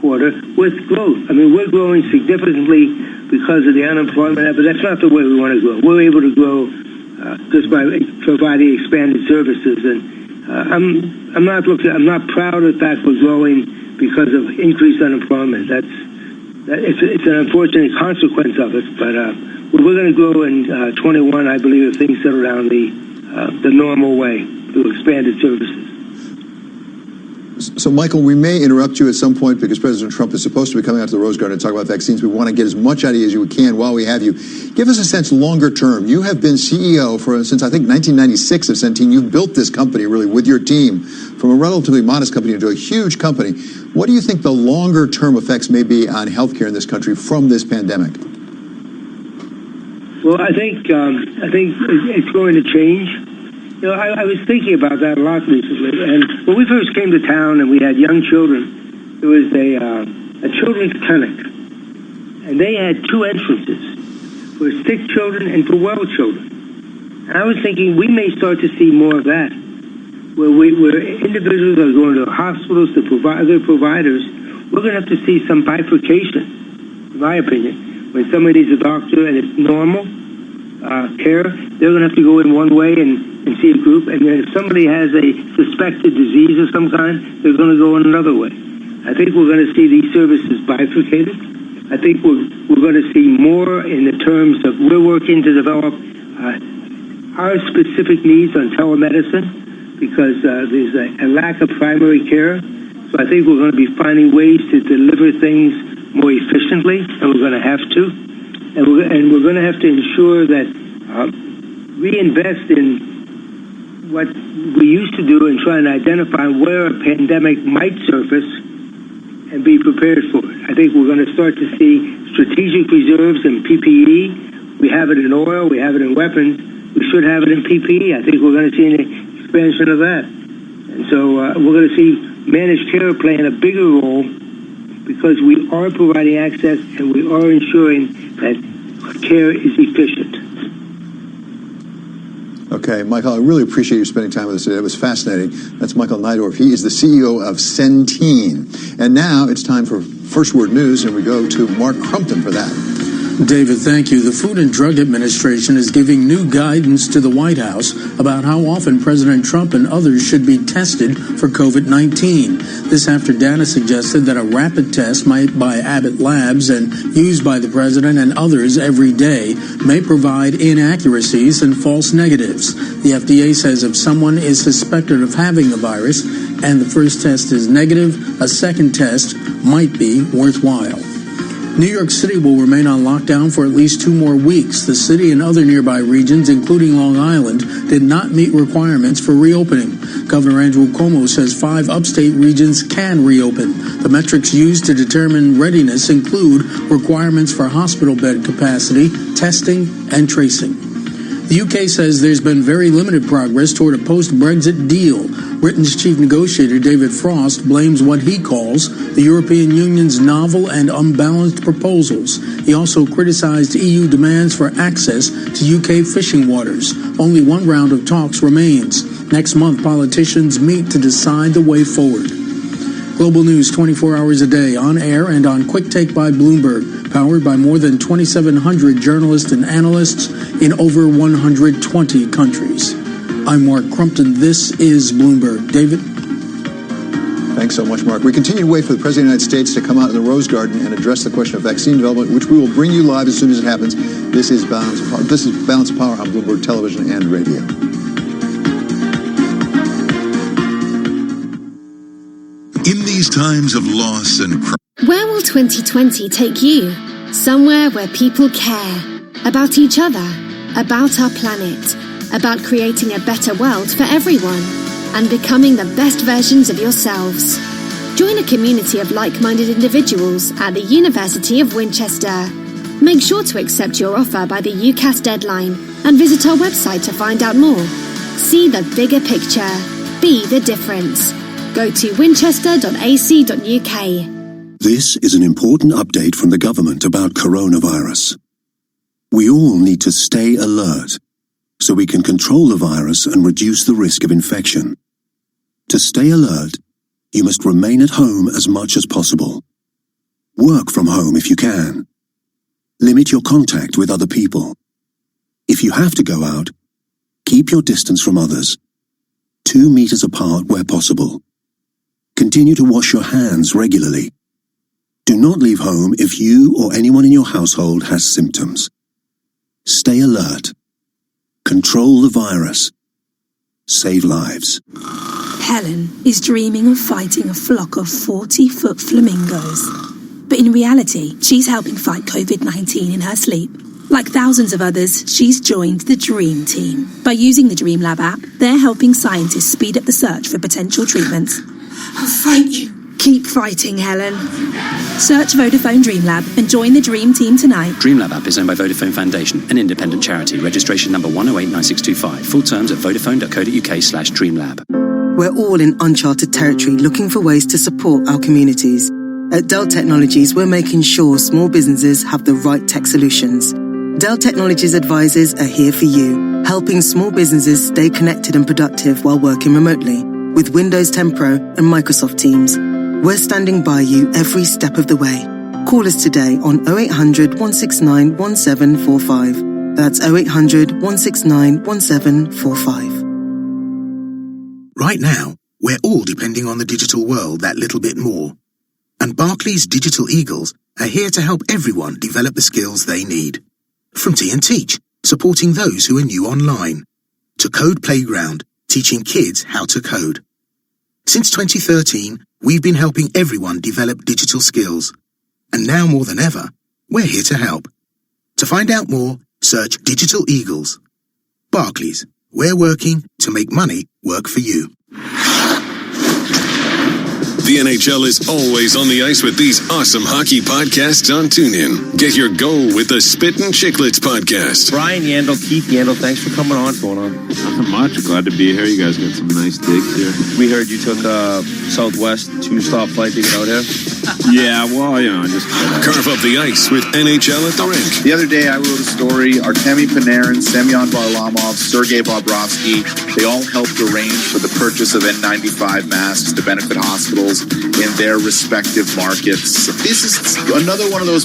quarter with growth. I mean, we're growing significantly because of the unemployment, but that's not the way we want to grow. We're able to grow just by providing expanded services, and I'm not proud of the fact we're growing because of increased unemployment. It's an unfortunate consequence of it, but we're going to grow in 21, I believe, if things settle down the normal way through expanded services. So, Michael, we may interrupt you at some point because President Trump is supposed to be coming out to the Rose Garden to talk about vaccines. We want to get as much out of you as we can while we have you. Give us a sense longer term. You have been CEO since, I think, 1996 of Centene. You've built this company really with your team from a relatively modest company into a huge company. What do you think the longer term effects may be on healthcare in this country from this pandemic? Well, I think it's going to change. You know, I was thinking about that a lot recently. And when we first came to town and we had young children, there was a children's clinic. And they had two entrances, for sick children and for well children. And I was thinking we may start to see more of that, where individuals are going to hospitals to provide other providers. We're going to have to see some bifurcation, in my opinion. When somebody needs a doctor and it's normal care, they're going to have to go in one way and see a group. And then if somebody has a suspected disease of some kind, they're going to go in another way. I think we're going to see these services bifurcated. I think we're going to see more in the terms of we're working to develop our specific needs on telemedicine because there's a lack of primary care. So I think we're going to be finding ways to deliver things more efficiently, and we're going to have to. And we're going to have to ensure that reinvest in what we used to do and try and identify where a pandemic might surface and be prepared for it. I think we're going to start to see strategic reserves in PPE. We have it in oil. We have it in weapons. We should have it in PPE. I think we're going to see an expansion of that. And so we're going to see managed care playing a bigger role because we are providing access and we are ensuring that care is efficient. Okay, Michael, I really appreciate you spending time with us today. It was fascinating. That's Michael Neidorff. He is the CEO of Centene. And now it's time for First Word News, and we go to Mark Crumpton for that. David, thank you. The Food and Drug Administration is giving new guidance to the White House about how often President Trump and others should be tested for COVID-19. This after data suggested that a rapid test made by Abbott Labs and used by the president and others every day may provide inaccuracies and false negatives. The FDA says if someone is suspected of having the virus and the first test is negative, a second test might be worthwhile. New York City will remain on lockdown for at least 2 more weeks. The city and other nearby regions, including Long Island, did not meet requirements for reopening. Governor Andrew Cuomo says 5 upstate regions can reopen. The metrics used to determine readiness include requirements for hospital bed capacity, testing, and tracing. The UK says there's been very limited progress toward a post-Brexit deal. Britain's chief negotiator, David Frost, blames what he calls the European Union's novel and unbalanced proposals. He also criticized EU demands for access to UK fishing waters. Only one round of talks remains. Next month, politicians meet to decide the way forward. Global news 24 hours a day, on air and on Quick Take by Bloomberg, powered by more than 2,700 journalists and analysts in over 120 countries. I'm Mark Crumpton. This is Bloomberg. David? Thanks so much, Mark. We continue to wait for the President of the United States to come out in the Rose Garden and address the question of vaccine development, which we will bring you live as soon as it happens. This is Balance of Power. This is Balance of Power on Bloomberg Television and Radio. In these times of loss and crime, Where will 2020 take you? Somewhere where people care about each other, about our planet, about creating a better world for everyone, and becoming the best versions of yourselves. Join a community of like-minded individuals at the University of Winchester. Make sure to accept your offer by the UCAS deadline and visit our website to find out more. See the bigger picture. Be the difference. Go to winchester.ac.uk. This is an important update from the government about coronavirus. We all need to stay alert so we can control the virus and reduce the risk of infection. To stay alert, you must remain at home as much as possible. Work from home if you can. Limit your contact with other people. If you have to go out, keep your distance from others, 2 meters apart where possible. Continue to wash your hands regularly. Do not leave home if you or anyone in your household has symptoms. Stay alert. Control the virus. Save lives. Helen is dreaming of fighting a flock of 40-foot flamingos. But in reality, she's helping fight COVID-19 in her sleep. Like thousands of others, she's joined the Dream Team. By using the Dream Lab app, they're helping scientists speed up the search for potential treatments. I'll fight you. Keep fighting, Helen. Search Vodafone Dream Lab and join the Dream Team tonight. DreamLab app is owned by Vodafone Foundation, an independent charity. Registration number 1089625. Full terms at vodafone.co.uk/dreamlab. We're all in uncharted territory looking for ways to support our communities. At Dell Technologies, we're making sure small businesses have the right tech solutions. Dell Technologies advisors are here for you, helping small businesses stay connected and productive while working remotely with Windows 10 Pro and Microsoft Teams. We're standing by you every step of the way. Call us today on 0800 169 1745. That's 0800 169 1745. Right now, we're all depending on the digital world that little bit more. And Barclays Digital Eagles are here to help everyone develop the skills they need. From Teach, supporting those who are new online, to Code Playground, teaching kids how to code. Since 2013, we've been helping everyone develop digital skills. And now more than ever, we're here to help. To find out more, search Digital Eagles. Barclays, we're working to make money work for you. The NHL is always on the ice with these awesome hockey podcasts on TuneIn. Get your goal with the Spittin' Chicklets podcast. Brian Yandel, Keith Yandel, thanks for coming on. What's going on? Nothing much. Glad to be here. You guys got some nice digs here. We heard you took Southwest 2-stop flight to get out here. Yeah, well, you know, just carve up the ice with NHL at the rink. The other day, I wrote a story. Artemi Panarin, Semyon Varlamov, Sergei Bobrovsky, they all helped arrange for the purchase of N95 masks to benefit hospitals in their respective markets. This is another one of those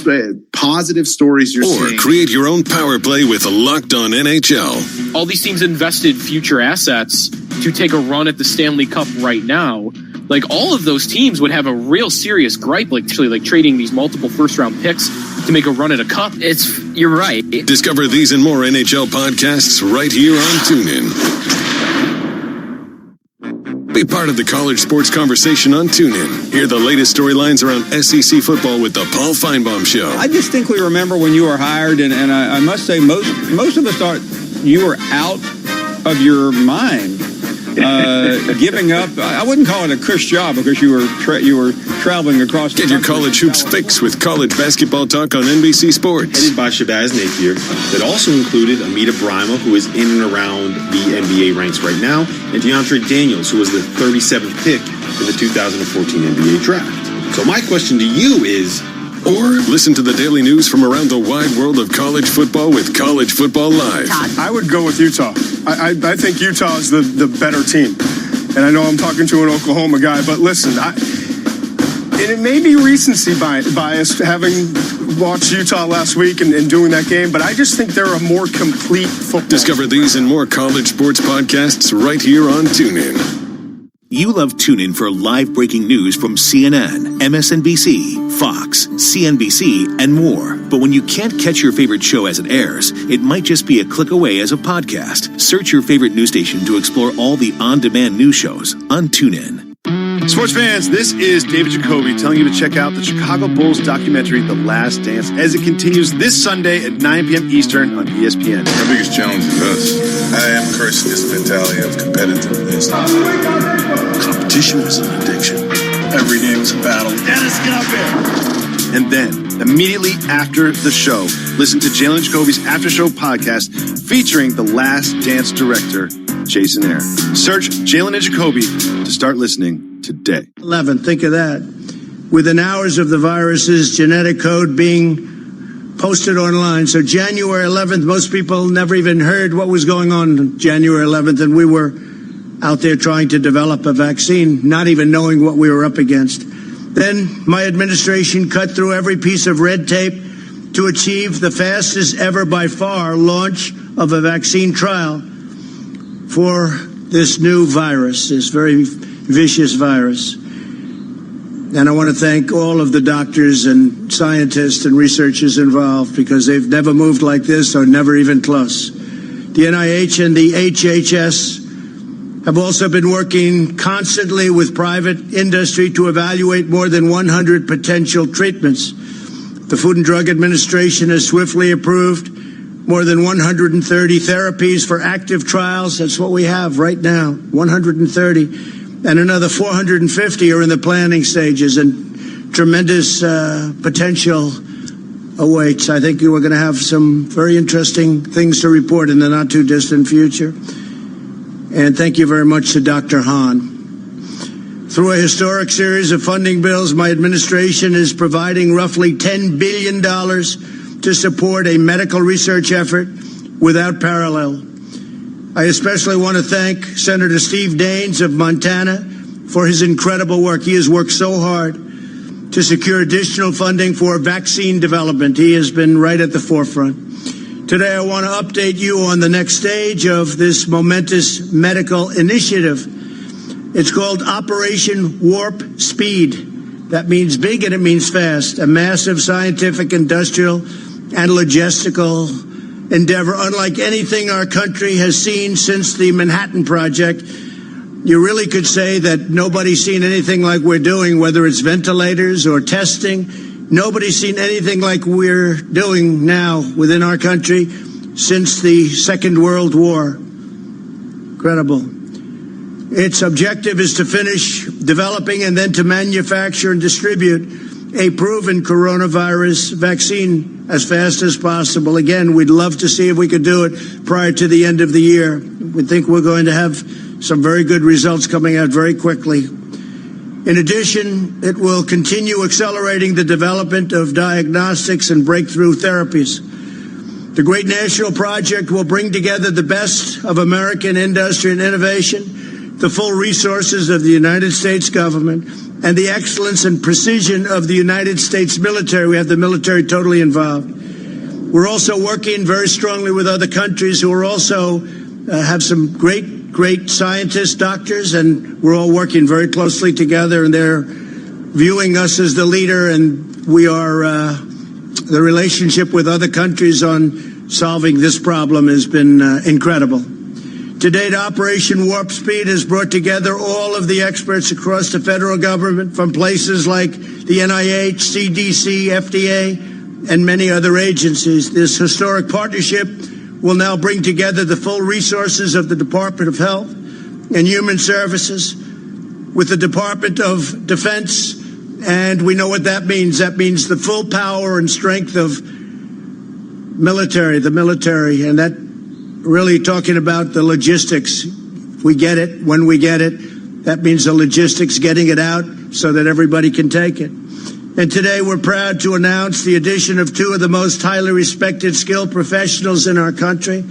positive stories you're seeing. Or create your own power play with Locked On NHL. All these teams invested future assets to take a run at the Stanley Cup right now. Like, all of those teams would have a real serious gripe, like trading these multiple first-round picks to make a run at a cup. You're right. Discover these and more NHL podcasts right here on TuneIn. Be part of the college sports conversation on TuneIn. Hear the latest storylines around SEC football with the Paul Feinbaum Show. I distinctly remember when you were hired, and I must say most of us thought you were out of your mind. Giving up, I wouldn't call it a cush job because you were traveling across the country. Get your college hoops fix with college basketball talk on NBC Sports. Headed by Shabazz Napier. That also included Amita Brima, who is in and around the NBA ranks right now, and DeAndre Daniels, who was the 37th pick in the 2014 NBA draft. So my question to you is... Or listen to the daily news from around the wide world of college football with College Football Live. I would go with Utah. I think Utah is the better team. And I know I'm talking to an Oklahoma guy, but listen, and it may be recency bias having watched Utah last week and doing that game, but I just think they're a more complete football. Discover these and more college sports podcasts right here on TuneIn. You love TuneIn for live breaking news from CNN, MSNBC, Fox, CNBC, and more. But when you can't catch your favorite show as it airs, it might just be a click away as a podcast. Search your favorite news station to explore all the on-demand news shows on TuneIn. Sports fans, this is David Jacoby telling you to check out the Chicago Bulls documentary, The Last Dance, as it continues this Sunday at 9 p.m. Eastern on ESPN. Our biggest challenge is us. I am cursing this mentality of competitiveness. Competition is an addiction. Every game is a battle. Dennis, get up here! And then, immediately after the show, listen to Jalen Jacoby's After Show podcast featuring The Last Dance director, Jason Eyre. Search Jalen and Jacoby to start listening today. 11, think of that. Within hours of the virus's genetic code being posted online. So January 11th, most people never even heard what was going on January 11th, and we were out there trying to develop a vaccine, not even knowing what we were up against. Then my administration cut through every piece of red tape to achieve the fastest ever by far launch of a vaccine trial for this new virus, this very vicious virus. And I want to thank all of the doctors and scientists and researchers involved because they've never moved like this or never even close. The NIH and the HHS have also been working constantly with private industry to evaluate more than 100 potential treatments. The Food and Drug Administration has swiftly approved more than 130 therapies for active trials. That's what we have right now, 130. And another 450 are in the planning stages, and tremendous potential awaits. I think we're going to have some very interesting things to report in the not-too-distant future. And thank you very much to Dr. Hahn. Through a historic series of funding bills, my administration is providing roughly $10 billion to support a medical research effort without parallel. I especially want to thank Senator Steve Daines of Montana for his incredible work. He has worked so hard to secure additional funding for vaccine development. He has been right at the forefront. Today, I want to update you on the next stage of this momentous medical initiative. It's called Operation Warp Speed. That means big and it means fast. A massive scientific, industrial, and logistical endeavor unlike anything our country has seen since the Manhattan Project. You really could say that nobody's seen anything like we're doing, whether it's ventilators or testing. Nobody's seen anything like we're doing now within our country since the Second World War. Incredible. Its objective is to finish developing and then to manufacture and distribute a proven coronavirus vaccine as fast as possible. Again, we'd love to see if we could do it prior to the end of the year. We think we're going to have some very good results coming out very quickly. In addition, it will continue accelerating the development of diagnostics and breakthrough therapies. The great national project will bring together the best of American industry and innovation, the full resources of the United States government, and the excellence and precision of the United States military. We have the military totally involved. We're also working very strongly with other countries who are also have some great scientists, doctors, and we're all working very closely together, and they're viewing us as the leader, and we are the relationship with other countries on solving this problem has been incredible. To date, Operation Warp Speed has brought together all of the experts across the federal government from places like the NIH, CDC, FDA, and many other agencies. This historic partnership will now bring together the full resources of the Department of Health and Human Services with the Department of Defense, and we know what that means. That means the full power and strength of the military, and that really talking about the logistics. We get it when we get it. That means the logistics, getting it out so that everybody can take it. And today we're proud to announce the addition of two of the most highly respected, skilled professionals in our country,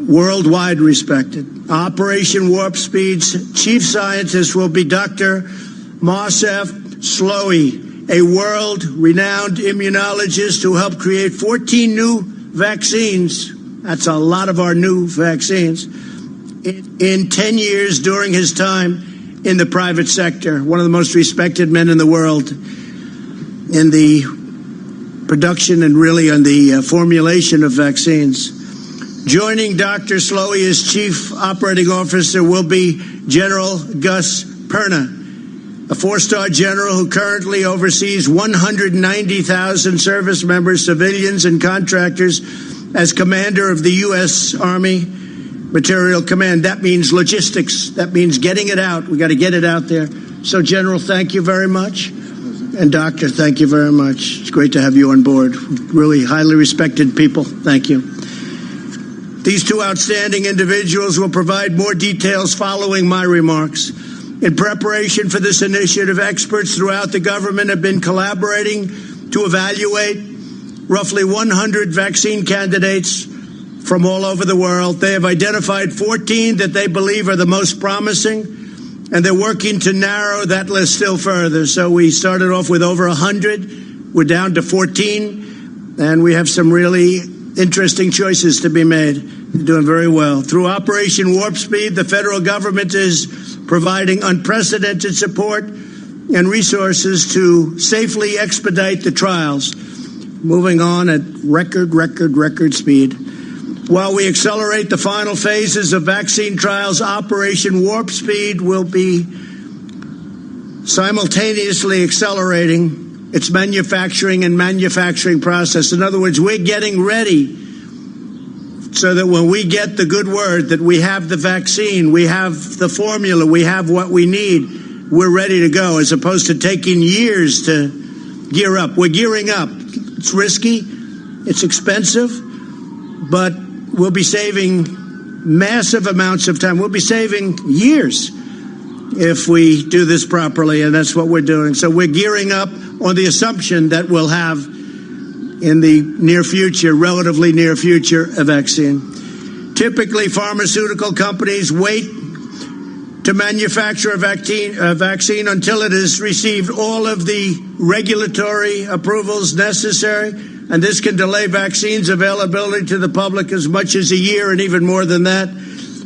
worldwide respected. Operation Warp Speed's chief scientist will be Dr. Moncef Slaoui, a world-renowned immunologist who helped create 14 new vaccines. That's a lot of our new vaccines in 10 years during his time in the private sector. One of the most respected men in the world in the production and really on the formulation of vaccines. Joining Dr. Slaoui as Chief Operating Officer will be General Gus Perna, a four-star general who currently oversees 190,000 service members, civilians, and contractors as commander of the U.S. Army Material Command. That means logistics. That means getting it out. We got to get it out there. So, General, thank you very much. And Doctor, thank you very much. It's great to have you on board. Really highly respected people. Thank you. These two outstanding individuals will provide more details following my remarks. In preparation for this initiative, experts throughout the government have been collaborating to evaluate roughly 100 vaccine candidates from all over the world. They have identified 14 that they believe are the most promising, and they're working to narrow that list still further. So we started off with over 100. We're down to 14, and we have some really interesting choices to be made. They're doing very well. Through Operation Warp Speed, the federal government is providing unprecedented support and resources to safely expedite the trials, moving on at record speed. While we accelerate the final phases of vaccine trials, Operation Warp Speed will be simultaneously accelerating its manufacturing process. In other words, we're getting ready so that when we get the good word that we have the vaccine, we have the formula, we have what we need, we're ready to go, as opposed to taking years to gear up. We're gearing up. It's risky, it's expensive, but we'll be saving massive amounts of time. We'll be saving years if we do this properly, and that's what we're doing. So we're gearing up on the assumption that we'll have in the near future, relatively near future, a vaccine. Typically, pharmaceutical companies wait to manufacture a vaccine until it has received all of the regulatory approvals necessary, and this can delay vaccines availability to the public as much as a year and even more than that.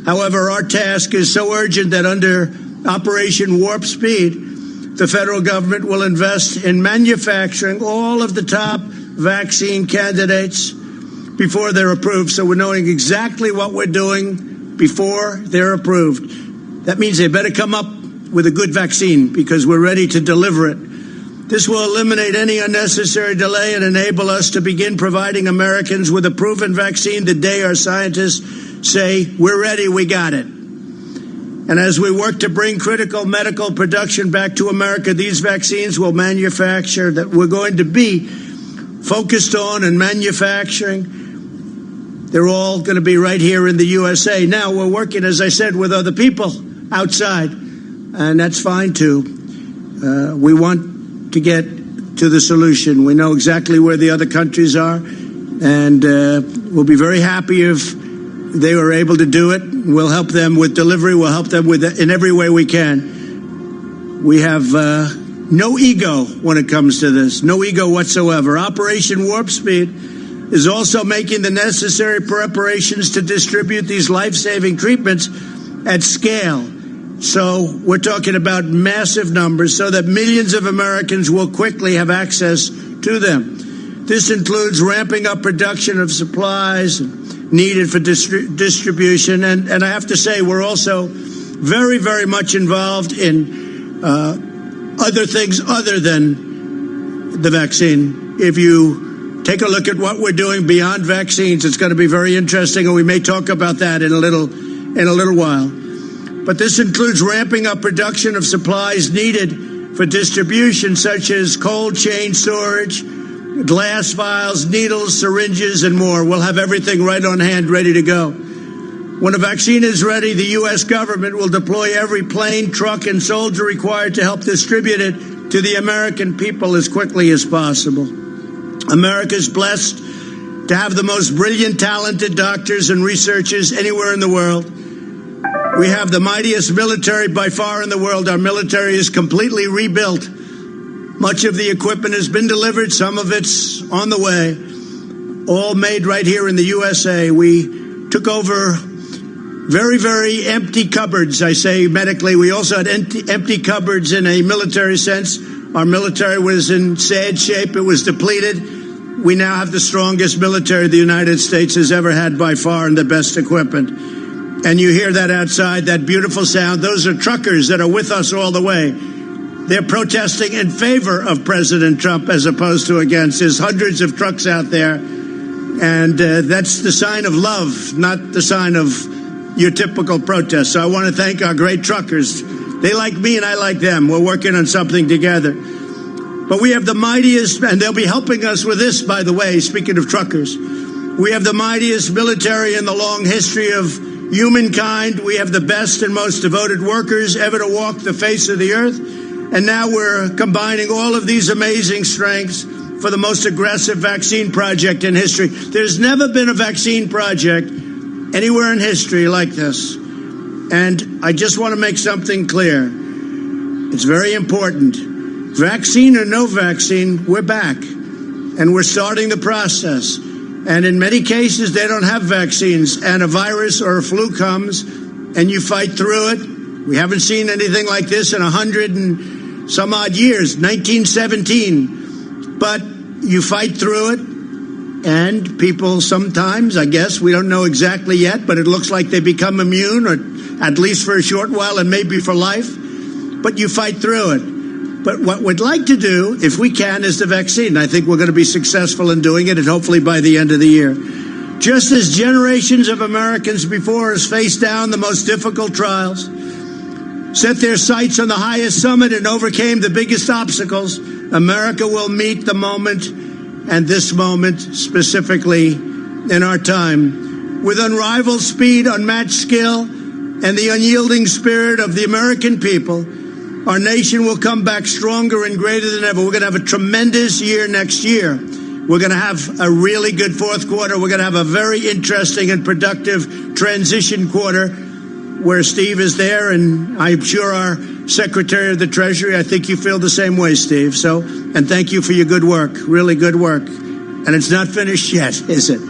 However, our task is so urgent that under Operation Warp Speed, the federal government will invest in manufacturing all of the top vaccine candidates before they're approved. So we're knowing exactly what we're doing before they're approved. That means they better come up with a good vaccine because we're ready to deliver it. This will eliminate any unnecessary delay and enable us to begin providing Americans with a proven vaccine the day our scientists say, we're ready, we got it. And as we work to bring critical medical production back to America, these vaccines will manufacture that we're going to be focused on and manufacturing. They're all going to be right here in the USA. Now, we're working, as I said, with other people outside, and that's fine, too. We want to get to the solution. We know exactly where the other countries are, and we'll be very happy if they were able to do it. We'll help them with delivery. We'll help them with in every way we can. We have no ego when it comes to this, no ego whatsoever. Operation Warp Speed is also making the necessary preparations to distribute these life-saving treatments at scale. So we're talking about massive numbers so that millions of Americans will quickly have access to them. This includes ramping up production of supplies needed for distribution. And I have to say, we're also very, very much involved in other things other than the vaccine. If you take a look at what we're doing beyond vaccines, it's going to be very interesting, and we may talk about that in a little while. But this includes ramping up production of supplies needed for distribution, such as cold chain storage, glass vials, needles, syringes, and more. We'll have everything right on hand, ready to go. When a vaccine is ready, the U.S. government will deploy every plane, truck, and soldier required to help distribute it to the American people as quickly as possible. America's blessed to have the most brilliant, talented doctors and researchers anywhere in the world. We have the mightiest military by far in the world. Our military is completely rebuilt. Much of the equipment has been delivered. Some of it's on the way. All made right here in the USA. We took over very, very empty cupboards, I say medically. We also had empty cupboards in a military sense. Our military was in sad shape. It was depleted. We now have the strongest military the United States has ever had by far and the best equipment. And you hear that outside, that beautiful sound. Those are truckers that are with us all the way. They're protesting in favor of President Trump as opposed to against. There's hundreds of trucks out there, and that's the sign of love, not the sign of your typical protest. So I want to thank our great truckers. They like me and I like them. We're working on something together. But we have the mightiest, and they'll be helping us with this, by the way, speaking of truckers. We have the mightiest military in the long history of humankind. We have the best and most devoted workers ever to walk the face of the earth. And now we're combining all of these amazing strengths for the most aggressive vaccine project in history. There's never been a vaccine project anywhere in history like this. And I just want to make something clear. It's very important. Vaccine or no vaccine, we're back. And we're starting the process. And in many cases, they don't have vaccines. And a virus or a flu comes, and you fight through it. We haven't seen anything like this in 100 and some odd years, 1917. But you fight through it, And people sometimes, I guess, we don't know exactly yet, but it looks like they become immune, or at least for a short while and maybe for life. But you fight through it. But what we'd like to do, if we can, is the vaccine. I think we're going to be successful in doing it, and hopefully by the end of the year. Just as generations of Americans before us faced down the most difficult trials, set their sights on the highest summit, and overcame the biggest obstacles, America will meet the moment, and this moment specifically in our time, with unrivaled speed, unmatched skill, and the unyielding spirit of the American people. Our nation will come back stronger and greater than ever. We're going to have a tremendous year next year. We're going to have a really good fourth quarter. We're going to have a very interesting and productive transition quarter where Steve is there, and I'm sure our Secretary of the Treasury, I think you feel the same way, Steve. So, and thank you for your good work, really good work. And it's not finished yet, is it?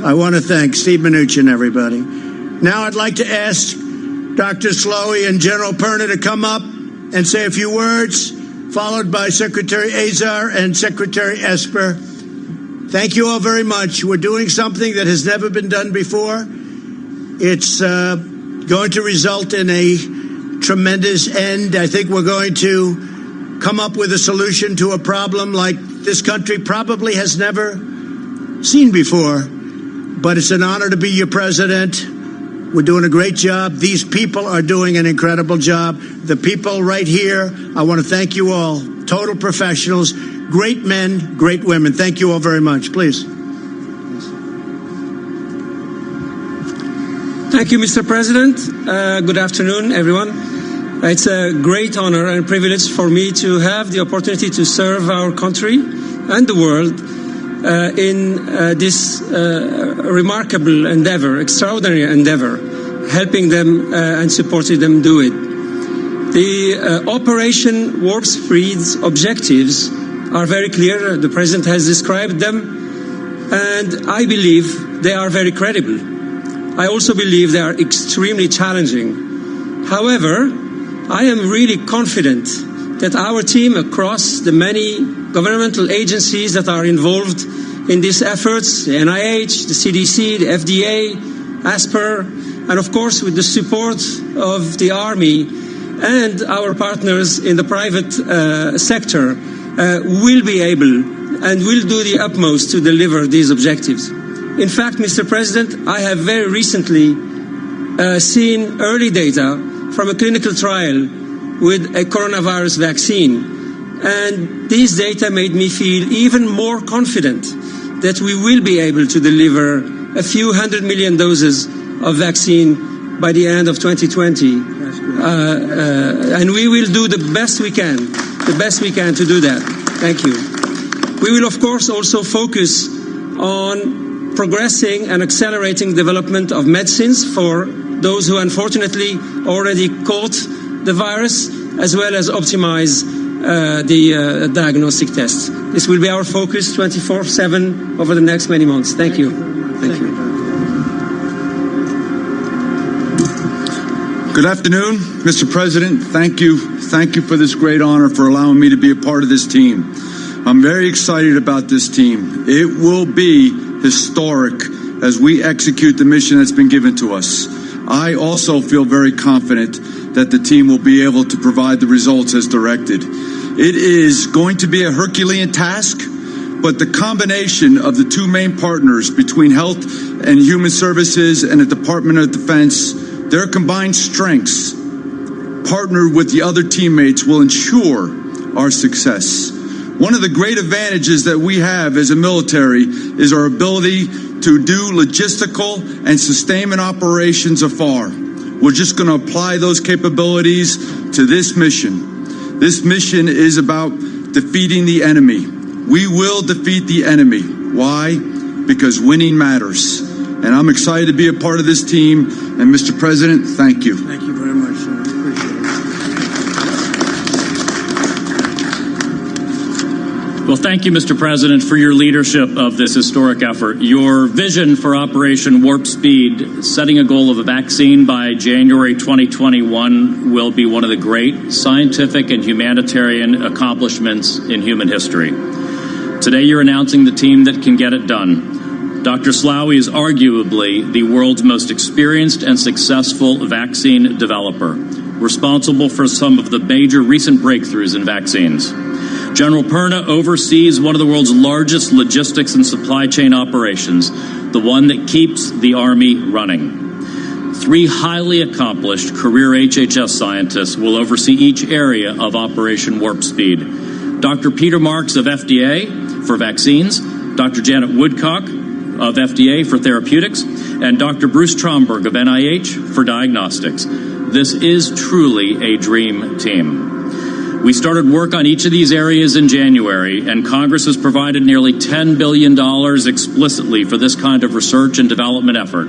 I want to thank Steve Mnuchin and everybody. Now I'd like to ask Dr. Slowey and General Perna to come up and say a few words, followed by Secretary Azar and Secretary Esper. Thank you all very much. We're doing something that has never been done before. It's going to result in a tremendous end. I think we're going to come up with a solution to a problem like this country probably has never seen before. But it's an honor to be your president. We're doing a great job. These people are doing an incredible job. The people right here, I want to thank you all. Total professionals, great men, great women. Thank you all very much. Please. Thank you, Mr. President. Good afternoon, everyone. It's a great honor and privilege for me to have the opportunity to serve our country and the world in this remarkable endeavor, extraordinary endeavor, helping them and supporting them do it. The Operation Warp Speed's objectives are very clear. The President has described them, and I believe they are very credible. I also believe they are extremely challenging. However, I am really confident that our team across the many governmental agencies that are involved in these efforts, the NIH, the CDC, the FDA, ASPR, and of course with the support of the Army and our partners in the private sector, will be able and will do the utmost to deliver these objectives. In fact, Mr. President, I have very recently seen early data from a clinical trial with a coronavirus vaccine. And these data made me feel even more confident that we will be able to deliver a few 100 million doses of vaccine by the end of 2020. And we will do the best we can to do that. Thank you. We will, of course, also focus on progressing and accelerating development of medicines for those who unfortunately already caught the virus, as well as optimize the diagnostic tests. This will be our focus 24/7 over the next many months. Thank you. Thank you. Good afternoon, Mr. President. Thank you for this great honor, for allowing me to be a part of this team. I'm very excited about this team. It will be historic as we execute the mission that's been given to us. I also feel very confident that the team will be able to provide the results as directed. It is going to be a Herculean task, but the combination of the two main partners between Health and Human Services and the Department of Defense, their combined strengths, partnered with the other teammates, will ensure our success. One of the great advantages that we have as a military is our ability to do logistical and sustainment operations afar. We're just going to apply those capabilities to this mission. This mission is about defeating the enemy. We will defeat the enemy. Why? Because winning matters. And I'm excited to be a part of this team. And Mr. President, thank you. Thank you very much, sir. Appreciate it. Well, thank you, Mr. President, for your leadership of this historic effort. Your vision for Operation Warp Speed, setting a goal of a vaccine by January 2021, will be one of the great scientific and humanitarian accomplishments in human history. Today you're announcing the team that can get it done. Dr. Slaoui is arguably the world's most experienced and successful vaccine developer, responsible for some of the major recent breakthroughs in vaccines. General Perna oversees one of the world's largest logistics and supply chain operations, the one that keeps the Army running. 3 highly accomplished career HHS scientists will oversee each area of Operation Warp Speed. Dr. Peter Marks of FDA for vaccines, Dr. Janet Woodcock of FDA for therapeutics, and Dr. Bruce Tromberg of NIH for diagnostics. This is truly a dream team. We started work on each of these areas in January, and Congress has provided nearly $10 billion explicitly for this kind of research and development effort.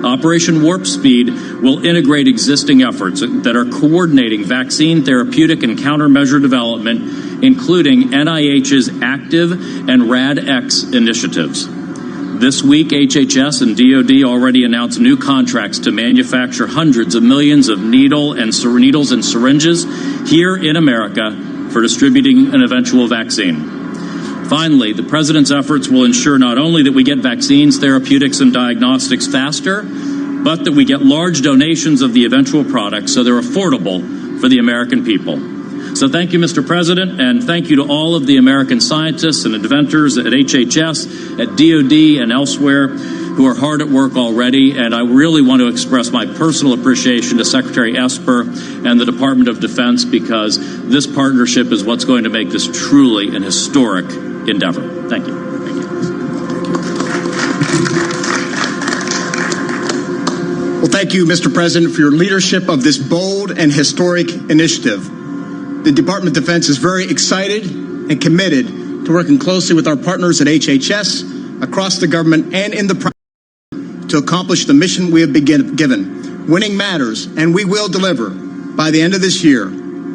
Operation Warp Speed will integrate existing efforts that are coordinating vaccine, therapeutic, and countermeasure development, including NIH's ACTIVE and RADx initiatives. This week, HHS and DoD already announced new contracts to manufacture hundreds of millions of needles and syringes here in America for distributing an eventual vaccine. Finally, the President's efforts will ensure not only that we get vaccines, therapeutics, and diagnostics faster, but that we get large donations of the eventual products so they're affordable for the American people. So thank you, Mr. President, and thank you to all of the American scientists and inventors at HHS, at DoD, and elsewhere who are hard at work already. And I really want to express my personal appreciation to Secretary Esper and the Department of Defense, because this partnership is what's going to make this truly an historic endeavor. Thank you. Well, thank you, Mr. President, for your leadership of this bold and historic initiative. The Department of Defense is very excited and committed to working closely with our partners at HHS, across the government, and in the private to accomplish the mission we have been given. Winning matters, and we will deliver, by the end of this year,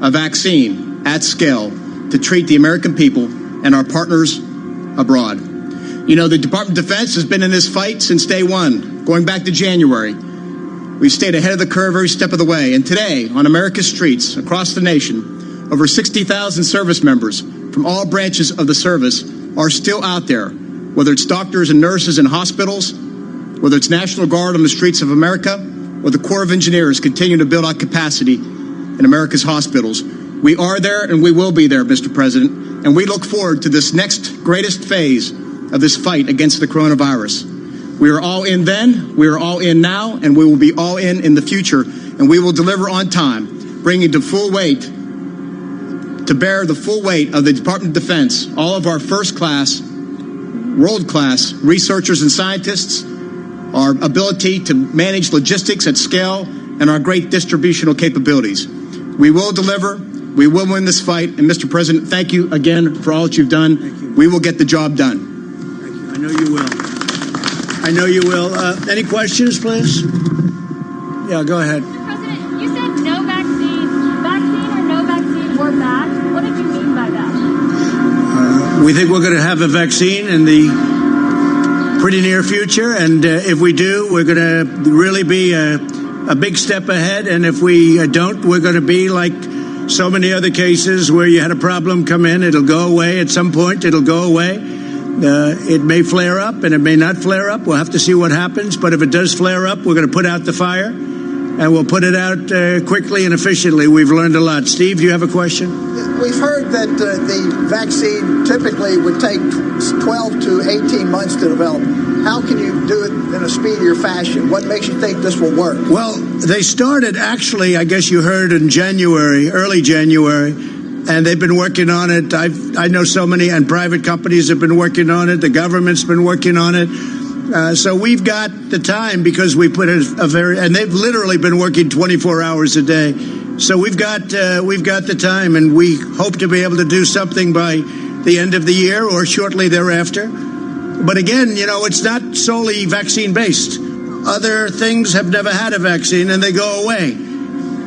a vaccine at scale to treat the American people and our partners abroad. You know, the Department of Defense has been in this fight since day one, going back to January. We've stayed ahead of the curve every step of the way. And today, on America's streets across the nation, over 60,000 service members from all branches of the service are still out there, whether it's doctors and nurses in hospitals, whether it's National Guard on the streets of America, or the Corps of Engineers continue to build out capacity in America's hospitals. We are there and we will be there, Mr. President. And we look forward to this next greatest phase of this fight against the coronavirus. We are all in then, we are all in now, and we will be all in the future. And we will deliver on time, bringing to bear the full weight of the Department of Defense, all of our first-class, world-class researchers and scientists, our ability to manage logistics at scale, and our great distributional capabilities. We will deliver. We will win this fight. And, Mr. President, thank you again for all that you've done. Thank you. We will get the job done. Thank you. I know you will. I know you will. Any questions, please? Yeah, go ahead. Mr. President, you said no vaccine or no vaccine or back. What did you mean by that? We think we're going to have a vaccine in the pretty near future. And if we do, we're going to really be a big step ahead. And if we don't, we're going to be like so many other cases where you had a problem come in, it'll go away at some point, it'll go away. It may flare up and it may not flare up. We'll have to see what happens. But if it does flare up, we're going to put out the fire, and we'll put it out quickly and efficiently. We've learned a lot. Steve, you have a question? We've heard that the vaccine typically would take 12 to 18 months to develop. How can you do it in a speedier fashion? What makes you think this will work? Well, they started, actually, I guess you heard in January, early January, and they've been working on it. I know so many, and private companies have been working on it. The government's been working on it. So we've got the time because we put and they've literally been working 24 hours a day. So we've got the time, and we hope to be able to do something by the end of the year or shortly thereafter. But again, you know, it's not solely vaccine-based. Other things have never had a vaccine, and they go away.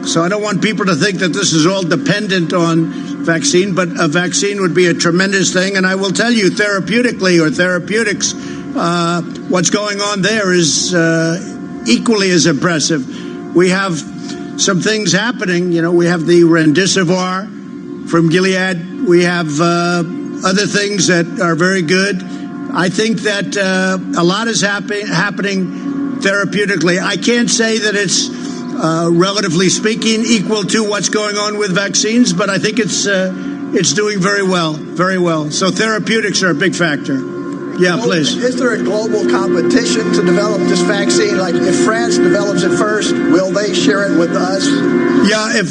So I don't want people to think that this is all dependent on vaccine, but a vaccine would be a tremendous thing. And I will tell you, therapeutically or therapeutics, what's going on there is equally as impressive. We have some things happening. You know, we have the Remdesivir from Gilead. We have other things that are very good. I think that a lot is happening therapeutically. I can't say that it's, relatively speaking, equal to what's going on with vaccines, but I think it's doing very well, very well. So therapeutics are a big factor. Yeah, please. Is there a global competition to develop this vaccine? Like if France develops it first, will they share it with us? Yeah,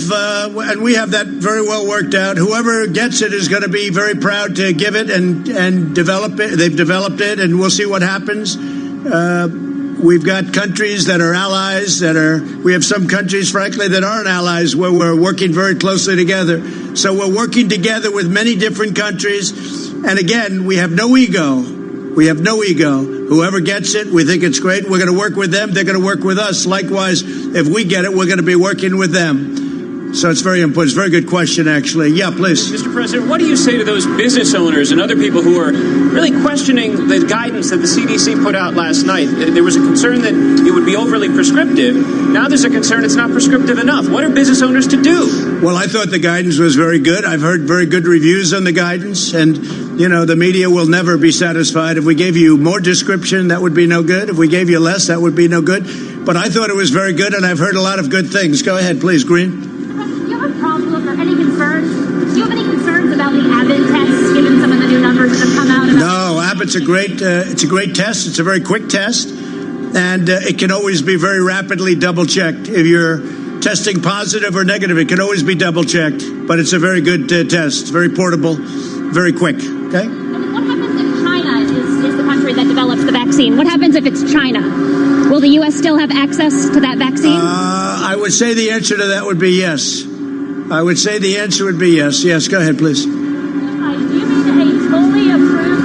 and we have that very well worked out. Whoever gets it is going to be very proud to give it and develop it. They've developed it, and we'll see what happens. We've got countries that are allies we have some countries, frankly, that aren't allies where we're working very closely together. So we're working together with many different countries. And again, we have no ego. We have no ego. Whoever gets it, we think it's great. We're going to work with them. They're going to work with us. Likewise, if we get it, we're going to be working with them. So it's very important. It's a very good question, actually. Yeah, please. Mr. President, what do you say to those business owners and other people who are really questioning the guidance that the CDC put out last night? There was a concern that it would be overly prescriptive. Now there's a concern it's not prescriptive enough. What are business owners to do? Well, I thought the guidance was very good. I've heard very good reviews on the guidance. And, you know, the media will never be satisfied. If we gave you more description, that would be no good. If we gave you less, that would be no good. But I thought it was very good, and I've heard a lot of good things. Go ahead, please, Green. Do you have a problem or any concerns? Do you have any concerns about the Abbott test, given some of the new numbers that have come out? No, Abbott's a great test. It's a very quick test, and it can always be very rapidly double-checked. If you're testing positive or negative, it can always be double-checked. But it's a very good test. It's very portable, very quick. Okay? And what happens if China is the country that develops the vaccine? What happens if it's China? Will the U.S. still have access to that vaccine? I would say the answer to that would be yes. I would say the answer would be yes. Yes, go ahead, please. Do you mean a fully approved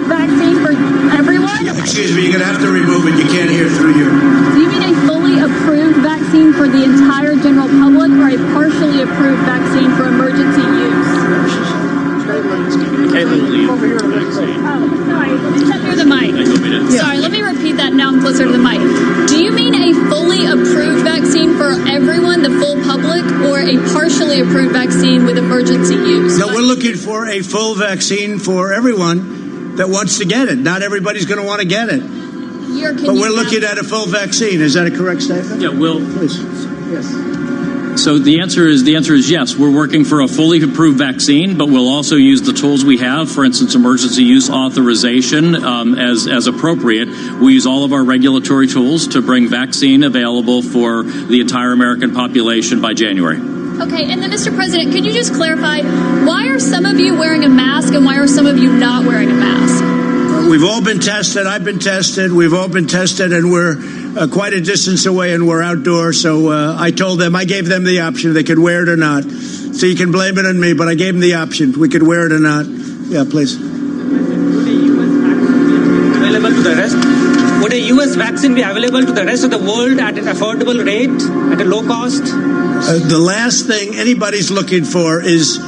vaccine for everyone? Excuse me, you're going to have to remove it. You can't hear through your... Do you mean a fully approved vaccine for the entire general public or a partially approved vaccine for emergency use? Sorry, step near the mic. Sorry, let me repeat that now I'm closer to the mic. Do you mean a fully approved vaccine for everyone, the full public, or a partially approved vaccine with emergency use? No, we're looking for a full vaccine for everyone that wants to get it. Not everybody's going to want to get it. But we're looking at a full vaccine. Is that a correct statement? Yeah, Will. Please. Yes. So the answer is yes. We're working for a fully approved vaccine, but we'll also use the tools we have, for instance, emergency use authorization as appropriate. We use all of our regulatory tools to bring vaccine available for the entire American population by January. Okay, and then Mr. President, could you just clarify, why are some of you wearing a mask and why are some of you not wearing a mask? We've all been tested. I've been tested. We've all been tested, and we're quite a distance away, and we're outdoors. So I gave them the option. They could wear it or not. So you can blame it on me, but I gave them the option. We could wear it or not. Yeah, please. Available to the rest? Would a U.S. vaccine be available to the rest of the world at an affordable rate, at a low cost? The last thing anybody's looking for is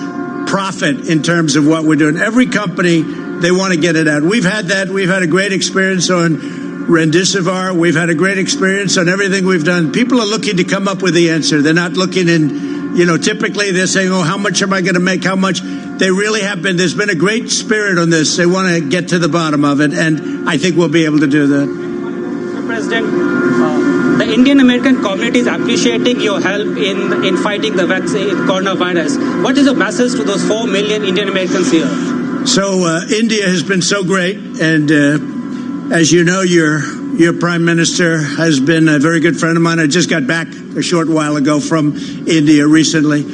profit in terms of what we're doing. Every company, they want to get it out. We've had that. We've had a great experience on Remdesivir. We've had a great experience on everything we've done. People are looking to come up with the answer. They're not looking in, typically they're saying, oh, how much am I going to make? How much? They really have been. There's been a great spirit on this. They want to get to the bottom of it, and I think we'll be able to do that. Mr. President, the Indian American community is appreciating your help in fighting the vaccine, coronavirus. What is your message to those 4 million Indian Americans here? So India has been so great, and as you know, your prime minister has been a very good friend of mine. I just got back a short while ago from India recently,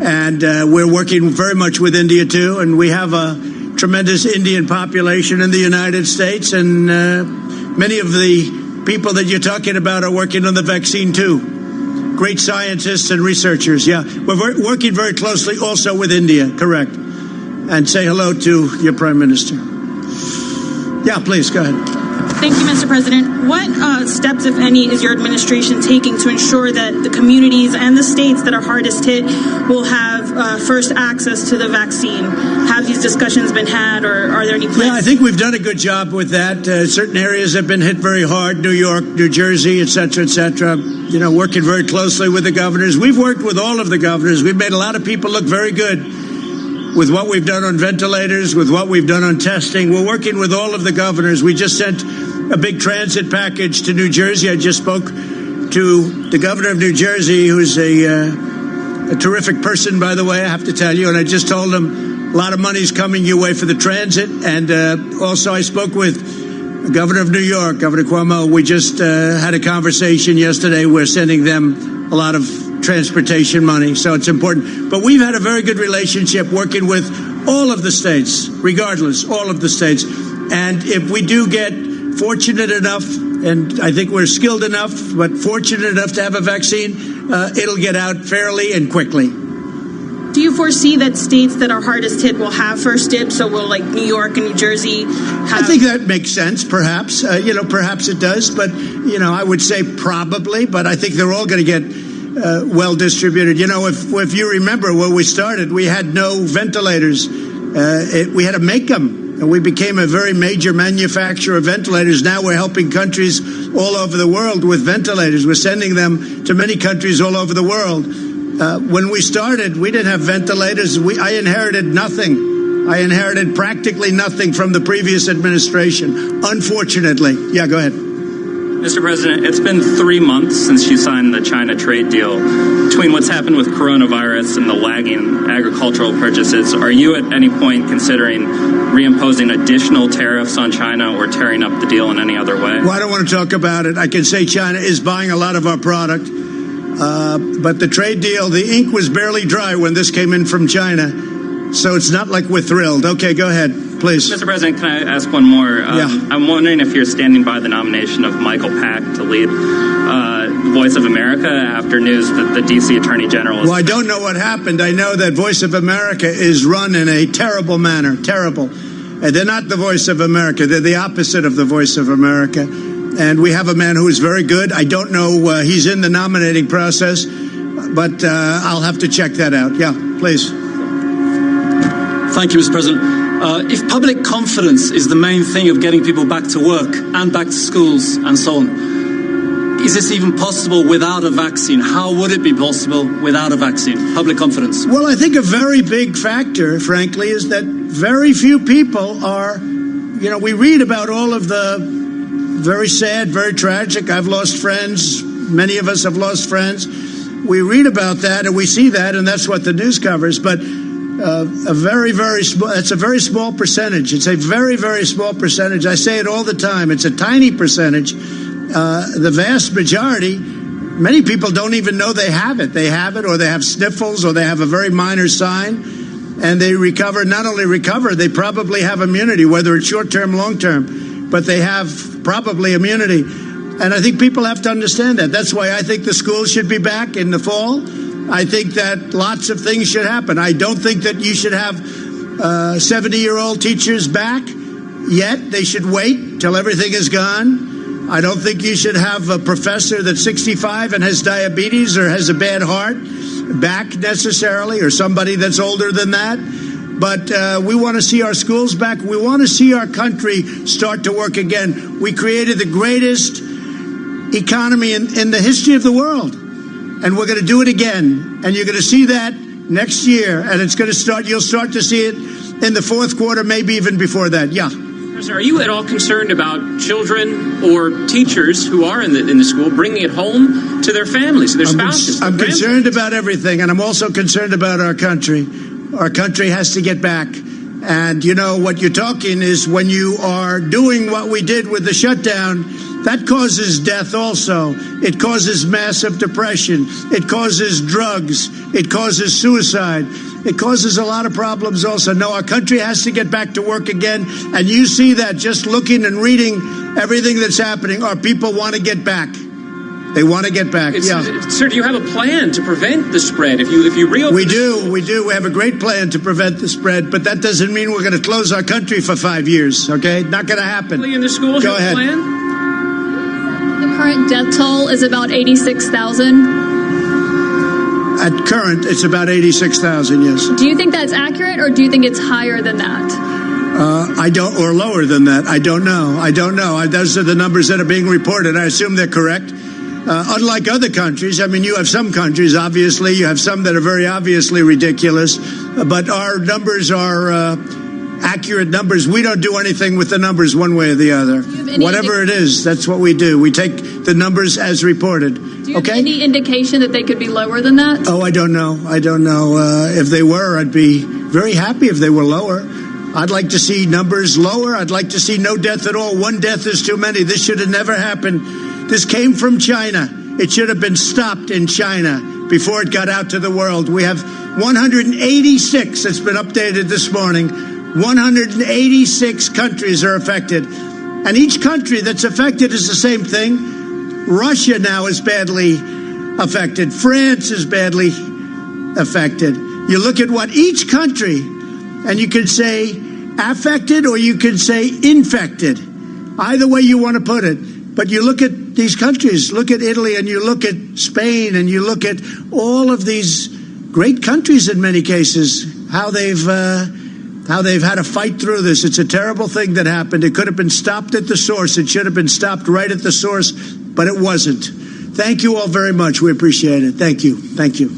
and we're working very much with India too. And we have a tremendous Indian population in the United States, and many of the people that you're talking about are working on the vaccine too. Great scientists and researchers. Yeah, we're working very closely also with India. Correct. And say hello to your prime minister. Yeah, please, go ahead. Thank you, Mr. President. What steps, if any, is your administration taking to ensure that the communities and the states that are hardest hit will have first access to the vaccine? Have these discussions been had, or are there any plans? Yeah, I think we've done a good job with that. Certain areas have been hit very hard, New York, New Jersey, et cetera, working very closely with the governors. We've worked with all of the governors. We've made a lot of people look very good. with what we've done on ventilators, with what we've done on testing. We're working with all of the governors. We just sent a big transit package to New Jersey. I just spoke to the governor of New Jersey, who's a terrific person, by the way, I have to tell you. And I just told him a lot of money's coming your way for the transit. And also I spoke with the governor of New York, Governor Cuomo. We just had a conversation yesterday. We're sending them a lot of transportation money, so it's important. But we've had a very good relationship working with all of the states, regardless, all of the states. And if we do get fortunate enough, and I think we're skilled enough, but fortunate enough to have a vaccine, it'll get out fairly and quickly. Do you foresee that states that are hardest hit will have first dibs? So will, like, New York and New Jersey have... I think that makes sense, perhaps. Perhaps it does. But, I would say probably. But I think they're all going to get well distributed. If you remember where we started, we had no ventilators. We had to make them. And we became a very major manufacturer of ventilators. Now we're helping countries all over the world with ventilators. We're sending them to many countries all over the world. When we started, we didn't have ventilators. I inherited nothing. I inherited practically nothing from the previous administration, unfortunately. Yeah, go ahead. Mr. President, it's been 3 months since you signed the China trade deal. Between what's happened with coronavirus and the lagging agricultural purchases, are you at any point considering reimposing additional tariffs on China or tearing up the deal in any other way? Well, I don't want to talk about it. I can say China is buying a lot of our product. But the trade deal, the ink was barely dry when this came in from China. So it's not like we're thrilled. Okay, go ahead, please. Mr. President, can I ask one more? Yeah. I'm wondering if you're standing by the nomination of Michael Pack to lead Voice of America after news that the D.C. Attorney General is... Well, I don't know what happened. I know that Voice of America is run in a terrible manner. Terrible. And they're not the Voice of America. They're the opposite of the Voice of America. And we have a man who is very good. I don't know. He's in the nominating process, but I'll have to check that out. Yeah, please. Thank you, Mr. President. If public confidence is the main thing of getting people back to work and back to schools and so on, is this even possible without a vaccine? How would it be possible without a vaccine? Public confidence. Well, I think a very big factor, frankly, is that very few people are, we read about all of the very sad, very tragic. I've lost friends. Many of us have lost friends. We read about that and we see that, and that's what the news covers. But it's a very small percentage. It's a very, very small percentage. I say it all the time. It's a tiny percentage. The vast majority, many people don't even know they have it. They have it, or they have sniffles, or they have a very minor sign, and they recover. Not only recover, they probably have immunity, whether it's short-term, long-term, but they have probably immunity. And I think people have to understand that. That's why I think the schools should be back in the fall. I think that lots of things should happen. I don't think that you should have 70-year-old teachers back yet. They should wait till everything is gone. I don't think you should have a professor that's 65 and has diabetes or has a bad heart back necessarily, or somebody that's older than that. But we want to see our schools back. We want to see our country start to work again. We created the greatest economy in the history of the world. And we're going to do it again. And you're going to see that next year. And it's going to start, you'll start to see it in the fourth quarter, maybe even before that. Yeah. President, are you at all concerned about children or teachers who are in the school bringing it home to their families, their spouses? I'm concerned about everything. And I'm also concerned about our country. Our country has to get back. And, what you're talking is when you are doing what we did with the shutdown, that causes death also. It causes massive depression. It causes drugs. It causes suicide. It causes a lot of problems also. No, our country has to get back to work again. And you see that just looking and reading everything that's happening. Our people want to get back. They want to get back. Sir, do you have a plan to prevent the spread? If you reopen, we do. We have a great plan to prevent the spread, but that doesn't mean we're going to close our country for 5 years. Okay, not going to happen. In the schools, go ahead. Plan? The current death toll is about 86,000. At current, it's about 86,000. Yes. Do you think that's accurate, or do you think it's higher than that? I don't, or lower than that. I don't know. Those are the numbers that are being reported. I assume they're correct. Unlike other countries, you have some countries, obviously, you have some that are very obviously ridiculous. but our numbers are accurate numbers. We don't do anything with the numbers one way or the other. Whatever it is, that's what we do. We take the numbers as reported. Do you have any indication that they could be lower than that? Oh, I don't know. I don't know. If they were, I'd be very happy if they were lower. I'd like to see numbers lower. I'd like to see no death at all. One death is too many. This should have never happened. This came from China. It should have been stopped in China before it got out to the world. We have 186. It's been updated this morning. 186 countries are affected. And each country that's affected is the same thing. Russia now is badly affected. France is badly affected. You look at what each country, and you can say affected or you can say infected. Either way you want to put it. But you look at these countries, look at Italy and you look at Spain and you look at all of these great countries in many cases, how they've had to fight through this. It's a terrible thing that happened. It could have been stopped at the source. It should have been stopped right at the source, but it wasn't. Thank you all very much. We appreciate it. Thank you. Thank you.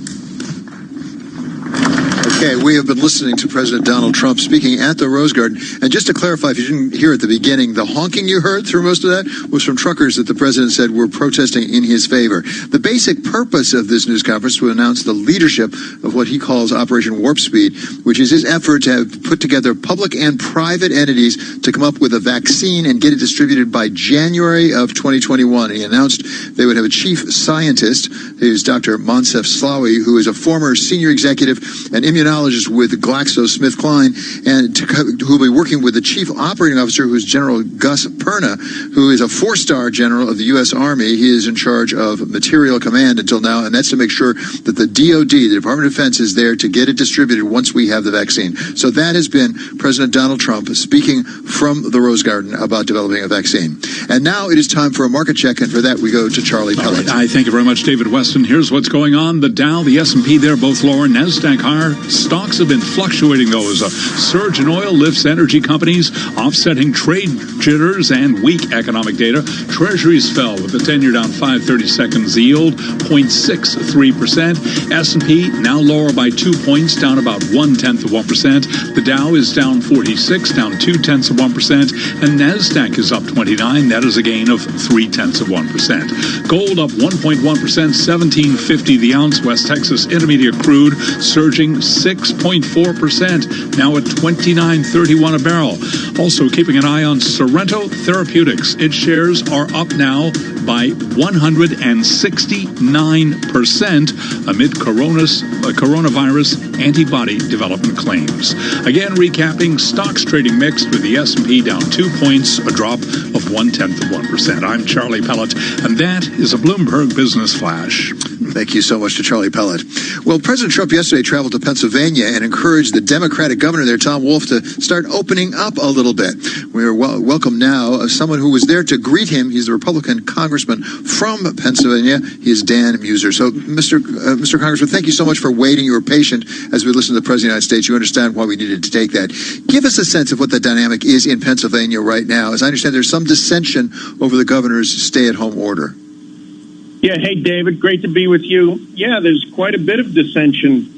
Okay, we have been listening to President Donald Trump speaking at the Rose Garden. And just to clarify, if you didn't hear at the beginning, the honking you heard through most of that was from truckers that the president said were protesting in his favor. The basic purpose of this news conference was to announce the leadership of what he calls Operation Warp Speed, which is his effort to have put together public and private entities to come up with a vaccine and get it distributed by January of 2021. He announced they would have a chief scientist, who's Dr. Moncef Slaoui, who is a former senior executive and immunologist with GlaxoSmithKline, and who will be working with the chief operating officer, who's General Gus Perna, who is a 4-star general of the U.S. Army. He is in charge of material command until now, and that's to make sure that the DOD, the Department of Defense, is there to get it distributed once we have the vaccine. So that has been President Donald Trump speaking from the Rose Garden about developing a vaccine. And now it is time for a market check, and for that we go to Charlie Pellet. Right, I thank you very much, David Weston. Here's what's going on. The Dow, the S&P, they're both lower. NASDAQ higher. Stocks have been fluctuating, though, as a surge in oil lifts energy companies, offsetting trade jitters and weak economic data. Treasuries fell with the 10-year down 5/30 seconds yield, 0.63%. S&P now lower by 2 points, down about 0.1%. The Dow is down 46, down 0.2%, and NASDAQ is up 29. That is a gain of 0.3%. Gold up 1.1%, $17.50 the ounce. West Texas Intermediate crude surging 6.4%, now at $29.31 a barrel. Also keeping an eye on Sorrento Therapeutics. Its shares are up now by 169% amid coronavirus antibody development claims. Again, recapping, stocks trading mixed with the S&P down 2 points, a drop of 0.1%. I'm Charlie Pellet, and that is a Bloomberg Business Flash. Thank you so much to Charlie Pellet. Well, President Trump yesterday traveled to Pennsylvania and encouraged the Democratic governor there, Tom Wolf, to start opening up a little bit. We are welcome now someone who was there to greet him. He's the Republican congressman from Pennsylvania. He is Dan Muser. So, Mr. Congressman, thank you so much for waiting. You were patient as we listened to the President of the United States. You understand why we needed to take that. Give us a sense of what the dynamic is in Pennsylvania right now. As I understand, there's some dissension over the governor's stay-at-home order. Yeah, hey, David, great to be with you. Yeah, there's quite a bit of dissension.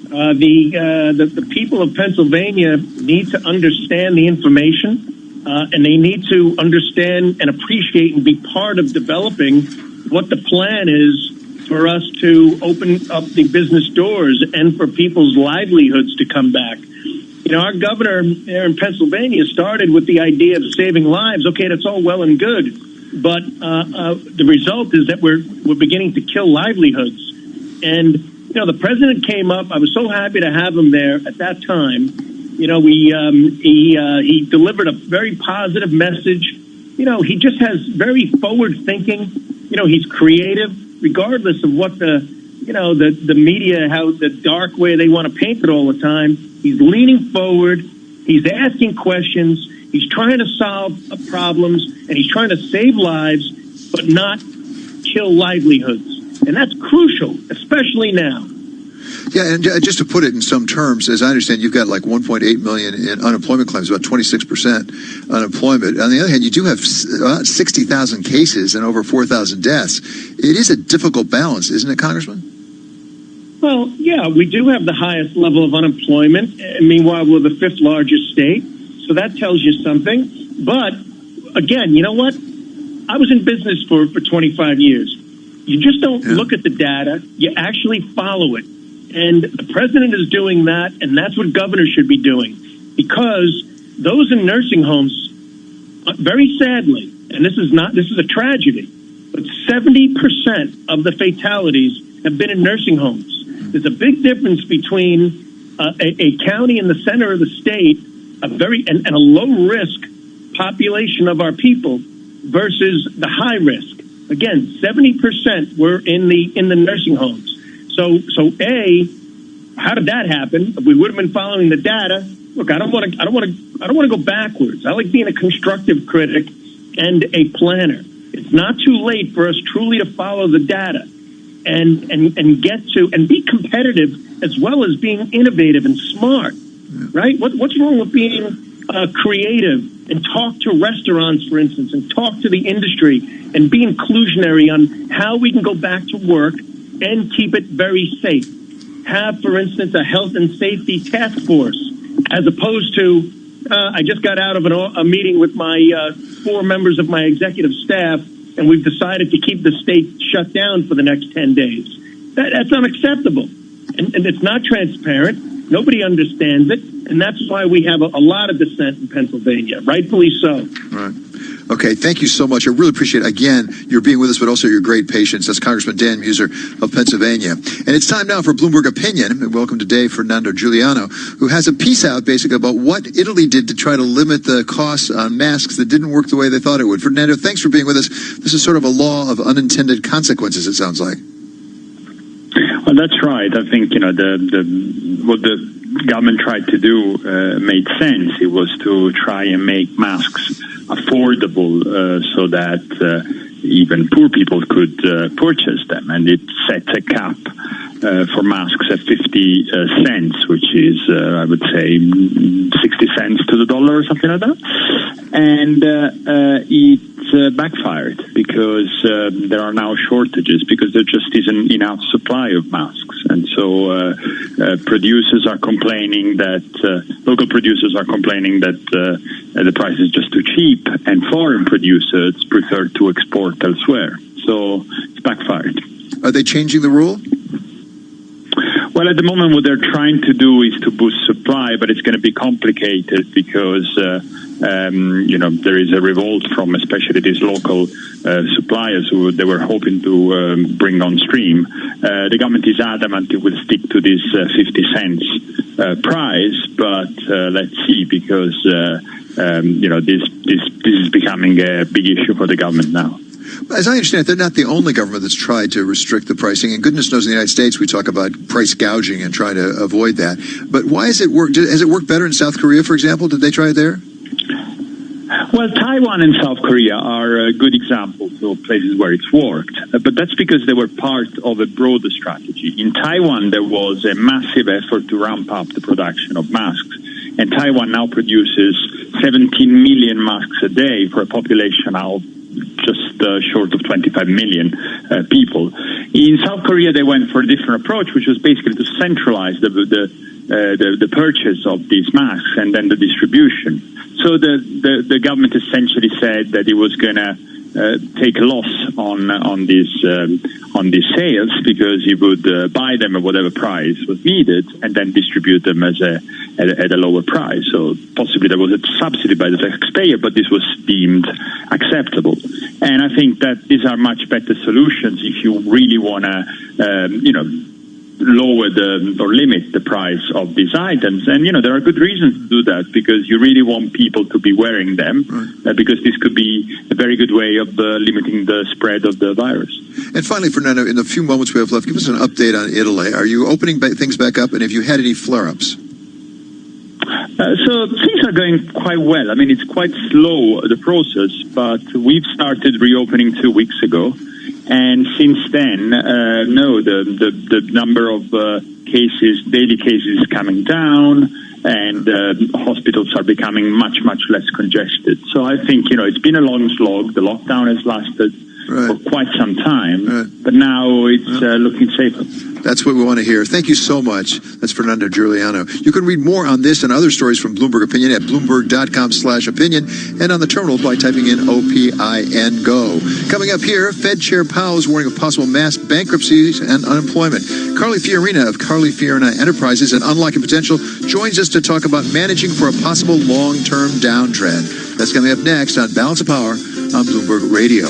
The people of Pennsylvania need to understand the information, and they need to understand and appreciate and be part of developing what the plan is for us to open up the business doors and for people's livelihoods to come back. You know, our governor there in Pennsylvania started with the idea of saving lives. Okay, that's all well and good. But the result is that we're beginning to kill livelihoods. And, you know, the president came up. I was so happy to have him there at that time. You know, he delivered a very positive message. You know, he just has very forward thinking. You know, he's creative, regardless of what the media, how the dark way they want to paint it all the time. He's leaning forward. He's asking questions. He's trying to solve problems, and he's trying to save lives, but not kill livelihoods. And that's crucial, especially now. Yeah, and just to put it in some terms, as I understand, you've got like 1.8 million in unemployment claims, about 26% unemployment. On the other hand, you do have about 60,000 cases and over 4,000 deaths. It is a difficult balance, isn't it, Congressman? Well, yeah, we do have the highest level of unemployment. And meanwhile, we're the fifth largest state. So that tells you something. But again, you know what? I was in business for 25 years. You just don't look at the data. You actually follow it. And the president is doing that, and that's what governors should be doing. Because those in nursing homes, very sadly, and this is a tragedy, but 70% of the fatalities have been in nursing homes. There's a big difference between a county in the center of the state, and a low risk population of our people versus the high risk. Again, 70% were in the nursing homes. So how did that happen? If we would have been following the data. Look, I don't want to go backwards. I like being a constructive critic and a planner. It's not too late for us truly to follow the data and get to and be competitive as well as being innovative and smart. Right? What's wrong with being creative and talk to restaurants, for instance, and talk to the industry and be inclusionary on how we can go back to work and keep it very safe. Have, for instance, a health and safety task force, as opposed to I just got out of a meeting with my 4 members of my executive staff, and we've decided to keep the state shut down for the next 10 days. That's unacceptable, and it's not transparent. Nobody understands it, and that's why we have a lot of dissent in Pennsylvania, rightfully so. Right. Okay, thank you so much. I really appreciate, again, your being with us, but also your great patience. That's Congressman Dan Muser of Pennsylvania. And it's time now for Bloomberg Opinion. And welcome to Dave Fernando Giuliano, who has a piece out basically about what Italy did to try to limit the costs on masks that didn't work the way they thought it would. Fernando, thanks for being with us. This is sort of a law of unintended consequences, it sounds like. Well, that's right. I think, what the government tried to do made sense. It was to try and make masks affordable so that even poor people could purchase them. And it sets a cap for masks at 50 cents, which is, I would say, 60 cents to the dollar or something like that. And it backfired because there are now shortages because there just isn't enough supply of masks. And so producers are complaining that, local producers are complaining that the price is just too cheap, and foreign producers prefer to export elsewhere. So it's backfired. Are they changing the rule? Well, at the moment, what they're trying to do is to boost supply, but it's going to be complicated because, there is a revolt from especially these local suppliers who they were hoping to bring on stream. The government is adamant it will stick to this 50 cents price, but let's see, because, this is becoming a big issue for the government now. As I understand it, they're not the only government that's tried to restrict the pricing. And goodness knows in the United States we talk about price gouging and trying to avoid that. But why has it worked? Has it worked better in South Korea, for example? Did they try it there? Well, Taiwan and South Korea are good examples of places where it's worked. But that's because they were part of a broader strategy. In Taiwan, there was a massive effort to ramp up the production of masks. And Taiwan now produces 17 million masks a day for a population of just short of 25 million people. In South Korea, they went for a different approach, which was basically to centralize the purchase of these masks and then the distribution. So the government essentially said that it was going to take a loss on these sales because it would buy them at whatever price was needed and then distribute them at a lower price. So possibly there was a subsidy by the taxpayer, but this was deemed acceptable. And I think that these are much better solutions if you really want to, lower or limit the price of these items. And, there are good reasons to do that because you really want people to be wearing them because this could be a very good way of limiting the spread of the virus. And finally, Fernando, in the few moments we have left, give us an update on Italy. Are you opening things back up, and have you had any flare-ups? So things are going quite well. I mean, it's quite slow, the process, but we've started reopening 2 weeks ago. And since then, the number of daily cases is coming down, and hospitals are becoming much, much less congested. So I think, it's been a long slog. The lockdown has lasted for quite some time, but now it's looking safer. That's what we want to hear. Thank you so much. That's Fernando Giuliano. You can read more on this and other stories from Bloomberg Opinion at Bloomberg.com/opinion and on the terminal by typing in OPIN GO. Coming up here, Fed Chair Powell is warning of possible mass bankruptcies and unemployment. Carly Fiorina of Carly Fiorina Enterprises and Unlocking Potential joins us to talk about managing for a possible long-term downtrend. That's coming up next on Balance of Power on Bloomberg Radio.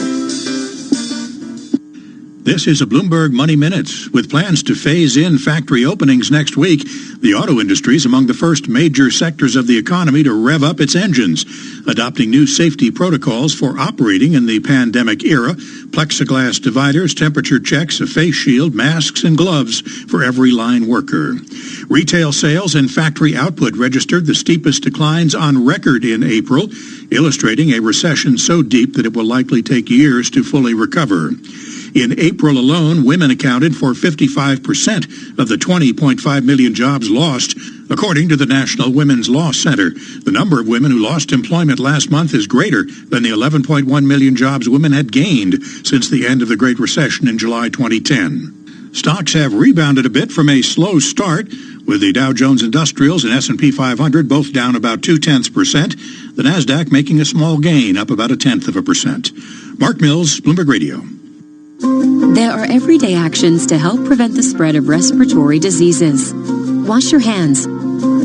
This is a Bloomberg Money Minutes. With plans to phase in factory openings next week, the auto industry is among the first major sectors of the economy to rev up its engines, adopting new safety protocols for operating in the pandemic era, plexiglass dividers, temperature checks, a face shield, masks, and gloves for every line worker. Retail sales and factory output registered the steepest declines on record in April, illustrating a recession so deep that it will likely take years to fully recover. In April alone, women accounted for 55% of the 20.5 million jobs lost, according to the National Women's Law Center. The number of women who lost employment last month is greater than the 11.1 million jobs women had gained since the end of the Great Recession in July 2010. Stocks have rebounded a bit from a slow start, with the Dow Jones Industrials and S&P 500 both down about 0.2%, the Nasdaq making a small gain, up about 0.1%. Mark Mills, Bloomberg Radio. There are everyday actions to help prevent the spread of respiratory diseases. Wash your hands.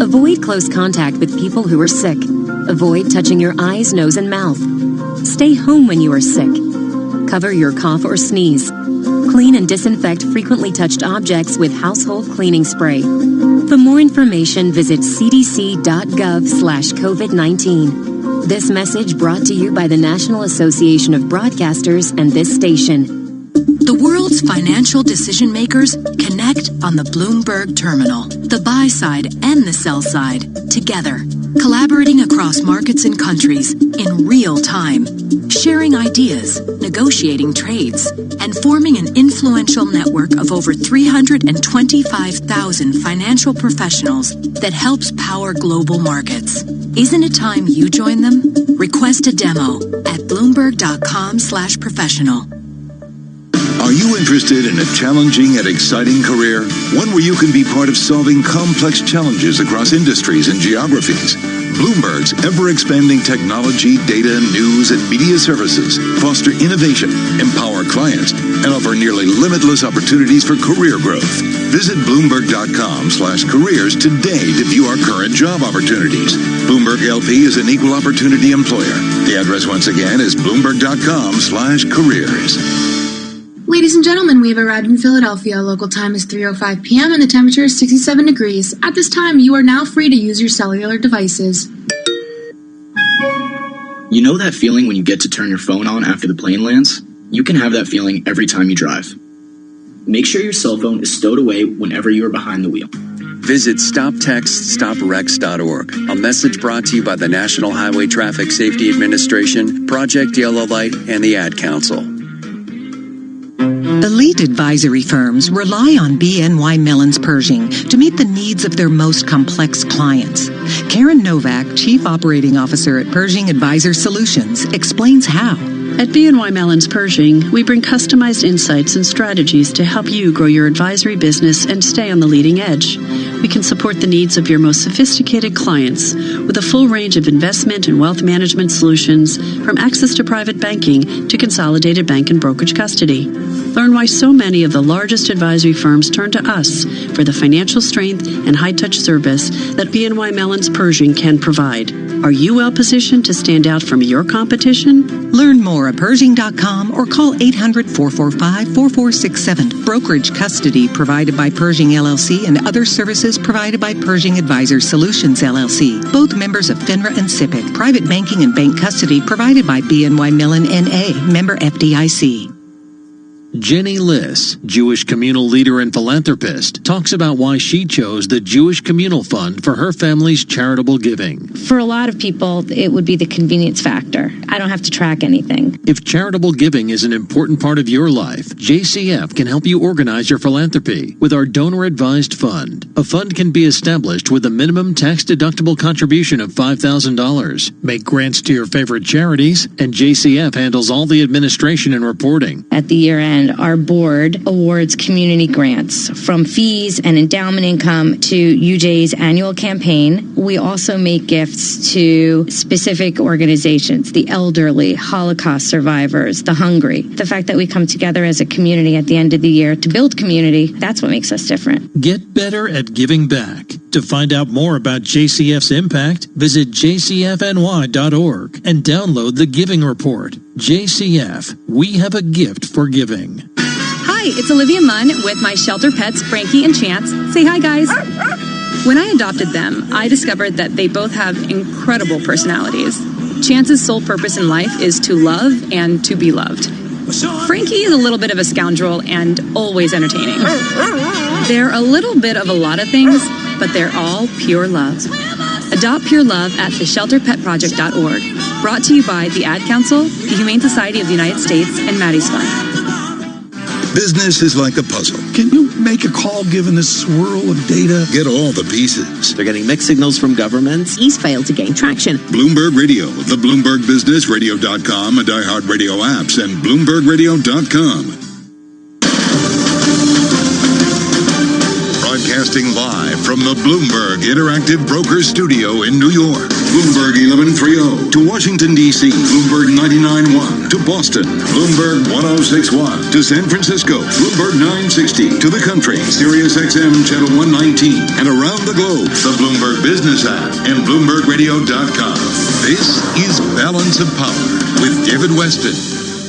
Avoid close contact with people who are sick. Avoid touching your eyes, nose, and mouth. Stay home when you are sick. Cover your cough or sneeze. Clean and disinfect frequently touched objects with household cleaning spray. For more information, visit cdc.gov/COVID-19. This message brought to you by the National Association of Broadcasters and this station. The world's financial decision makers connect on the Bloomberg terminal. The buy side and the sell side together, collaborating across markets and countries in real time, sharing ideas, negotiating trades, and forming an influential network of over 325,000 financial professionals that helps power global markets. Isn't it time you join them? Request a demo at Bloomberg.com/professional. Are you interested in a challenging and exciting career? One where you can be part of solving complex challenges across industries and geographies? Bloomberg's ever-expanding technology, data, news, and media services foster innovation, empower clients, and offer nearly limitless opportunities for career growth. Visit Bloomberg.com/careers today to view our current job opportunities. Bloomberg LP is an equal opportunity employer. The address once again is Bloomberg.com/careers. Ladies and gentlemen, we have arrived in Philadelphia. Local time is 3:05 p.m. and the temperature is 67 degrees. At this time, you are now free to use your cellular devices. You know that feeling when you get to turn your phone on after the plane lands? You can have that feeling every time you drive. Make sure your cell phone is stowed away whenever you are behind the wheel. Visit StopTextStopWrecks.org. A message brought to you by the National Highway Traffic Safety Administration, Project Yellow Light, and the Ad Council. Elite advisory firms rely on BNY Mellon's Pershing to meet the needs of their most complex clients. Karen Novak, Chief Operating Officer at Pershing Advisor Solutions, explains how. At BNY Mellon's Pershing, we bring customized insights and strategies to help you grow your advisory business and stay on the leading edge. We can support the needs of your most sophisticated clients with a full range of investment and wealth management solutions, from access to private banking to consolidated bank and brokerage custody. Learn why so many of the largest advisory firms turn to us for the financial strength and high-touch service that BNY Mellon's Pershing can provide. Are you well positioned to stand out from your competition? Learn more at Pershing.com or call 800-445-4467. Brokerage custody provided by Pershing LLC and other services provided by Pershing Advisor Solutions LLC. Both members of FINRA and SIPC. Private banking and bank custody provided by BNY Mellon N.A. Member FDIC. Jenny Liss, Jewish communal leader and philanthropist, talks about why she chose the Jewish Communal Fund for her family's charitable giving. For a lot of people, it would be the convenience factor. I don't have to track anything. If charitable giving is an important part of your life, JCF can help you organize your philanthropy with our donor-advised fund. A fund can be established with a minimum tax-deductible contribution of $5,000. Make grants to your favorite charities, and JCF handles all the administration and reporting. At the year end, our board awards community grants from fees and endowment income to UJ's annual campaign. We also make gifts to specific organizations, the elderly, Holocaust survivors, the hungry. The fact that we come together as a community at the end of the year to build community, that's what makes us different. Get better at giving back. To find out more about JCF's impact, visit jcfny.org and download the Giving Report. JCF, we have a gift for giving. Hi, it's Olivia Munn with my shelter pets, Frankie and Chance. Say hi, guys. When I adopted them, I discovered that they both have incredible personalities. Chance's sole purpose in life is to love and to be loved. Frankie is a little bit of a scoundrel and always entertaining. They're a little bit of a lot of things, but they're all pure love. Adopt pure love at theshelterpetproject.org. Brought to you by the Ad Council, the Humane Society of the United States, and Maddie's Fund. Business is like a puzzle. Can you make a call given this swirl of data? Get all the pieces. They're getting mixed signals from governments. He's failed to gain traction. Bloomberg Radio, the Bloomberg Business, Radio.com, and iHeartRadio apps, and BloombergRadio.com. Broadcasting live from the Bloomberg Interactive Brokers Studio in New York. Bloomberg 1130 to Washington, D.C. Bloomberg 99.1 to Boston. Bloomberg 106.1 to San Francisco. Bloomberg 960 to the country. Sirius XM Channel 119 and around the globe. The Bloomberg Business app and BloombergRadio.com. This is Balance of Power with David Weston.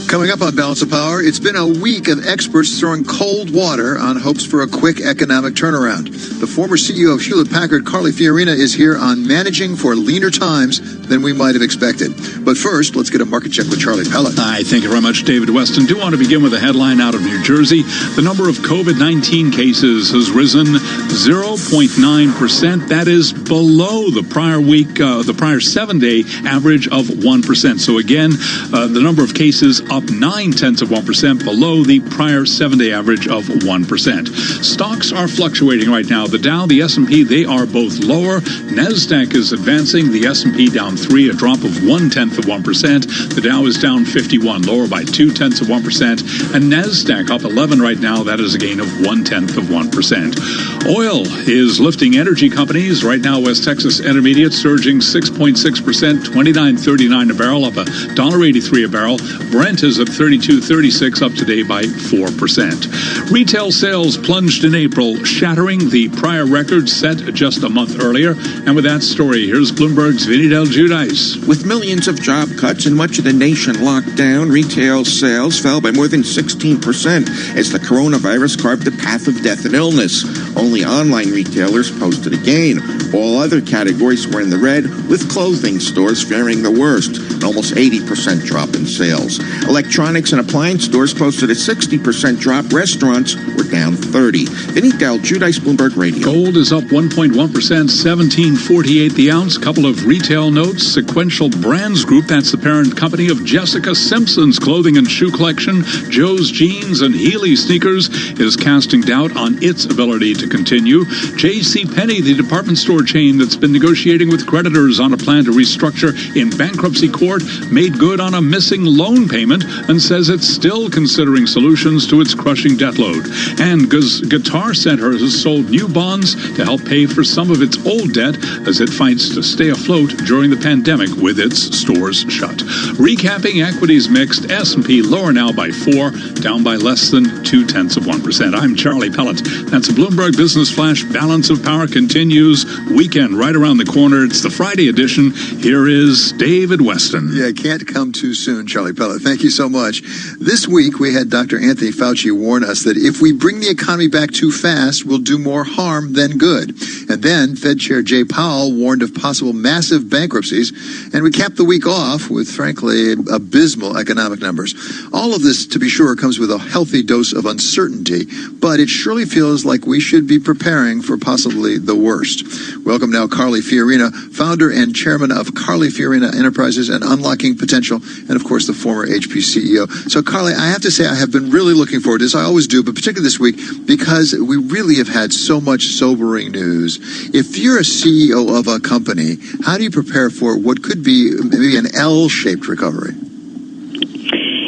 Coming up on Balance of Power, it's been a week of experts throwing cold water on hopes for a quick economic turnaround. The former CEO of Hewlett-Packard, Carly Fiorina, is here on managing for leaner times than we might have expected. But first, let's get a market check with Charlie Pellet. Hi, thank you very much, David Weston. Do want to begin with a headline out of New Jersey. The number of COVID-19 cases has risen 0.9%. That is below the prior week, the prior 7-day average of 1%. So again, the number of cases up 0.9% below the prior 7-day average of 1%. Stocks are fluctuating right now. The Dow, the S&P, they are both lower. NASDAQ is advancing. The S&P down 3, a drop of 0.1%. The Dow is down 51, lower by 0.2%. And NASDAQ up 11 right now. That is a gain of 0.1%. Oil is lifting energy companies. Right now, West Texas Intermediate surging 6.6%, $29.39 a barrel, up $1.83 a barrel. Brent is at 32.36, up today by 4%. Retail sales plunged in April, shattering the prior record set just a month earlier. And with that story, here's Bloomberg's Vinny Del Giudice. With millions of job cuts and much of the nation locked down, retail sales fell by more than 16% as the coronavirus carved the path of death and illness. Only online retailers posted a gain. All other categories were in the red, with clothing stores faring the worst, an almost 80% drop in sales. Electronics and appliance stores posted a 60% drop. Restaurants were down 30. Vinny Del Giudice, Bloomberg Radio. Gold is up 1.1%, $17.48 the ounce. Couple of retail notes. Sequential Brands Group, that's the parent company of Jessica Simpson's clothing and shoe collection, Joe's Jeans and Heeley sneakers, is casting doubt on its ability to continue. JCPenney, the department store chain that's been negotiating with creditors on a plan to restructure in bankruptcy court, made good on a missing loan payment and says it's still considering solutions to its crushing debt load. And Guitar Center has sold new bonds to help pay for some of its old debt as it fights to stay afloat during the pandemic with its stores shut. Recapping, equities mixed. S&P lower now by 4, down by less than 0.2%. I'm Charlie Pellet. That's a Bloomberg Business Flash. Balance of Power continues. Weekend right around the corner. It's the Friday edition. Here is David Weston. Yeah, can't come too soon, Charlie Pellet. Thank you so much. This week, we had Dr. Anthony Fauci warn us that if we bring the economy back too fast, we'll do more harm than good. And then Fed Chair Jay Powell warned of possible massive bankruptcies. And we capped the week off with, frankly, abysmal economic numbers. All of this, to be sure, comes with a healthy dose of uncertainty, but it surely feels like we should be preparing for possibly the worst. Welcome now, Carly Fiorina, founder and chairman of Carly Fiorina Enterprises and Unlocking Potential, and of course the former HP CEO. So Carly, I have to say I have been really looking forward to this. I always do, but particularly this week because we really have had so much sobering news. If you're a CEO of a company, how do you prepare for what could be maybe an L-shaped recovery?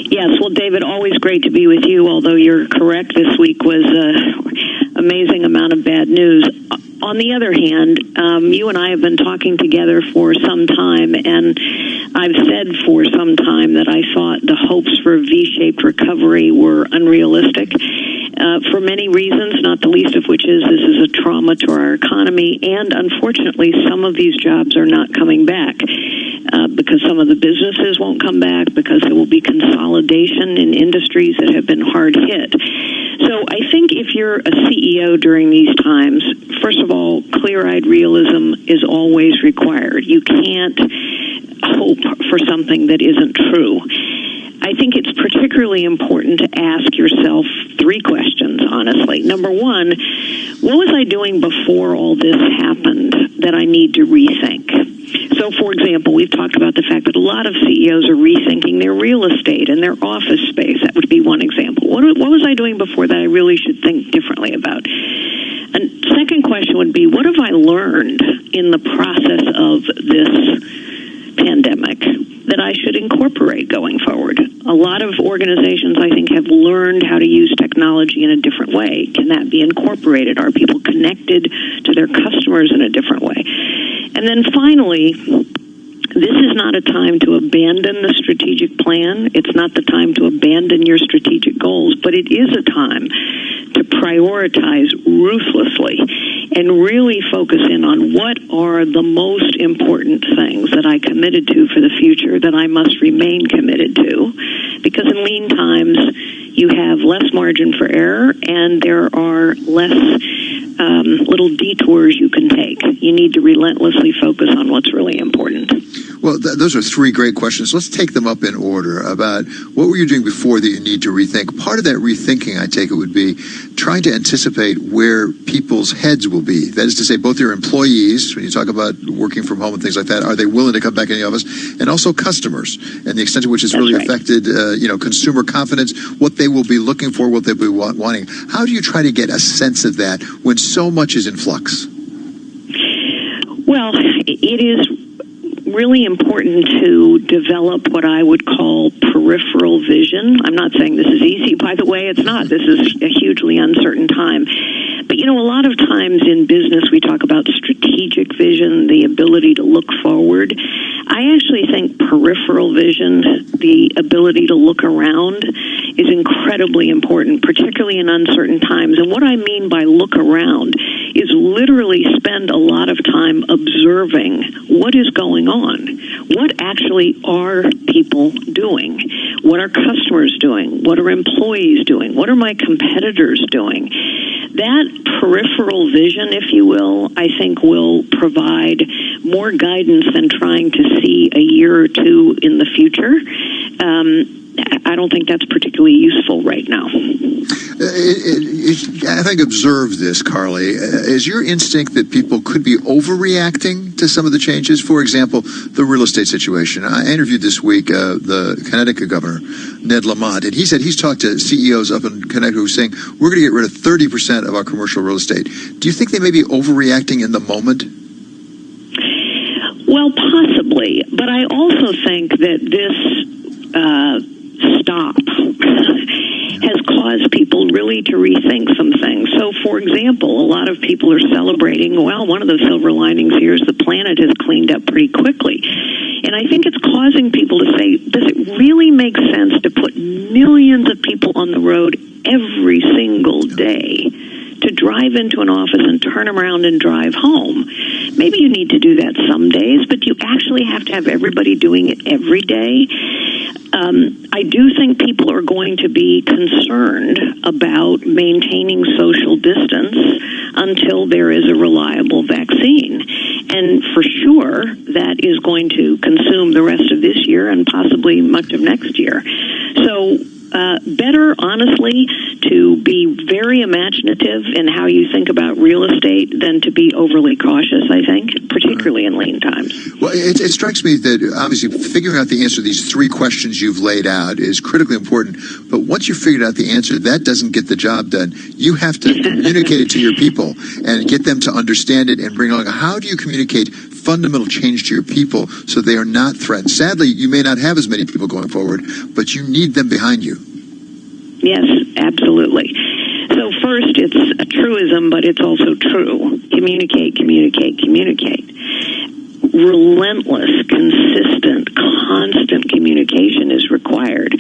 Yes, well, David, always great to be with you, although you're correct, this week was an amazing amount of bad news. On the other hand, you and I have been talking together for some time, and I've said for some time that I thought the hopes for a V-shaped recovery were unrealistic for many reasons, not the least of which is this is a trauma to our economy, and unfortunately some of these jobs are not coming back because some of the businesses won't come back, because there will be consolidation in industries that have been hard hit. So I think if you're a CEO during these times, first of all, clear-eyed realism is always required. You can't hope for something that isn't true. I think it's particularly important to ask yourself three questions, honestly. Number one, what was I doing before all this happened that I need to rethink? So, for example, we've talked about the fact that a lot of CEOs are rethinking their real estate and their office space. That would be one example. What was I doing before that I really should think differently about? And second question would be, what have I learned in the process of this pandemic that I should incorporate going forward? A lot of organizations, I think, have learned how to use technology in a different way. Can that be incorporated? Are people connected to their customers in a different way? And then finally, this is not a time to abandon the strategic plan. It's not the time to abandon your strategic goals, but it is a time to prioritize ruthlessly and really focus in on what are the most important things that I committed to for the future that I must remain committed to. Because in lean times, you have less margin for error and there are less little detours you can take. You need to relentlessly focus on what's really important. Well, those are three great questions. Let's take them up in order about what were you doing before that you need to rethink. Part of that rethinking, I take it, would be trying to anticipate where people's heads will be. That is to say, both your employees, when you talk about working from home and things like that, are they willing to come back in the office? And also customers, and the extent to which it's really affected, consumer confidence, what they will be looking for, what they'll be wanting. How do you try to get a sense of that when so much is in flux? Well, it is really important to develop what I would call peripheral vision. I'm not saying this is easy, by the way. It's not. This is a hugely uncertain time. But, a lot of times in business we talk about strategic vision, the ability to look forward. I actually think peripheral vision, the ability to look around, is incredibly important, particularly in uncertain times. And what I mean by look around is literally spend a lot of time observing what is going on. What actually are people doing? What are customers doing? What are employees doing? What are my competitors doing? That peripheral vision, if you will, I think will provide more guidance than trying to see a year or two in the future. I don't think that's particularly useful right now. I think observe this, Carly. Is your instinct that people could be overreacting to some of the changes? For example, the real estate situation. I interviewed this week the Connecticut governor, Ned Lamont, and he said he's talked to CEOs up in Connecticut who are saying, we're going to get rid of 30% of our commercial real estate. Do you think they may be overreacting in the moment? Well, possibly. But I also think that this stop has caused people really to rethink some things. So, for example, a lot of people are celebrating, well, one of the silver linings here is the planet has cleaned up pretty quickly. And I think it's causing people to say, does it really make sense to put millions of people on the road every single day to drive into an office and turn around and drive home? Maybe you need to do that some days, but you actually have to have everybody doing it every day. I do think people are going to be concerned about maintaining social distance. until there is a reliable vaccine. And for sure, that is going to consume the rest of this year and possibly much of next year. So better, honestly, to be very imaginative in how you think about real estate than to be overly cautious, I think, particularly in lean times. Well, it strikes me that obviously figuring out the answer to these three questions you've laid out is critically important. But once you've figured out the answer, that doesn't get the job done. You have to communicate it to your people and get them to understand it and bring along. How do you communicate fundamental change to your people so they are not threatened? Sadly, you may not have as many people going forward, but you need them behind you. Yes, absolutely. So first, it's a truism, but it's also true. Communicate, communicate, communicate. Relentless, consistent, constant communication is required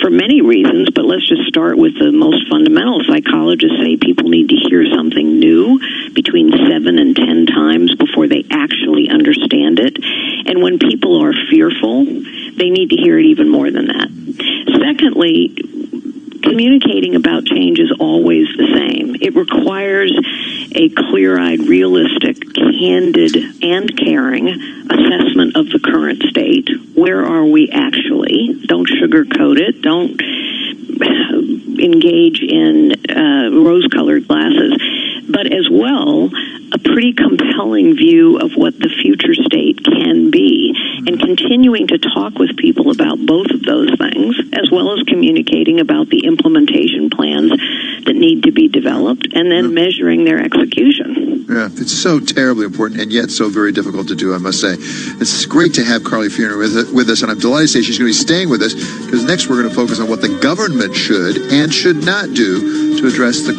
for many reasons, but let's just start with the most fundamental. Psychologists say people need to hear something new between 7 and 10 times before they actually understand it. And when people are fearful, they need to hear it even more than that. Secondly, communicating about change is always the same. It requires a clear-eyed, realistic, candid, and caring assessment of the current state. Where are we actually? Don't sugarcoat it. Don't engage in rose-colored glasses. But as well, a pretty compelling view of what the future state can be, and continuing to talk with people about both of those things, as well as communicating about the implementation plans that need to be developed, and then measuring their execution. Yeah, it's so terribly important and yet so very difficult to do, I must say. It's great to have Carly Fiorina with us, and I'm delighted to say she's going to be staying with us, because next we're going to focus on what the government should and should not do to address the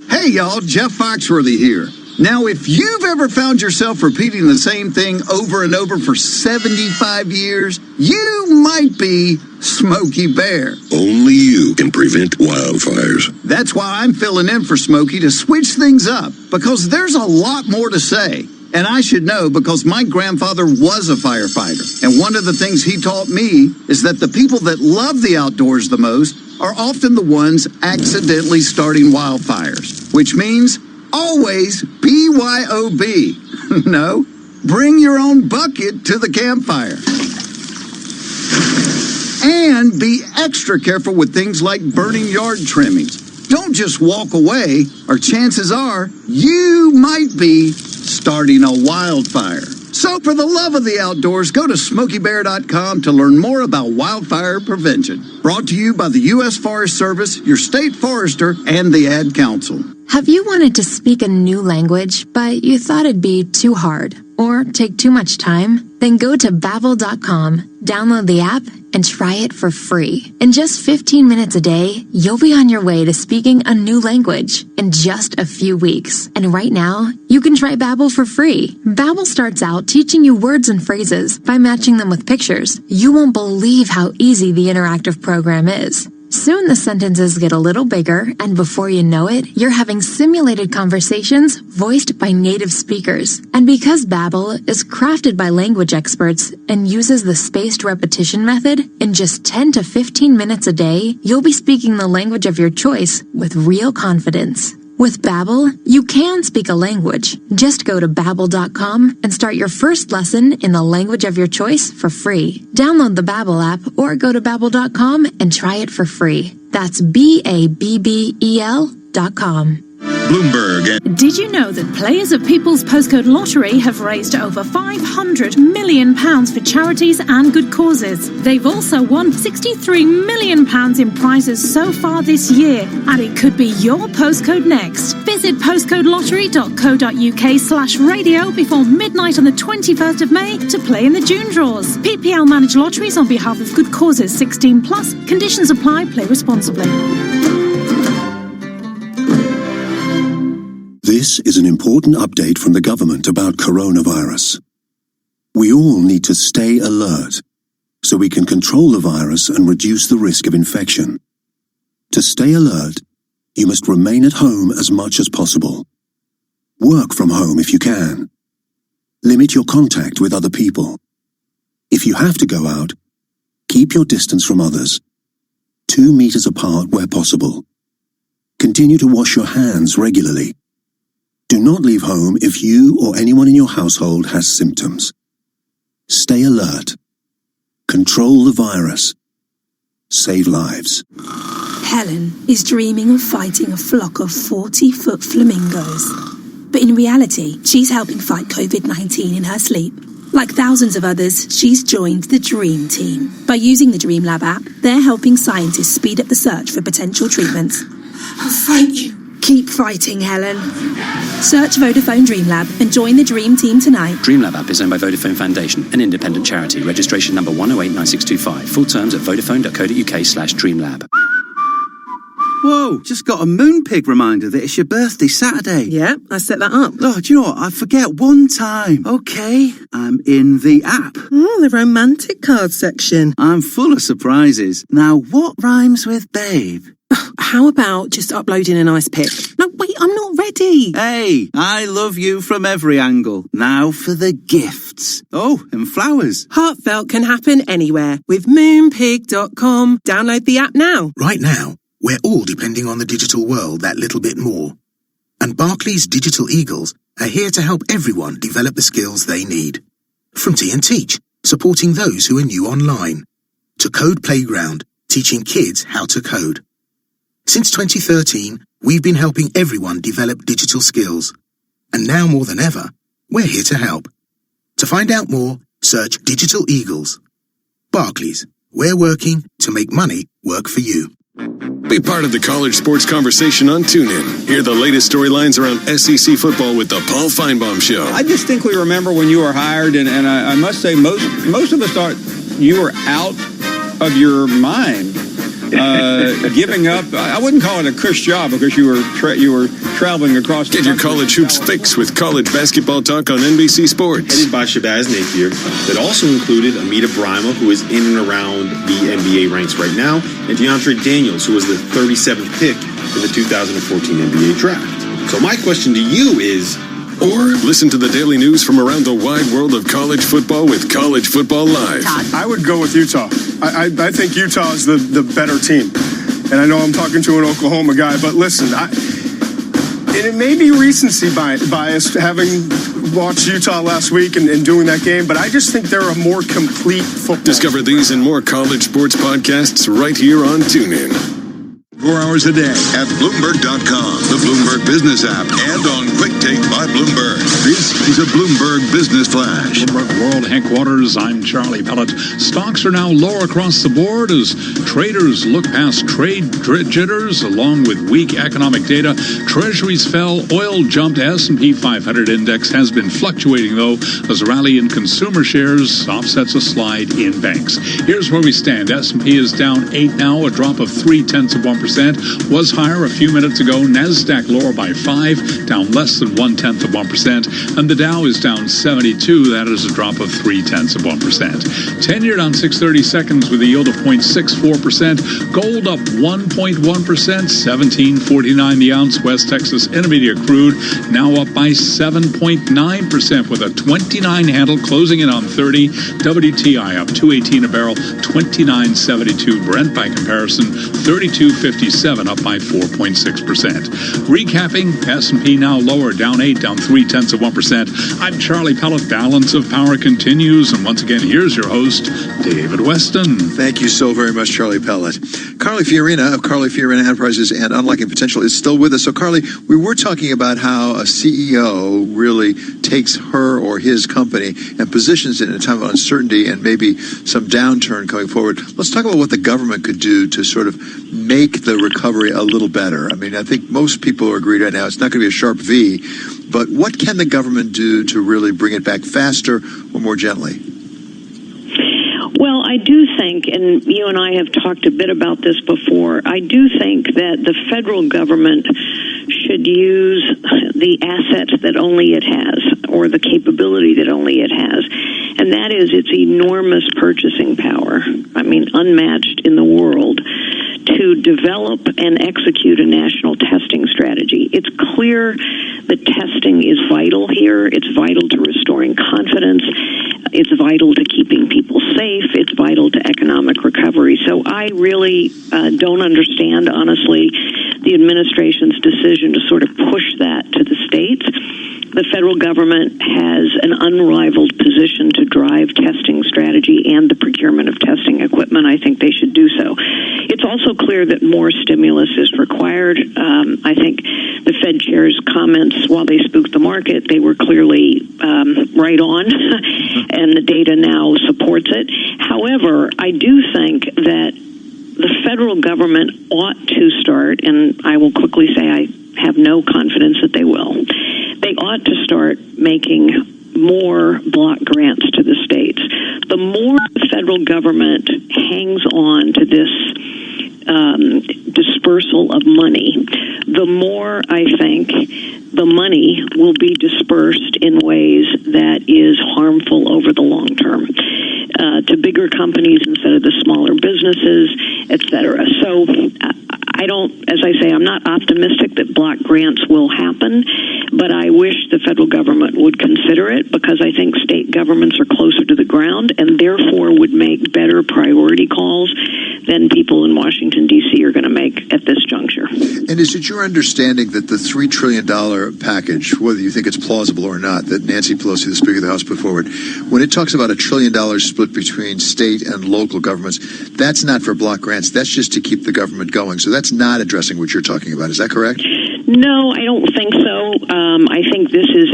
Hey y'all, Jeff Foxworthy here. Now, if you've ever found yourself repeating the same thing over and over for 75 years, you might be Smokey Bear. Only you can prevent wildfires. That's why I'm filling in for Smokey to switch things up, because there's a lot more to say. And I should know because my grandfather was a firefighter. And one of the things he taught me is that the people that love the outdoors the most are often the ones accidentally starting wildfires, which means always BYOB. No, bring your own bucket to the campfire. And be extra careful with things like burning yard trimmings. Don't just walk away, or chances are you might be starting a wildfire. So for the love of the outdoors, go to SmokeyBear.com to learn more about wildfire prevention. Brought to you by the U.S. Forest Service, your state forester, and the Ad Council. Have you wanted to speak a new language, but you thought it'd be too hard or take too much time? Then go to Babbel.com, download the app, and try it for free. In just 15 minutes a day, you'll be on your way to speaking a new language in just a few weeks. And right now, you can try Babbel for free. Babbel starts out teaching you words and phrases by matching them with pictures. You won't believe how easy the interactive program is. Soon the sentences get a little bigger, and before you know it, you're having simulated conversations voiced by native speakers. And because Babbel is crafted by language experts and uses the spaced repetition method, in just 10 to 15 minutes a day, you'll be speaking the language of your choice with real confidence. With Babbel, you can speak a language. Just go to Babbel.com and start your first lesson in the language of your choice for free. Download the Babbel app or go to Babbel.com and try it for free. That's BABBEL.com. Bloomberg. Did you know that players of People's Postcode Lottery have raised over £500 million for charities and good causes? They've also won £63 million in prizes so far this year, and it could be your postcode next. Visit postcodelottery.co.uk/radio before midnight on the 21st of May to play in the June draws. PPL manage lotteries on behalf of good causes. 16 plus. Conditions apply. Play responsibly. This is an important update from the government about coronavirus. We all need to stay alert so we can control the virus and reduce the risk of infection. To stay alert, you must remain at home as much as possible. Work from home if you can. Limit your contact with other people. If you have to go out, keep your distance from others. 2 meters apart where possible. Continue to wash your hands regularly. Do not leave home if you or anyone in your household has symptoms. Stay alert. Control the virus. Save lives. Helen is dreaming of fighting a flock of 40-foot flamingos. But in reality, she's helping fight COVID-19 in her sleep. Like thousands of others, she's joined the Dream Team. By using the Dream Lab app, they're helping scientists speed up the search for potential treatments. Thank you. Keep fighting, Helen. Search Vodafone Dream Lab and join the Dream Team tonight. Dream Lab app is owned by Vodafone Foundation, an independent charity. Registration number 1089625. Full terms at vodafone.co.uk/dreamlab. Whoa, just got a Moonpig reminder that it's your birthday Saturday. Yeah, I set that up. Oh, do you know what? I forget one time. Okay, I'm in the app. Oh, the romantic card section. I'm full of surprises. Now, what rhymes with babe? How about just uploading a nice pic? No, wait, I'm not ready. Hey, I love you from every angle. Now for the gifts. Oh, and flowers. Heartfelt can happen anywhere with moonpig.com. Download the app now. Right now, we're all depending on the digital world that little bit more. And Barclays Digital Eagles are here to help everyone develop the skills they need. From Tea and Teach, supporting those who are new online, to Code Playground, teaching kids how to code. Since 2013, we've been helping everyone develop digital skills. And now more than ever, we're here to help. To find out more, search Digital Eagles. Barclays, we're working to make money work for you. Be part of the college sports conversation on TuneIn. Hear the latest storylines around SEC football with the Paul Feinbaum Show. I distinctly remember when you were hired, and I must say most of us thought you were out of your mind. Giving up, I wouldn't call it a cush job because you were traveling across the Get your college hoops fix with college basketball talk on NBC Sports. Headed by Shabazz Napier, that also included Amita Brima, who is in and around the NBA ranks right now, and DeAndre Daniels, who was the 37th pick in the 2014 NBA draft. So my question to you is... Or listen to the daily news from around the wide world of college football with College Football Live. I would go with Utah. I think Utah is the better team. And I know I'm talking to an Oklahoma guy, but listen, and it may be recency bias having watched Utah last week and doing that game, but I just think they're a more complete football. Discover these and more college sports podcasts right here on TuneIn. 4 hours a day at Bloomberg.com, the Bloomberg Business app, and on Quick Take by Bloomberg. This is a Bloomberg Business Flash. Bloomberg World Headquarters, I'm Charlie Pellet. Stocks are now lower across the board as traders look past trade jitters along with weak economic data. Treasuries fell, oil jumped, S&P 500 index has been fluctuating, though, as a rally in consumer shares offsets a slide in banks. Here's where we stand. S&P is down 8 now, a drop of 0.3%. Was higher a few minutes ago. NASDAQ lower by 5, down less than 0.1%. And the Dow is down 72. That is a drop of 0.3%. 10-year down 6/30 seconds with a yield of 0.64%. Gold up 1.1%, 17.49 the ounce. West Texas Intermediate crude now up by 7.9% with a 29 handle closing in on 30. WTI up 2.18 a barrel, 29.72. Brent by comparison, 32.57, up by 4.6%. Recapping, S&P now lower, down 8, down 0.3%. I'm Charlie Pellet. Balance of Power continues, and once again, here's your host, David Weston. Thank you so very much, Charlie Pellet. Carly Fiorina of Carly Fiorina Enterprises and Unlocking Potential is still with us. So, Carly, we were talking about how a CEO really takes her or his company and positions it in a time of uncertainty and maybe some downturn going forward. Let's talk about what the government could do to sort of make the recovery a little better. I mean, I think most people are agreed right now it's not going to be a sharp V, but what can the government do to really bring it back faster or more gently? Well, I do think, and you and I have talked a bit about this before, I do think that the federal government should use the asset that only it has, or the capability that only it has, and that is its enormous purchasing power, I mean, unmatched in the world, to develop and execute a national testing strategy. It's clear that testing is vital here. It's vital to restoring confidence. It's vital to keeping people safe. It's vital to economic recovery. So I really don't understand, honestly, the administration's decision to sort of push that to the states. The federal government has an unrivaled position to drive testing strategy and the procurement of testing equipment. I think they should do so. It's also clear that more stimulus is required. I think the Fed chair's comments, while they spooked the market, they were clearly right on, and the data now supports it. However, I do think that the federal government ought to start, and I will quickly say I have no confidence that they will. They ought to start making more block grants to the states. The more the federal government hangs on to this dispersal of money, the more I think the money will be dispersed in ways that is harmful over the long term to bigger companies instead of the smaller businesses, et cetera. So I don't, as I say, I'm not optimistic that block grants will happen, but I wish the federal government would consider it because I think state governments are closer to the ground and therefore would make better priority calls than people in Washington, D.C. are going to make at this juncture. And is it your understanding that the $3 trillion package, whether you think it's plausible or not, that Nancy Pelosi, the Speaker of the House, put forward, when it talks about $1 trillion split between state and local governments, that's not for block grants. That's just to keep the government going. So that's not addressing what you're talking about. Is that correct? No, I don't think so. I think this is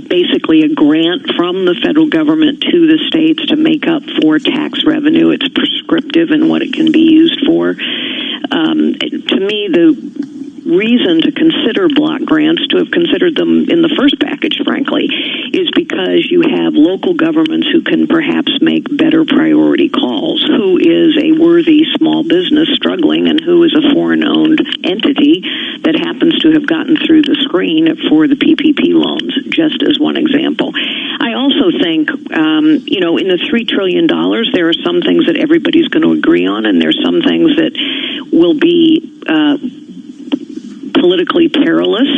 basically a grant from the federal government to the states to make up for tax revenue. It's prescriptive in what it can be used for. To me, the reason to consider block grants, to have considered them in the first package, frankly, is because you have local governments who can perhaps make better priority calls. Who is a worthy small business struggling and who is a foreign-owned entity that happens to have gotten through the screen for the PPP loans, just as one example. I also think, in the $3 trillion, there are some things that everybody's going to agree on, and there's some things that will be politically perilous.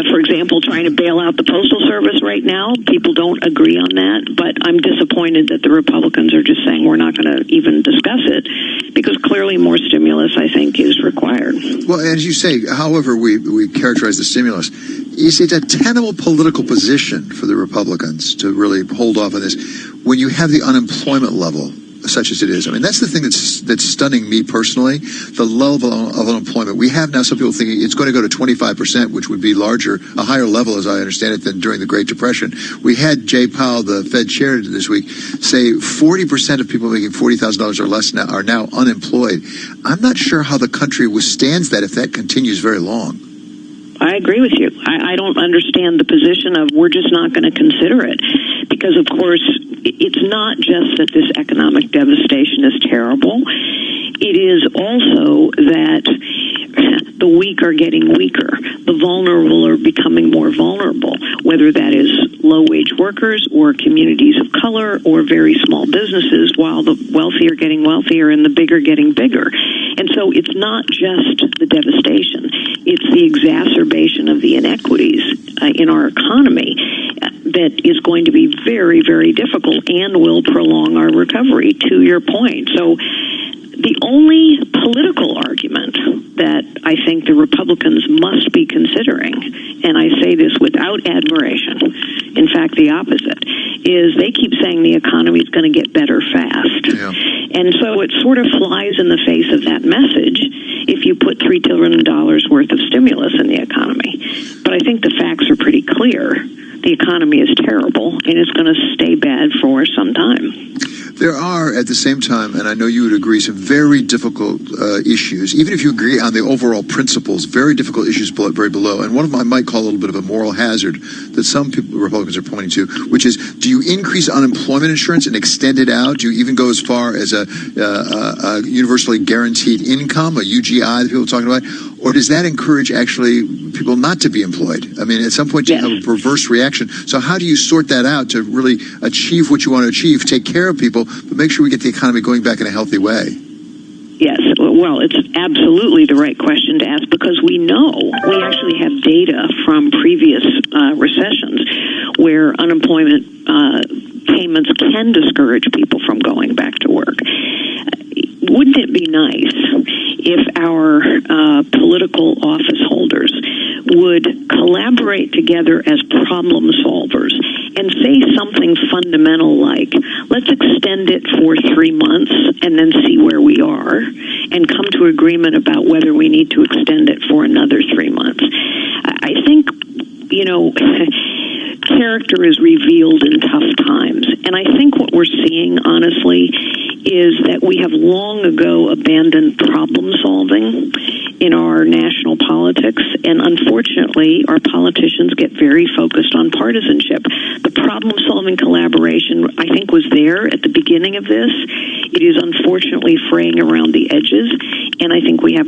For example, trying to bail out the Postal Service right now. People don't agree on that, but I'm disappointed that the Republicans are just saying we're not going to even discuss it because clearly more stimulus, I think, is required. Well, as you say, however we characterize the stimulus, it's a tenable political position for the Republicans to really hold off on this when you have the unemployment level such as it is. I mean, that's the thing that's stunning me personally, the level of unemployment. We have now some people thinking it's going to go to 25%, which would be a higher level, as I understand it, than during the Great Depression. We had Jay Powell, the Fed chair this week, say 40% of people making $40,000 or less now are now unemployed. I'm not sure how the country withstands that if that continues very long. I agree with you. I don't understand the position of we're just not going to consider it because, of course, it's not just that this economic devastation is terrible. It is also that the weak are getting weaker. The vulnerable are becoming more vulnerable, whether that is low-wage workers or communities of color or very small businesses, while the wealthy are getting wealthier and the big are getting bigger. And so it's not just the devastation. It's the exacerbation of the inequities in our economy that is going to be very, very difficult and will prolong our recovery, to your point. So the only political argument that I think the Republicans must be considering, and I say this without admiration, in fact the opposite, is they keep saying the economy is going to get better fast. Yeah. And so it sort of flies in the face of that message if you put $3 trillion worth of stimulus in the economy. But I think the facts are pretty clear. The economy is terrible, and it's going to stay bad for some time. There are, at the same time, and I know you would agree, some very difficult issues, even if you agree on the overall principles, very difficult issues very below. And one of them I might call a little bit of a moral hazard that some people, Republicans are pointing to, which is, do you increase unemployment insurance and extend it out? Do you even go as far as a universally guaranteed income, a UGI that people are talking about? Or does that encourage actually people not to be employed? I mean, at some point you have a reverse reaction. So how do you sort that out to really achieve what you want to achieve, take care of people, but make sure we get the economy going back in a healthy way? Yes, well, it's absolutely the right question to ask because we know, we actually have data from previous recessions where unemployment payments can discourage people from going back to work. Wouldn't it be nice if our political office holders would collaborate together as problem solvers and say something fundamental like, let's extend it for 3 months and then see where we are and come to agreement about whether we need to extend it for another 3 months. I think, character is revealed in tough times. And I think what we're seeing, honestly, is that we have long ago abandoned problem solving in our national politics. And unfortunately, our politicians get very focused on partisanship. The problem solving collaboration, I think, was there at the beginning of this. It is unfortunately fraying around the edges. And I think we have